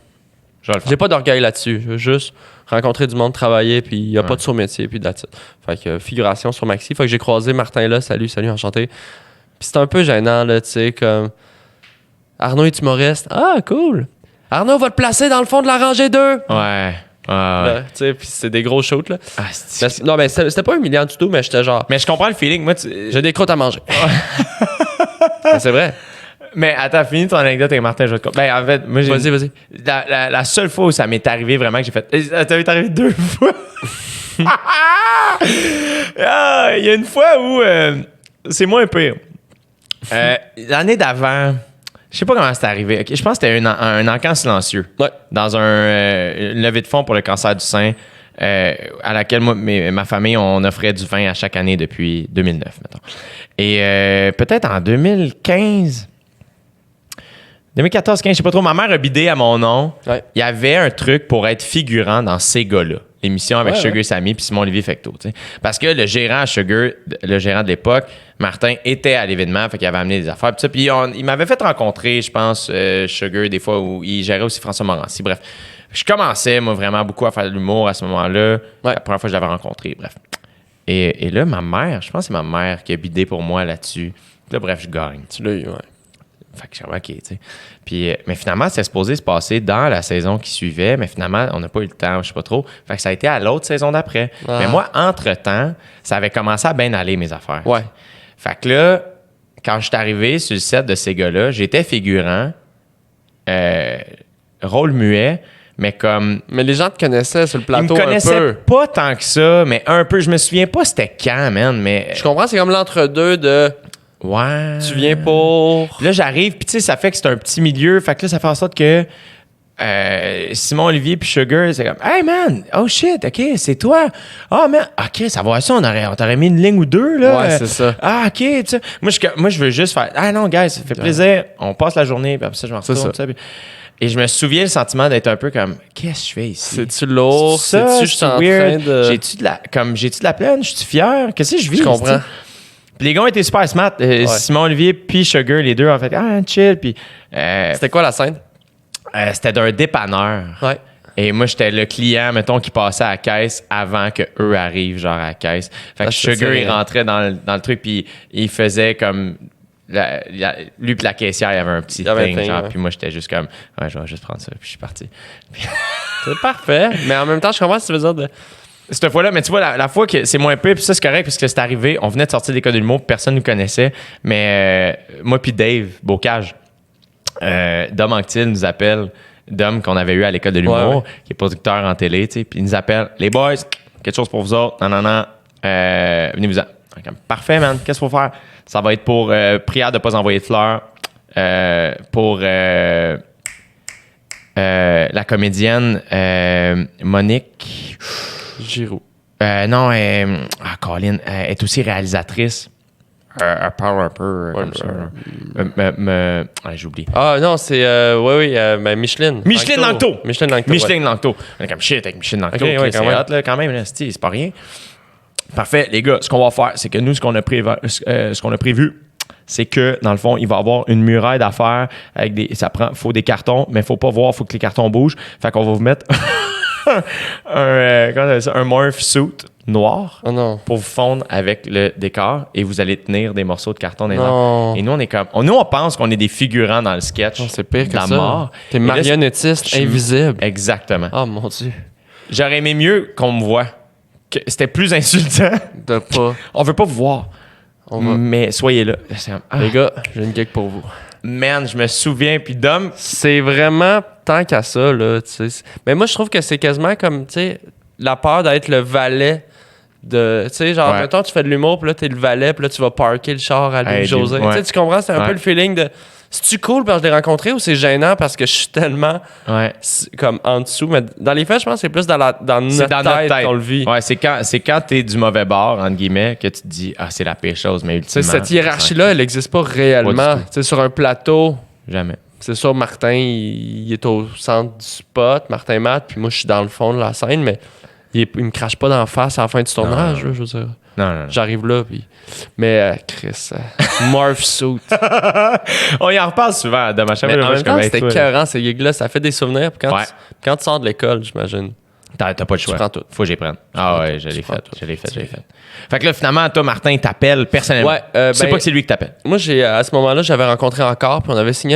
S4: J'ai pas d'orgueil là-dessus. Je veux juste rencontrer du monde, travailler, puis il n'y a pas de sous-métier, puis that's it. Fait que figuration sur Maxi. Fait que j'ai croisé Martin là. Salut, enchanté. Puis c'est un peu gênant, là, tu sais, comme... Arnaud est humoriste. Ah, cool. Arnaud va te placer dans le fond de la rangée 2.
S1: Ouais.
S4: Tu sais, puis c'est des gros shoots, là.
S1: Ah,
S4: Non, mais c'était pas humiliant du tout, mais j'étais genre...
S1: Mais je comprends le feeling. Moi,
S4: j'ai des croûtes à manger. Mais c'est vrai.
S1: Mais attends, finis ton anecdote avec Martin. Je vais te... Ben, en fait, moi,
S4: Vas-y.
S1: La seule fois où ça m'est arrivé vraiment que j'ai fait... Ça m'est arrivé 2 fois. Il y a une fois où c'est moins pire. L'année d'avant, je sais pas comment c'est arrivé. Okay, je pense que c'était un encan silencieux.
S4: Ouais.
S1: Dans une levée de fonds pour le cancer du sein, à laquelle moi, ma famille, on offrait du vin à chaque année depuis 2009, mettons. Et peut-être en 2015... 2014-15, je sais pas trop. Ma mère a bidé à mon nom.
S4: Ouais.
S1: Il y avait un truc pour être figurant dans ces gars-là. L'émission avec Sugar Sammy puis Simon-Olivier Fecteau. T'sais. Parce que le gérant à Sugar, le gérant de l'époque, Martin, était à l'événement. Fait qu'il avait amené des affaires. Puis il m'avait fait rencontrer, je pense, Sugar, des fois où il gérait aussi François Morancy. Bref, je commençais, moi, vraiment beaucoup à faire de l'humour à ce moment-là. Ouais. La première fois que je l'avais rencontré. Bref. Et là, ma mère, je pense que c'est ma mère qui a bidé pour moi là-dessus. Là, bref, je gagne.
S4: Tu l'as eu, ouais.
S1: Fait que je suis OK, tu sais. Puis, mais finalement, c'était supposé se passer dans la saison qui suivait, mais finalement, on n'a pas eu le temps, je sais pas trop. Fait que ça a été à l'autre saison d'après. Ah. Mais moi, entre-temps, ça avait commencé à bien aller, mes affaires.
S4: Ouais.
S1: Fait que là, quand je suis arrivé sur le set de ces gars-là, j'étais figurant, rôle muet, mais comme...
S4: Mais les gens te connaissaient sur le plateau un peu.
S1: Ils me connaissaient pas tant que ça, mais un peu. Je me souviens pas c'était quand, man, mais...
S4: Je comprends, c'est comme l'entre-deux de...
S1: Ouais.
S4: Tu viens pour...
S1: Puis là, j'arrive, puis tu sais, ça fait que c'est un petit milieu. Fait que là, ça fait en sorte que Simon Olivier puis Sugar, c'est comme « Hey, man! Oh, shit! OK, c'est toi! Ah, man! OK, ça va ça, on t'aurait mis une ligne ou deux, là.
S4: Ouais, c'est ça.
S1: Ah, OK, tu sais. Moi, je veux juste faire « Ah non, guys, ça fait plaisir. On passe la journée, puis après ça, je m'en retourne. » Et je me souviens le sentiment d'être un peu comme « Qu'est-ce que je fais ici?
S4: C'est-tu lourd?
S1: C'est-tu
S4: je suis en train de...
S1: J'ai-tu de la peine? Je suis fier? Qu'est-ce que je vis? »
S4: Je comprends.
S1: Puis les gars étaient super smart. Simon Olivier puis Sugar, les deux, ont fait « Ah, chill. » Puis
S4: c'était quoi la scène?
S1: C'était d'un dépanneur.
S4: Ouais.
S1: Et moi, j'étais le client, mettons, qui passait à la caisse avant qu'eux arrivent, genre, à la caisse. Fait que Sugar, il rentrait dans le truc, puis il faisait comme... lui puis la caissière, il y avait un petit thing, genre, puis moi, j'étais juste comme... Ouais, je vais juste prendre ça, puis je suis parti.
S4: C'est parfait. Mais en même temps, je comprends ce que tu veux dire de...
S1: Cette fois-là, mais tu vois, la fois que c'est moins pire, puis ça, c'est correct, parce que c'est arrivé, on venait de sortir des codes de l'humour, puis personne ne nous connaissait, mais moi puis Dave Bocage, Dom Anctil nous appelle, Dom qu'on avait eu à l'école de l'humour, qui est producteur en télé, tu sais, puis il nous appelle, les boys, quelque chose pour vous autres, non, venez-vous-en. Parfait, man, qu'est-ce qu'il faut faire? Ça va être pour prière de ne pas envoyer de fleurs, pour la comédienne Monique
S4: Giroux.
S1: non, Colin, elle est aussi réalisatrice. Elle parle un peu comme ça. J'oublie.
S4: Ah non, c'est... ben Micheline.
S1: Micheline Langto.
S4: Micheline
S1: Langto. On est comme shit avec Micheline Langto.
S4: Okay,
S1: c'est hot, là, quand même, là, c'est pas rien. Parfait, les gars, ce qu'on va faire, c'est que nous, ce qu'on a prévu, c'est que, dans le fond, il va y avoir une muraille d'affaires avec faut des cartons, mais faut pas voir, faut que les cartons bougent. Fait qu'on va vous mettre comment on appelle ça? Un morph suit noir
S4: Oh non.
S1: pour vous fondre avec le décor et vous allez tenir des morceaux de carton dans les
S4: Non.
S1: airs. Et nous, on est comme... Nous, on pense qu'on est des figurants dans le sketch.
S4: Non, c'est pire
S1: de
S4: que
S1: la
S4: ça.
S1: mort.
S4: T'es
S1: Et là,
S4: marionnettiste
S1: je suis-
S4: invisible.
S1: Exactement.
S4: Oh mon Dieu.
S1: J'aurais aimé mieux qu'on me voie. Que c'était plus insultant.
S4: De pas.
S1: On veut pas vous voir.
S4: On va.
S1: Mais soyez là. C'est comme, ah,
S4: Les gars, j'ai une gag pour vous.
S1: man, je me souviens. Puis Dom,
S4: C'est vraiment tant qu'à ça, là, tu sais. Mais moi, je trouve que c'est quasiment comme, tu sais, la peur d'être le valet de... Tu sais, genre,
S1: Ouais.
S4: mettons, tu fais de l'humour, puis là, t'es le valet, puis là, tu vas parker le char à
S1: Hey,
S4: Louis-José.
S1: ouais.
S4: Tu sais, tu comprends? C'est un
S1: Ouais.
S4: peu le feeling de... C'est-tu cool parce que je l'ai rencontré ou c'est gênant parce que je suis tellement
S1: ouais.
S4: comme en dessous? Mais dans les faits, je pense que c'est plus dans
S1: C'est
S4: notre
S1: dans notre
S4: tête
S1: tête
S4: qu'on le vit.
S1: Ouais, c'est quand t'es du mauvais bord, entre guillemets, que tu te dis, ah, c'est la pire chose, mais
S4: Tu sais,
S1: ultimement.
S4: cette hiérarchie-là, elle n'existe pas réellement.
S1: Pas du tout.
S4: Tu sais, sur un plateau,
S1: Jamais.
S4: c'est sûr, Martin, il est au centre du spot, Martin Matt, puis moi, je suis dans le fond de la scène, mais il me crache pas d'en face à la fin du tournage, là, je veux dire.
S1: Non.
S4: J'arrive là, puis... Mais, Chris, morph suit.
S1: On y en reparle souvent, Dom. À chaque
S4: Mais
S1: fois,
S4: en
S1: je
S4: même
S1: suis
S4: temps,
S1: comme, hey,
S4: c'était
S1: toi,
S4: écœurant, ces gigs-là. Ça fait des souvenirs. Puis
S1: Ouais.
S4: quand tu sors de l'école, j'imagine.
S1: T'as pas le choix.
S4: prends tout.
S1: Faut que j'y prenne. Ah ouais, je l'ai
S4: prends
S1: fait.
S4: tout.
S1: Je l'ai fait. Fait que là, finalement, toi, Martin, il t'appelle personnellement.
S4: Ouais,
S1: Tu sais
S4: ben-
S1: pas que c'est lui qui t'appelle.
S4: Moi, à ce moment-là, j'avais rencontré encore, puis on avait signé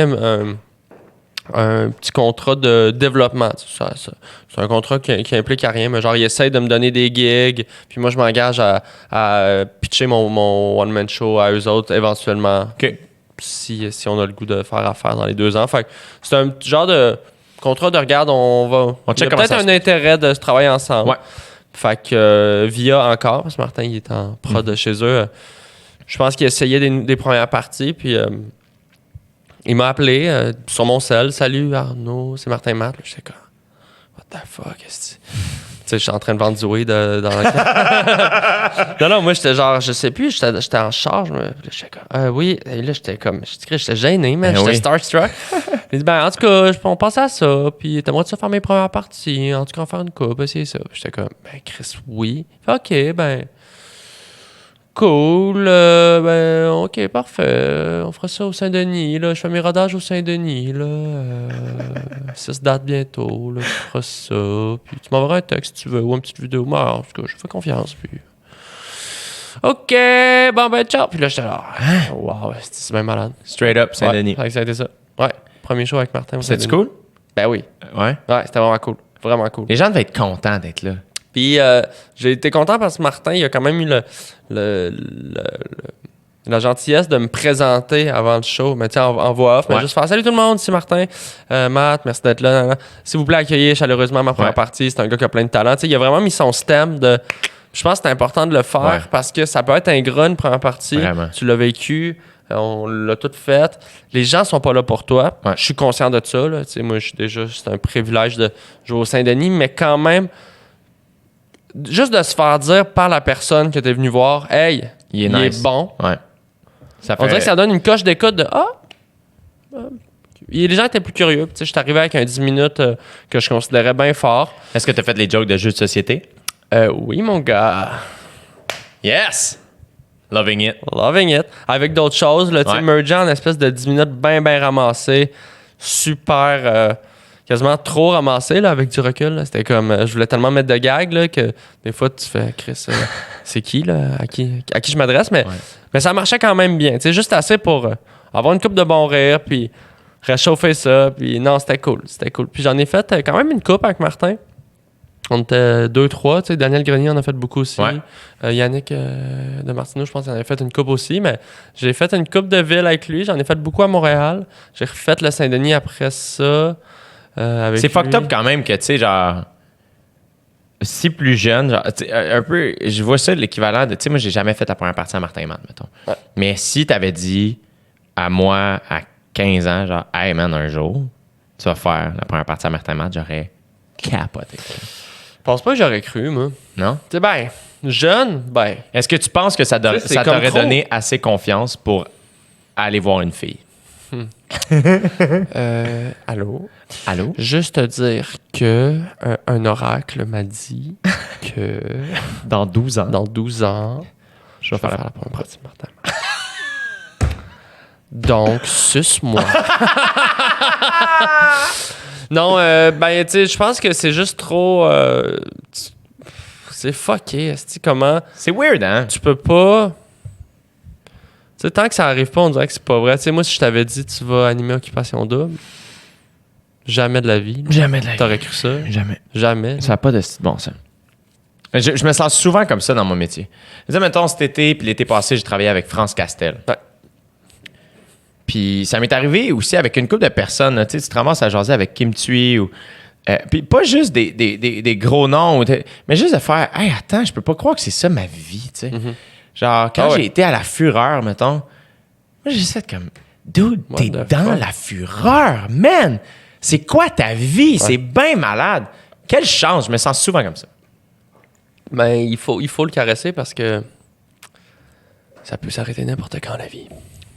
S4: un petit contrat de développement. C'est un contrat qui implique à rien, mais genre, il essaie de me donner des gigs, puis moi, je m'engage à pitcher mon one-man show à eux autres éventuellement,
S1: OK.
S4: si on a le goût de faire affaire dans les 2 ans. Fait que c'est un petit genre de contrat de regarde, il y
S1: check
S4: a
S1: comment
S4: peut-être
S1: ça
S4: un
S1: se
S4: intérêt de se travailler ensemble.
S1: Ouais.
S4: Fait que via encore, parce que Martin, il est en prod de chez eux, je pense qu'il essayait des premières parties, puis il m'a appelé sur mon cell. Salut Arnaud, c'est Martin Matt. J'étais comme, what the fuck, est-ce que tu sais, je suis en train de vendre du weed dans la Non, moi, j'étais genre, je sais plus, j'étais en charge. J'étais comme, oui, et là, j'étais gêné, mais j'étais
S1: oui.
S4: starstruck. Il dit, ben, en tout cas, on pensait à ça, puis t'aimerais ça faire mes premières parties, en tout cas, en faire une coupe, c'est ça. Puis j'étais comme, ben, Chris, oui. Il fait, OK, ben. Cool, ben, OK, parfait. On fera ça au Saint-Denis, là. Je fais mes rodages au Saint-Denis, là. Ça se date bientôt, là. Tu feras ça. Puis tu m'enverras un texte si tu veux ou une petite vidéo. Mais en tout cas, je fais confiance, puis... OK, bon, ben, ciao. Puis là, j'étais là, wow, c'est bien malade.
S1: Straight up, Saint-Denis.
S4: Ouais, ça a été ça. Ouais, premier show avec Martin au
S1: C'était
S4: Saint-Denis.
S1: cool?
S4: Ben oui.
S1: Ouais.
S4: Ouais, c'était vraiment cool. Vraiment cool.
S1: Les gens devaient être contents d'être là.
S4: Puis j'ai été content parce que Martin, il a quand même eu la gentillesse de me présenter avant le show. Mais tu sais, en voix off, mais
S1: Ouais.
S4: juste faire salut tout le monde, c'est Martin. Matt, merci d'être là. Nan, nan. S'il vous plaît, accueillez chaleureusement ma première
S1: Ouais.
S4: partie. C'est un gars qui a plein de talent. Tu sais, il a vraiment mis son stem de. Je pense que c'est important de le faire
S1: Ouais.
S4: parce que ça peut être ingrat une première partie.
S1: Vraiment.
S4: Tu l'as vécu. On l'a tout fait. Les gens sont pas là pour toi.
S1: Ouais.
S4: Je suis conscient de ça. Là. Tu sais, moi, c'est un privilège de jouer au Saint-Denis, mais quand même, juste de se faire dire par la personne que tu es venu voir, hey,
S1: Il est
S4: il
S1: nice.
S4: est bon.
S1: Ouais. Ça fait...
S4: On dirait que ça donne une coche d'écoute de les gens étaient plus curieux. Tu sais, je suis arrivé avec un 10 minutes que je considérais bien fort.
S1: Est-ce que tu as fait les jokes de jeux de société?
S4: Oui, mon gars.
S1: Yes! Loving it.
S4: Loving it. Avec d'autres choses, là, tu sais,
S1: Ouais.
S4: merger en espèce de 10 minutes bien ramassé. Super, quasiment trop ramassé, là, avec du recul. Là. C'était comme, je voulais tellement mettre de gags, là, que des fois, tu fais, Chris, c'est qui, là, à qui je m'adresse? Mais ça marchait quand même bien. Tu sais, juste assez pour avoir une coupe de bon rire, puis réchauffer ça. Puis non, c'était cool. Puis j'en ai fait quand même une coupe avec Martin. On était 2-3, tu sais, Daniel Grenier en a fait beaucoup aussi.
S1: Ouais.
S4: Yannick de Martineau, je pense qu'il en avait fait une coupe aussi, mais j'ai fait une coupe de ville avec lui. J'en ai fait beaucoup à Montréal. J'ai refait le Saint-Denis après ça. Avec
S1: C'est
S4: lui.
S1: fucked up quand même que, tu sais, genre... Si plus jeune, genre, tu sais, un peu... Je vois ça l'équivalent de... Tu sais, moi, j'ai jamais fait la première partie à Martin Matt, mettons.
S4: Ouais.
S1: Mais si t'avais dit à moi, à 15 ans, genre, « Hey, man, un jour, tu vas faire la première partie à Martin Matt », j'aurais capoté.
S4: Je pense pas que j'aurais cru, moi.
S1: Non?
S4: Tu sais, ben, jeune, ben...
S1: Est-ce que tu penses que ça
S4: Tu sais, c'est
S1: t'aurait
S4: comme trop.
S1: donné assez confiance pour aller voir une fille?
S4: Allô?
S1: Allô?
S4: Juste te dire que un oracle m'a dit que
S1: Dans 12 ans.
S4: dans 12 ans, je vais faire la première partie de Martin. Donc, suce-moi. Non, ben, tu sais, je pense que c'est juste trop... c'est fucké, est-ce comment...
S1: C'est weird, hein?
S4: Tu peux pas... Tu sais, tant que ça arrive pas, on dirait que c'est pas vrai. Tu sais, moi, si je t'avais dit tu vas animer Occupation Double, jamais de la vie.
S1: Jamais de la vie.
S4: T'aurais cru ça?
S1: Jamais.
S4: Jamais.
S1: Ça n'a pas de bon sens. Je me sens souvent comme ça dans mon métier. Je disais, mettons, cet été, puis l'été passé, j'ai travaillé avec France Castel.
S4: Ouais.
S1: Puis ça m'est arrivé aussi avec une couple de personnes. Là, tu sais, tu te ramasses à jaser avec Kim Thuy ou... puis pas juste des gros noms, mais juste de faire « Hey, attends, je peux pas croire que c'est ça ma vie, tu sais. Genre, quand j'ai été à la Fureur, mettons, moi, j'ai juste fait comme « Dude, t'es dans la Fureur, man! C'est quoi ta vie? C'est bien malade! » Quelle chance! Je me sens souvent comme ça.
S4: Ben, il faut le caresser parce que ça peut s'arrêter n'importe quand, la vie.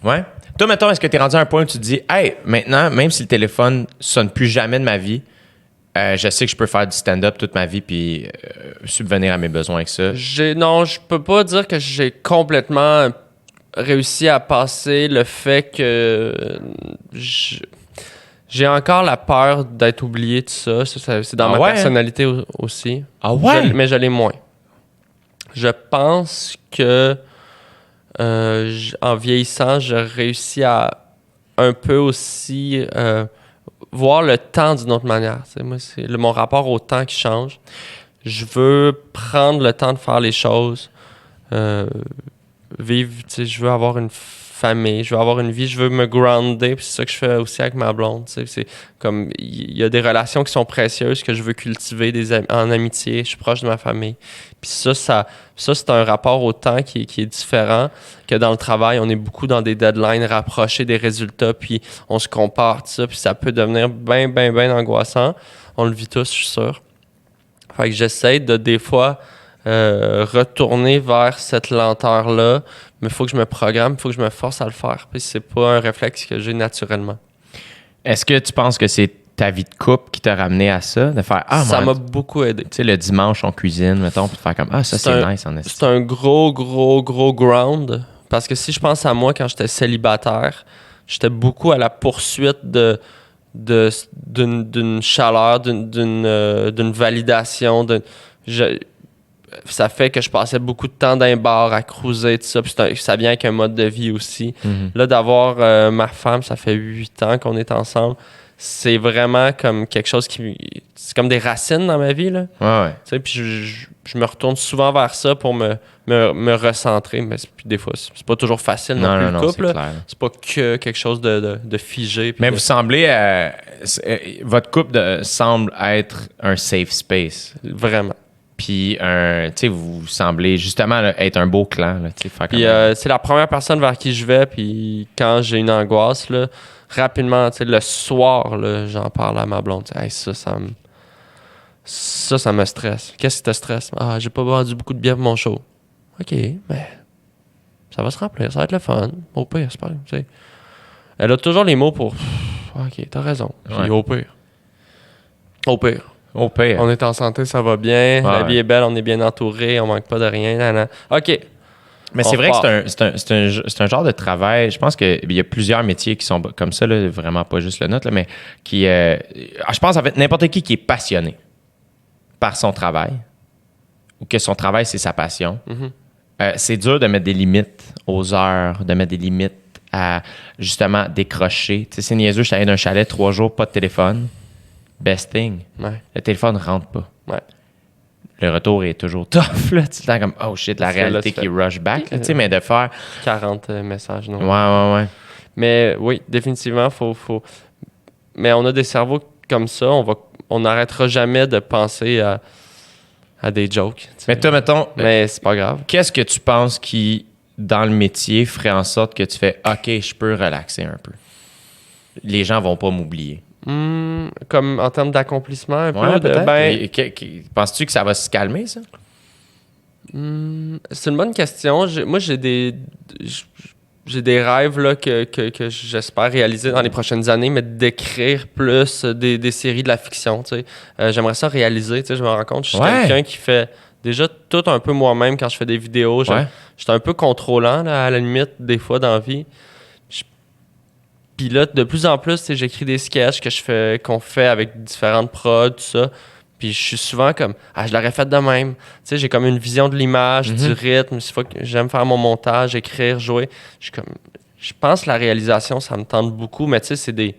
S1: Ouais. Toi, mettons, est-ce que t'es rendu à un point où tu te dis « Hey, maintenant, même si le téléphone sonne plus jamais de ma vie, je sais que je peux faire du stand-up toute ma vie puis subvenir à mes besoins avec ça. »
S4: Non, je peux pas dire que j'ai complètement réussi à passer le fait que j'ai encore la peur d'être oublié de ça. C'est dans ma personnalité aussi.
S1: Ah ouais?
S4: Mais je l'ai moins. Je pense que en vieillissant, j'ai réussi à un peu aussi... voir le temps d'une autre manière. T'sais, moi, c'est mon rapport au temps qui change. Je veux prendre le temps de faire les choses, vivre. Je veux avoir une famille, je veux avoir une vie, je veux me grounder. Puis c'est ça que je fais aussi avec ma blonde. C'est comme il y a des relations qui sont précieuses que je veux cultiver en amitié. Je suis proche de ma famille. Puis ça c'est un rapport au temps qui est différent que dans le travail. On est beaucoup dans des deadlines rapprochés des résultats, puis on se compare, tout ça, puis ça peut devenir bien angoissant. On le vit tous, je suis sûr. Fait que j'essaie de, des fois, retourner vers cette lenteur-là, mais il faut que je me programme, il faut que je me force à le faire. Puis c'est pas un réflexe que j'ai naturellement.
S1: Est-ce que tu penses que c'est ta vie de couple qui t'a ramené à ça? De faire
S4: ça m'a beaucoup aidé.
S1: Tu sais, le dimanche, on cuisine, mettons, puis de faire comme ça, c'est nice en estime.
S4: C'est un gros ground. Parce que si je pense à moi quand j'étais célibataire, j'étais beaucoup à la poursuite d'une chaleur, d'une validation. Ça fait que je passais beaucoup de temps dans un bar à cruiser, tout ça. Puis ça vient avec un mode de vie aussi.
S1: Mm-hmm.
S4: Là, d'avoir ma femme, ça fait 8 ans qu'on est ensemble. C'est vraiment comme quelque chose c'est comme des racines dans ma vie, là.
S1: Ouais.
S4: Tu sais, puis je me retourne souvent vers ça pour me recentrer. Mais puis des fois, c'est pas toujours facile non plus, le couple.
S1: C'est clair.
S4: C'est pas que quelque chose de figé.
S1: Mais vous semblez... votre couple semble être un safe space.
S4: Vraiment.
S1: Puis, vous semblez justement là, être un beau clan. Là,
S4: puis c'est la première personne vers qui je vais. Puis quand j'ai une angoisse, là, rapidement, le soir, là, j'en parle à ma blonde. Hey, ça me stresse. Qu'est-ce qui te stresse? Ah, j'ai pas vendu beaucoup de bière pour mon show. OK, mais ça va se remplir, ça va être le fun. Au pire, c'est pas grave. Elle a toujours les mots pour... OK, t'as raison. Puis au pire. Au pire. On est en santé, ça va bien. La vie est belle, on est bien entouré, on manque pas de rien. Nan. OK.
S1: Mais c'est vrai que c'est un genre de travail. Je pense qu'il y a plusieurs métiers qui sont comme ça, là, vraiment pas juste le nôtre, là, mais qui. Je pense en fait n'importe qui est passionné par son travail ou que son travail c'est sa passion. Mm-hmm. C'est dur de mettre des limites aux heures, de mettre des limites à justement décrocher. Tu sais, c'est niaiseux, je suis allé d'un chalet 3 jours, pas de téléphone. Best thing. Ouais. Le téléphone ne rentre pas.
S4: Ouais.
S1: Le retour est toujours tough, là. Tu sens comme, oh shit, la réalité qui rush back, tu sais, mais de faire...
S4: 40 messages, non?
S1: Ouais.
S4: Mais oui, définitivement, faut... Mais on a des cerveaux comme ça, on n'arrêtera jamais de penser à des jokes. T'sais.
S1: Mais toi, mettons...
S4: Mais c'est pas grave.
S1: Qu'est-ce que tu penses qui, dans le métier, ferait en sorte que tu fais, OK, je peux relaxer un peu? Les gens vont pas m'oublier.
S4: Comme en termes d'accomplissement un
S1: peu?
S4: peut-être.
S1: Penses-tu que ça va se calmer, ça?
S4: C'est une bonne question. Moi, j'ai des rêves là, que j'espère réaliser dans les prochaines années, mais d'écrire plus des séries de la fiction. J'aimerais ça réaliser. Je me rends compte, je suis quelqu'un qui fait déjà tout un peu moi-même quand je fais des vidéos. J'étais un peu contrôlant, là, à la limite, des fois, dans la vie. Puis là, de plus en plus, tu sais, j'écris des sketchs qu'on fait avec différentes prods, tout ça. Puis je suis souvent comme, je l'aurais fait de même. Tu sais, j'ai comme une vision de l'image, du rythme. J'aime faire mon montage, écrire, jouer. Je pense que la réalisation, ça me tente beaucoup, mais tu sais,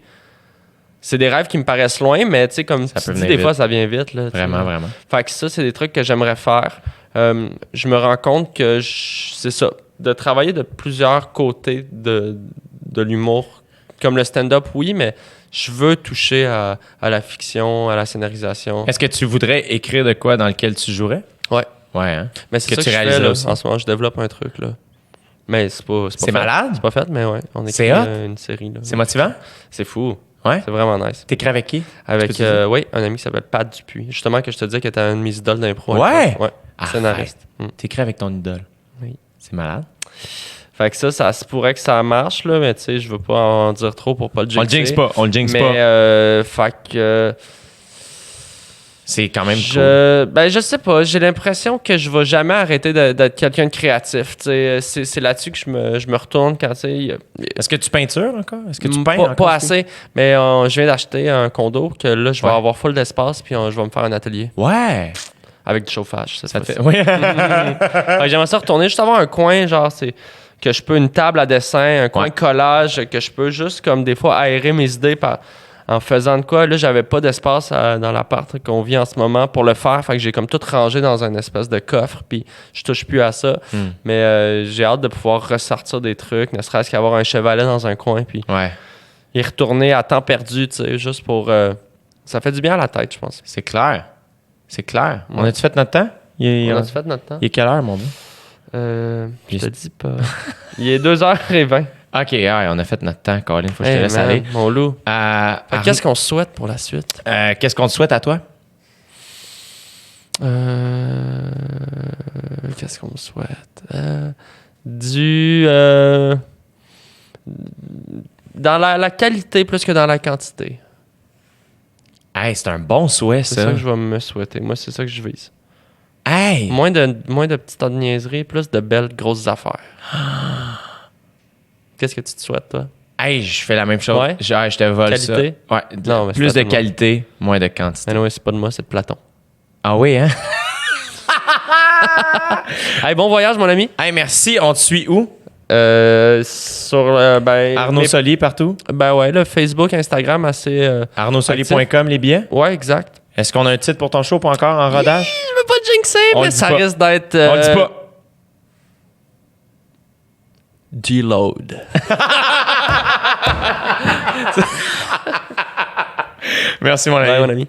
S4: c'est des rêves qui me paraissent loin, mais tu sais, comme
S1: ça
S4: tu dis, des fois, ça vient vite. Là,
S1: vraiment.
S4: Fait que ça, c'est des trucs que j'aimerais faire. Je me rends compte que c'est ça, de travailler de plusieurs côtés de l'humour. Comme le stand-up, oui, mais je veux toucher à la fiction, à la scénarisation.
S1: Est-ce que tu voudrais écrire de quoi dans lequel tu jouerais?
S4: Ouais.
S1: Ouais, hein?
S4: Mais c'est
S1: que
S4: ça
S1: tu
S4: que je fais, là,
S1: aussi?
S4: en ce moment. Je développe un truc, là. Mais c'est pas
S1: C'est
S4: fait.
S1: malade?
S4: C'est pas fait, mais ouais. On
S1: C'est
S4: écrit
S1: hot?
S4: une série, là.
S1: C'est motivant?
S4: C'est fou.
S1: Ouais?
S4: C'est vraiment nice.
S1: T'écris avec qui?
S4: Avec,
S1: Tu peux dire?
S4: oui, un ami qui s'appelle Pat Dupuis. Justement, que je te disais que t'es un de mes idoles d'impro.
S1: Ouais?
S4: Ouais.
S1: Arrête.
S4: Scénariste.
S1: T'écris avec ton idole.
S4: Oui.
S1: C'est malade.
S4: Fait que ça se pourrait que ça marche, là, mais tu sais, je veux pas en dire trop pour pas le jinxer.
S1: On le jinx pas.
S4: Mais, fait que...
S1: c'est quand même cool.
S4: Ben, je sais pas. J'ai l'impression que je vais jamais arrêter d'être quelqu'un de créatif. C'est là-dessus que je me retourne quand, tu sais...
S1: Est-ce que tu peintures encore? Est-ce que tu peins encore?
S4: Pas assez, mais je viens d'acheter un condo que là, je vais avoir full d'espace puis je vais me faire un atelier.
S1: Ouais!
S4: Avec du chauffage,
S1: Ça te fait... Oui.
S4: J'aimerais ça retourner, juste avoir un coin, genre, que je peux une table à dessin, un coin collage, que je peux juste, comme des fois, aérer mes idées en faisant de quoi. Là, j'avais pas d'espace dans l'appart qu'on vit en ce moment pour le faire. Fait que j'ai comme tout rangé dans un espèce de coffre, puis je touche plus à ça. Mais j'ai hâte de pouvoir ressortir des trucs, ne serait-ce qu'avoir un chevalet dans un coin, puis y retourner à temps perdu, tu sais, juste pour... ça fait du bien à la tête, je pense.
S1: C'est clair. C'est clair. On a-tu fait notre temps?
S4: On a-tu fait notre temps?
S1: Il est quelle heure, mon gars?
S4: Je te dis pas. Il est 2h20.
S1: OK, on a fait notre temps, Colin. Faut que je te laisse aller.
S4: Mon loup. Qu'est-ce qu'on se souhaite pour la suite?
S1: Qu'est-ce qu'on te souhaite à toi?
S4: Qu'est-ce qu'on me souhaite? Dans la qualité plus que dans la quantité.
S1: Hey, c'est un bon souhait,
S4: C'est ça que je vais me souhaiter. Moi, c'est ça que je vise.
S1: Hey!
S4: Moins de petites niaiseries, plus de belles grosses affaires. Qu'est-ce que tu te souhaites, toi?
S1: Hey, je fais la même chose.
S4: Ouais?
S1: Je te vole
S4: Qualité?
S1: ça. Ouais.
S4: Non, mais
S1: plus
S4: c'est
S1: de
S4: pas
S1: qualité, moins de quantité.
S4: Mais non, c'est pas de moi, c'est de Platon.
S1: Ah oui, hein?
S4: Hey, bon voyage, mon ami.
S1: Hey, merci. On te suit où?
S4: Sur
S1: Arnaud Soli partout?
S4: Ben ouais, là, Facebook, Instagram, assez...
S1: ArnaudSoli.com, les billets?
S4: Ouais, exact.
S1: Est-ce qu'on a un titre pour ton show, pas encore en rodage?
S4: Je veux pas te jinxer,
S1: On
S4: mais
S1: le dit
S4: ça
S1: pas.
S4: risque d'être...
S1: On le dit pas.
S4: Deload.
S1: Merci, mon ami.
S4: Ouais, mon ami.